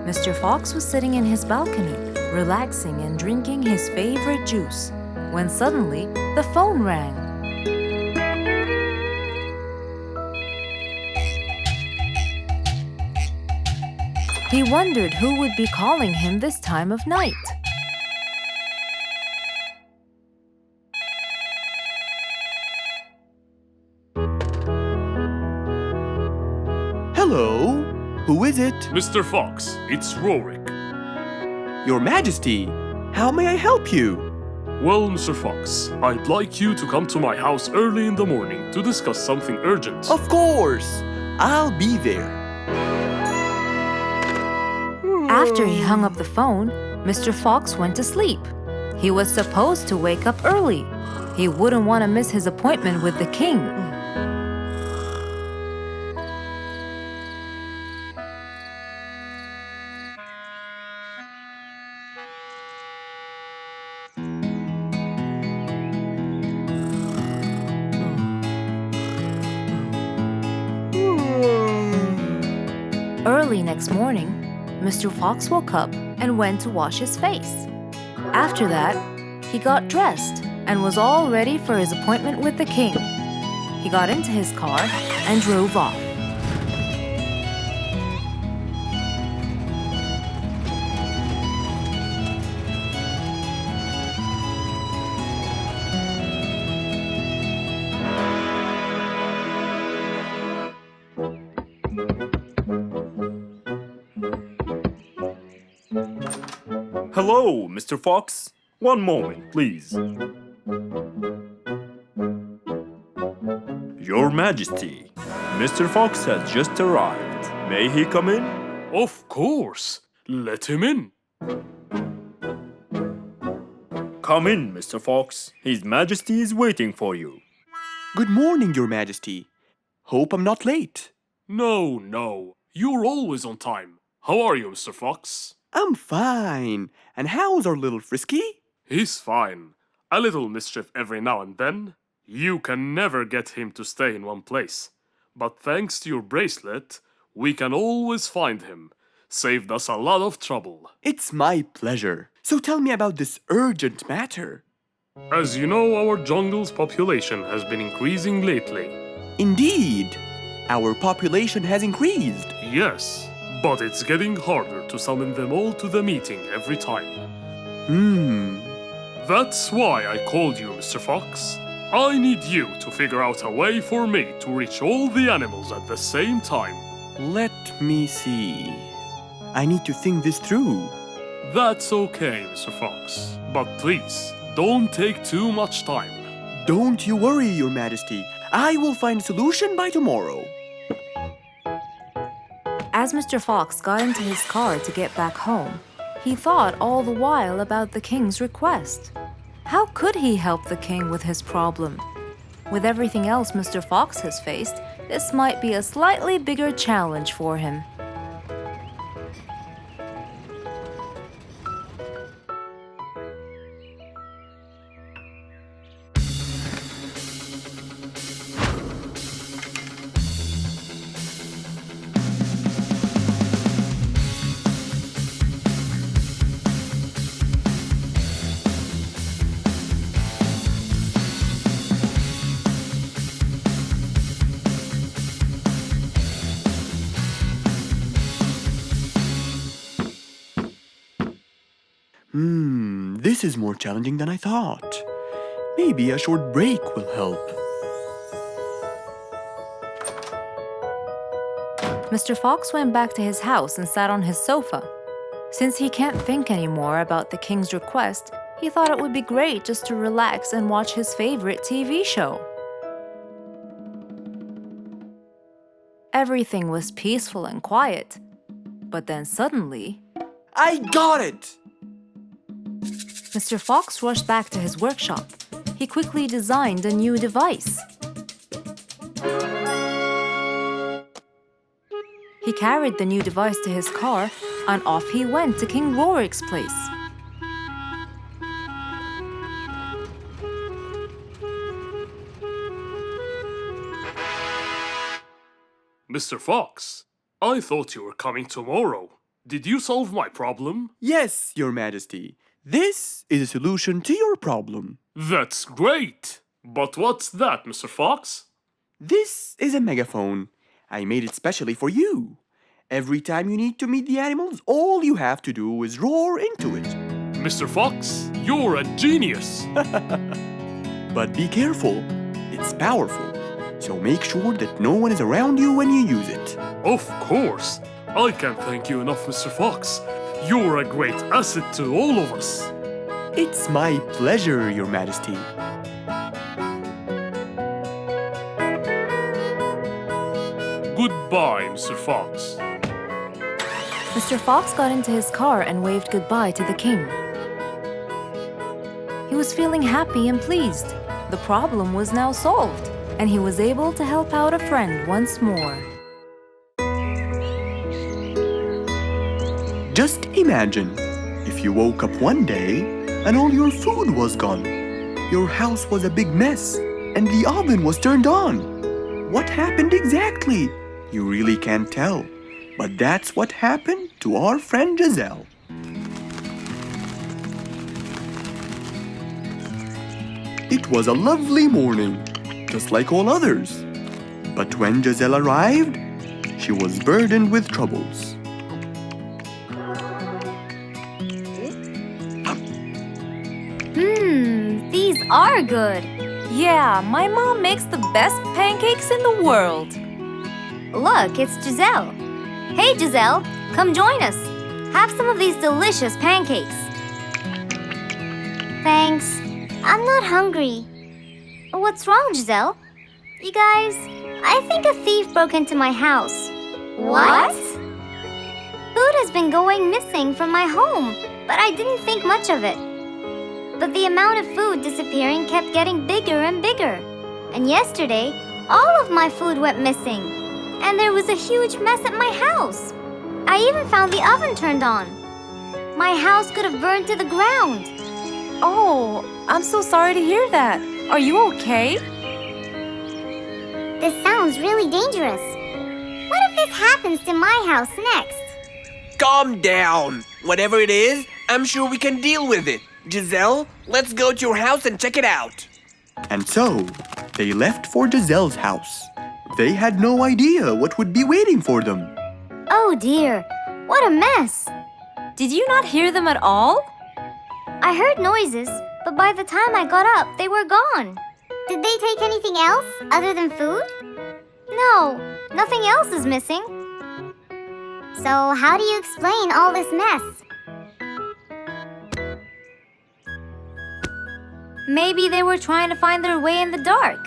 Mr. Fox was sitting in his balcony, relaxing and drinking his favorite juice, when suddenly the phone rang. He wondered who would be calling him this time of night. Hello? Who is it? Mr. Fox, it's Rorik. Your Majesty, how may I help you? Well, Mr. Fox, I'd like you to come to my house early in the morning to discuss something urgent. Of course! I'll be there. After he hung up the phone, Mr. Fox went to sleep. He was supposed to wake up early. He wouldn't want to miss his appointment with the king. Early next morning, Mr. Fox woke up and went to wash his face. After that, he got dressed and was all ready for his appointment with the king. He got into his car and drove off. Hello, Mr. Fox. One moment, please. Your Majesty, Mr. Fox has just arrived. May he come in? Of course. Let him in. Come in, Mr. Fox. His Majesty is waiting for you. Good morning, Your Majesty. Hope I'm not late. No. You're always on time. How are you, Mr. Fox? I'm fine. And how's our little Frisky? He's fine. A little mischief every now and then. You can never get him to stay in one place. But thanks to your bracelet, we can always find him. Saved us a lot of trouble. It's my pleasure. So tell me about this urgent matter. As you know, our jungle's population has been increasing lately. Indeed. Our population has increased. Yes, but it's getting harder to summon them all to the meeting every time. That's why I called you, Mr. Fox. I need you to figure out a way for me to reach all the animals at the same time. Let me see. I need to think this through. That's okay, Mr. Fox. But please, don't take too much time. Don't you worry, Your Majesty. I will find a solution by tomorrow. As Mr. Fox got into his car to get back home, he thought all the while about the king's request. How could he help the king with his problem? With everything else Mr. Fox has faced, this might be a slightly bigger challenge for him. This is more challenging than I thought. Maybe a short break will help. Mr. Fox went back to his house and sat on his sofa. Since he can't think anymore about the king's request, he thought it would be great just to relax and watch his favorite TV show. Everything was peaceful and quiet. But then suddenly, I got it! Mr. Fox rushed back to his workshop. He quickly designed a new device. He carried the new device to his car, and off he went to King Rorik's place. Mr. Fox, I thought you were coming tomorrow. Did you solve my problem? Yes, Your Majesty. This is a solution to your problem. That's great! But what's that, Mr. Fox? This is a megaphone. I made it specially for you. Every time you need to meet the animals, all you have to do is roar into it. Mr. Fox, you're a genius! But be careful. It's powerful. So make sure that no one is around you when you use it. Of course! I can't thank you enough, Mr. Fox. You're a great asset to all of us. It's my pleasure, Your Majesty. Goodbye, Mr. Fox. Mr. Fox got into his car and waved goodbye to the king. He was feeling happy and pleased. The problem was now solved, and he was able to help out a friend once more. Just imagine if you woke up one day and all your food was gone. Your house was a big mess and the oven was turned on. What happened exactly? You really can't tell. But that's what happened to our friend Giselle. It was a lovely morning, just like all others. But when Giselle arrived, she was burdened with troubles. These are good. Yeah, my mom makes the best pancakes in the world. Look, it's Giselle. Hey, Giselle, come join us. Have some of these delicious pancakes. Thanks. I'm not hungry. What's wrong, Giselle? You guys, I think a thief broke into my house. What? Food has been going missing from my home, but I didn't think much of it. But the amount of food disappearing kept getting bigger and bigger. And yesterday, all of my food went missing. And there was a huge mess at my house. I even found the oven turned on. My house could have burned to the ground. Oh, I'm so sorry to hear that. Are you okay? This sounds really dangerous. What if this happens to my house next? Calm down. Whatever it is, I'm sure we can deal with it. Giselle, let's go to your house and check it out. And so, they left for Giselle's house. They had no idea what would be waiting for them. Oh dear, what a mess. Did you not hear them at all? I heard noises, but by the time I got up, they were gone. Did they take anything else other than food? No, nothing else is missing. So how do you explain all this mess? Maybe they were trying to find their way in the dark.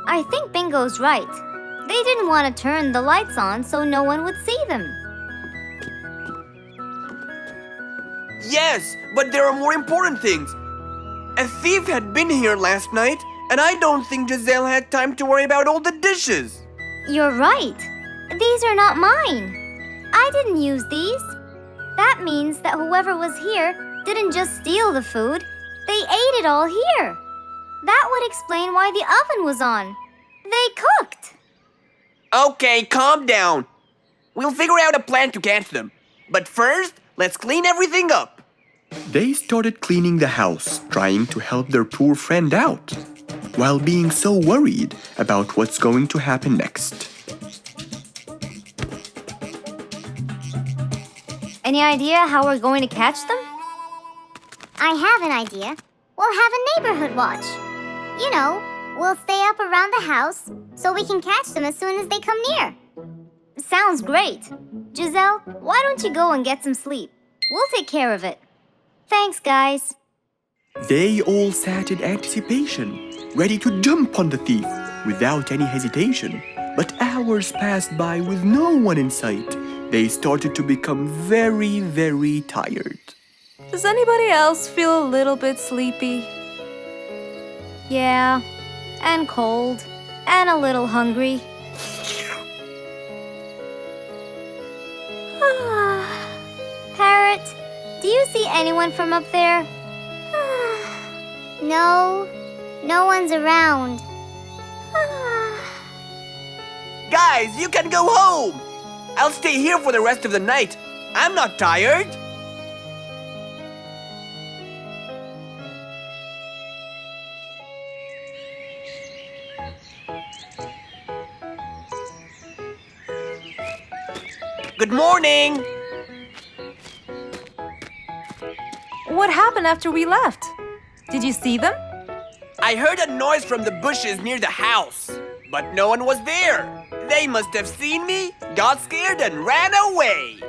I think Bingo's right. They didn't want to turn the lights on so no one would see them. Yes, but there are more important things. A thief had been here last night, and I don't think Giselle had time to worry about all the dishes. You're right. These are not mine. I didn't use these. That means that whoever was here didn't just steal the food. They ate it all here. That would explain why the oven was on. They cooked. Okay, calm down. We'll figure out a plan to catch them. But first, let's clean everything up. They started cleaning the house, trying to help their poor friend out, while being so worried about what's going to happen next. Any idea how we're going to catch them? I have an idea. We'll have a neighborhood watch. You know, we'll stay up around the house so we can catch them as soon as they come near. Sounds great. Giselle, why don't you go and get some sleep? We'll take care of it. Thanks, guys. They all sat in anticipation, ready to jump on the thief without any hesitation. But hours passed by with no one in sight. They started to become very, very tired. Does anybody else feel a little bit sleepy? Yeah, and cold, and a little hungry. Parrot, do you see anyone from up there? No, no one's around. Guys, you can go home! I'll stay here for the rest of the night. I'm not tired. Good morning! What happened after we left? Did you see them? I heard a noise from the bushes near the house, but no one was there. They must have seen me, got scared, and ran away.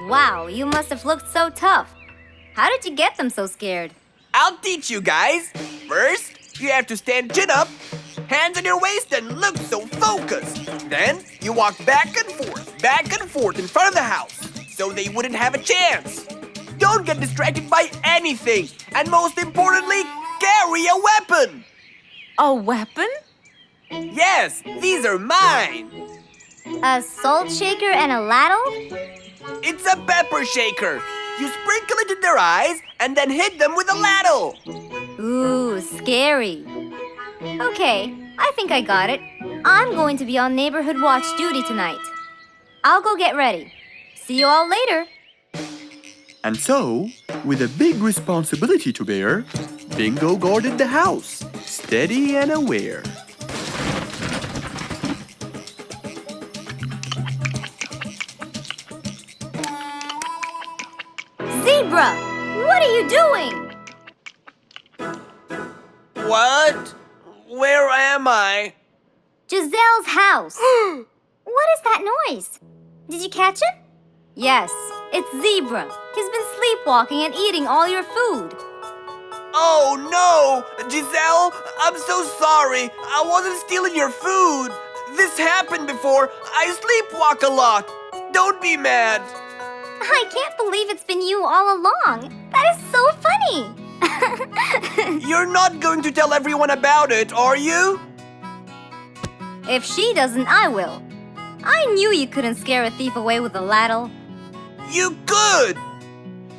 Wow, you must have looked so tough. How did you get them so scared? I'll teach you guys. First, you have to stand chin up, hands on your waist, and look so focused. Then, you walk back and forth in front of the house, so they wouldn't have a chance. Don't get distracted by anything, and most importantly, carry a weapon. A weapon? Yes, these are mine. A salt shaker and a ladle? It's a pepper shaker. You sprinkle it in their eyes and then hit them with a ladle. Ooh, scary. Okay, I think I got it. I'm going to be on neighborhood watch duty tonight. I'll go get ready. See you all later. And so, with a big responsibility to bear, Bingo guarded the house, steady and aware. Zebra, what are you doing? What? Where am I? Giselle's house. What is that noise? Did you catch him? Yes, it's Zebra. He's been sleepwalking and eating all your food. Oh no! Giselle, I'm so sorry. I wasn't stealing your food. This happened before. I sleepwalk a lot. Don't be mad. I can't believe it's been you all along. That is so funny. You're not going to tell everyone about it, are you? If she doesn't, I will. I knew you couldn't scare a thief away with a ladle. You could!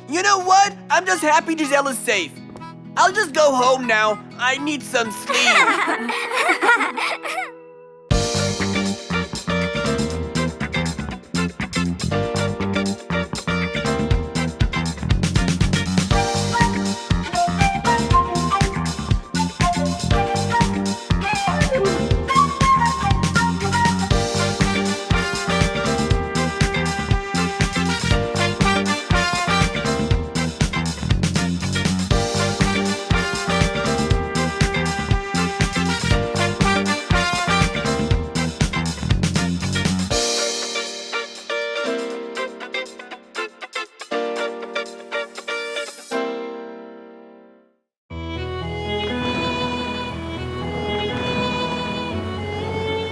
You know what? I'm just happy Giselle is safe. I'll just go home now. I need some sleep.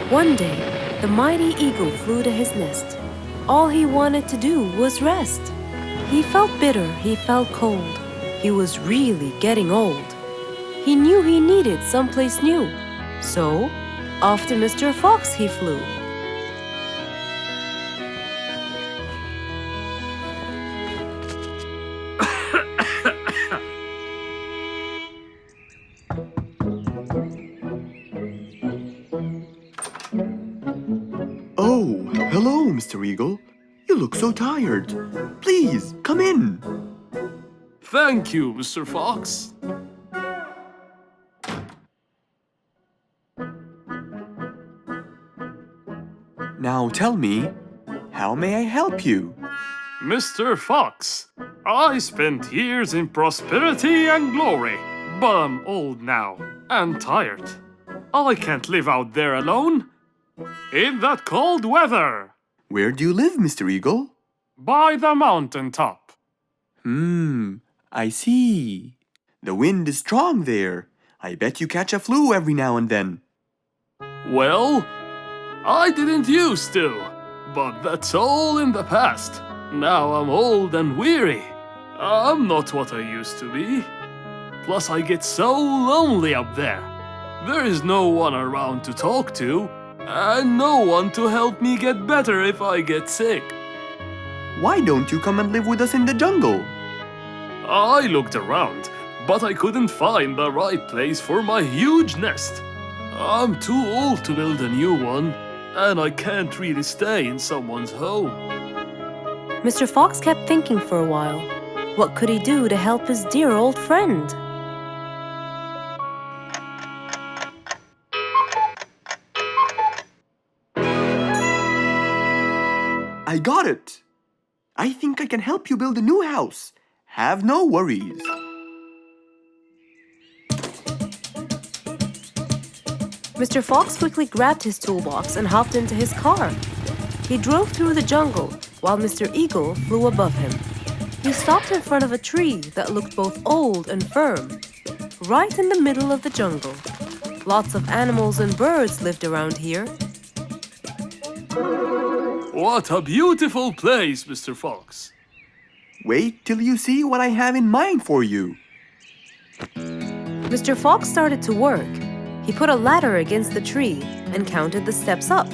One day, the mighty eagle flew to his nest. All he wanted to do was rest. He felt bitter, he felt cold. He was really getting old. He knew he needed someplace new. So, off to Mr. Fox he flew. Oh, hello, Mr. Eagle. You look so tired. Please, come in. Thank you, Mr. Fox. Now tell me, how may I help you? Mr. Fox, I spent years in prosperity and glory, but I'm old now and tired. I can't live out there alone in that cold weather. Where do you live, Mr. Eagle? By the mountain top. I see. The wind is strong there. I bet you catch a flu every now and then. Well, I didn't used to, but that's all in the past. Now I'm old and weary. I'm not what I used to be. Plus, I get so lonely up there. There is no one around to talk to, and no one to help me get better if I get sick. Why don't you come and live with us in the jungle? I looked around, but I couldn't find the right place for my huge nest. I'm too old to build a new one, and I can't really stay in someone's home. Mr. Fox kept thinking for a while. What could he do to help his dear old friend? I got it! I think I can help you build a new house. Have no worries. Mr. Fox quickly grabbed his toolbox and hopped into his car. He drove through the jungle while Mr. Eagle flew above him. He stopped in front of a tree that looked both old and firm, right in the middle of the jungle. Lots of animals and birds lived around here. What a beautiful place, Mr. Fox. Wait till you see what I have in mind for you. Mr. Fox started to work. He put a ladder against the tree and counted the steps up.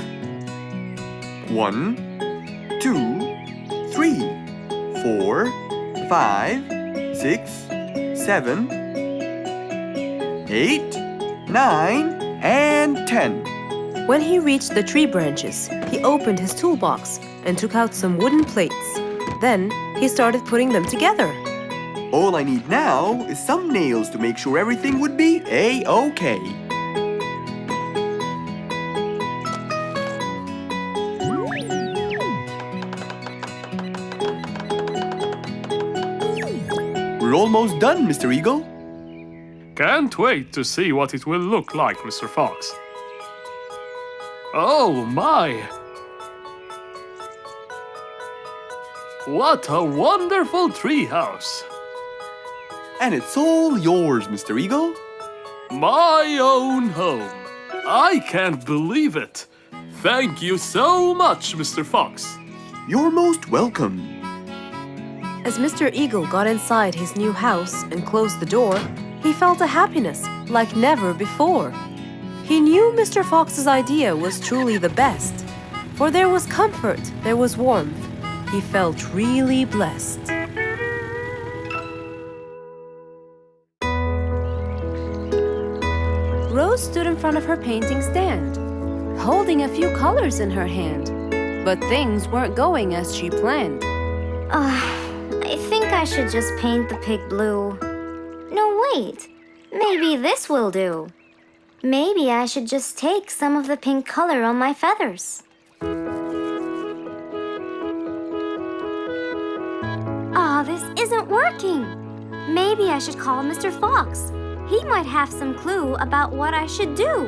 1, 2, 3, 4, 5, 6, 7, 8, 9, and 10. When he reached the tree branches, he opened his toolbox and took out some wooden plates. Then he started putting them together. All I need now is some nails to make sure everything would be A-OK. We're almost done, Mr. Eagle. Can't wait to see what it will look like, Mr. Fox. Oh my! What a wonderful treehouse! And it's all yours, Mr. Eagle. My own home. I can't believe it. Thank you so much, Mr. Fox. You're most welcome. As Mr. Eagle got inside his new house and closed the door, he felt a happiness like never before. He knew Mr. Fox's idea was truly the best, for there was comfort, there was warmth. He felt really blessed. Rose stood in front of her painting stand, holding a few colors in her hand. But things weren't going as she planned. I think I should just paint the pig blue. No, wait. Maybe this will do. Maybe I should just take some of the pink color on my feathers. This isn't working. Maybe I should call Mr. Fox. He might have some clue about what I should do.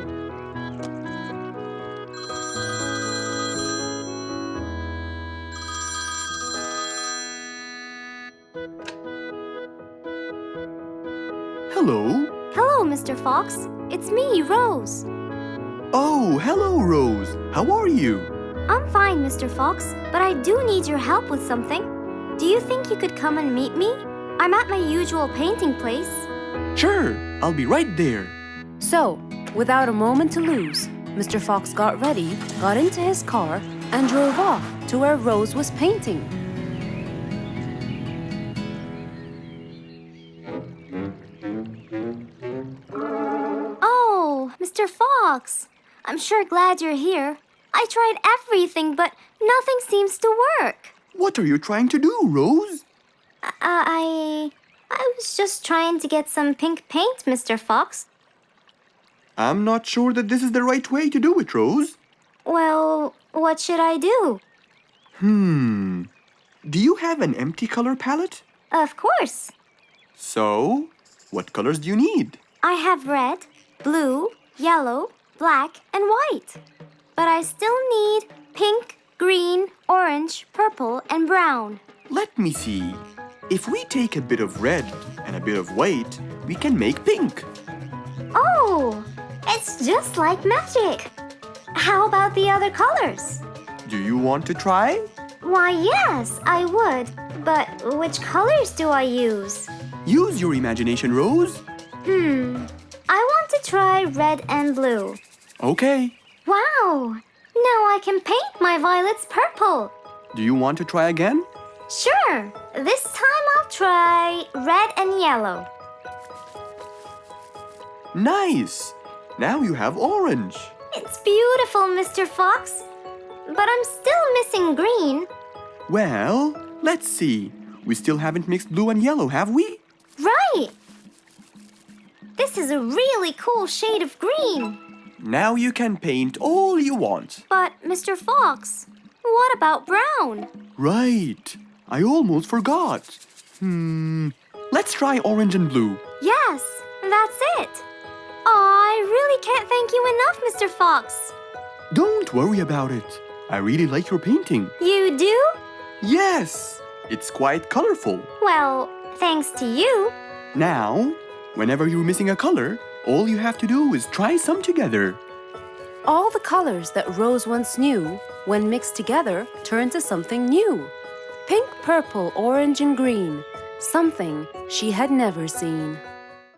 Hello. Hello, Mr. Fox. It's me, Rose. Oh, hello, Rose. How are you? I'm fine, Mr. Fox, but I do need your help with something. Do you think you could come and meet me? I'm at my usual painting place. Sure, I'll be right there. So, without a moment to lose, Mr. Fox got ready, got into his car, and drove off to where Rose was painting. Oh, Mr. Fox. I'm sure glad you're here. I tried everything, but nothing seems to work. What are you trying to do, Rose? I was just trying to get some pink paint, Mr. Fox. I'm not sure that this is the right way to do it, Rose. Well, what should I do? Do you have an empty color palette? Of course. So, what colors do you need? I have red, blue, yellow, black, and white. But I still need pink, green, orange, purple, and brown. Let me see. If we take a bit of red and a bit of white, we can make pink. Oh, it's just like magic. How about the other colors? Do you want to try? Why, yes, I would. But which colors do I use? Use your imagination, Rose. I want to try red and blue. Okay. Wow! Now I can paint my violets purple. Do you want to try again? Sure. This time I'll try red and yellow. Nice. Now you have orange. It's beautiful, Mr. Fox. But I'm still missing green. Well, let's see. We still haven't mixed blue and yellow, have we? Right! This is a really cool shade of green. Now you can paint all you want. But, Mr. Fox, what about brown? Right. I almost forgot. Let's try orange and blue. Yes, that's it. I really can't thank you enough, Mr. Fox. Don't worry about it. I really like your painting. You do? Yes. It's quite colorful. Well, thanks to you. Now, whenever you're missing a color, all you have to do is try some together. All the colors that Rose once knew, when mixed together, turned to something new. Pink, purple, orange, and green. Something she had never seen.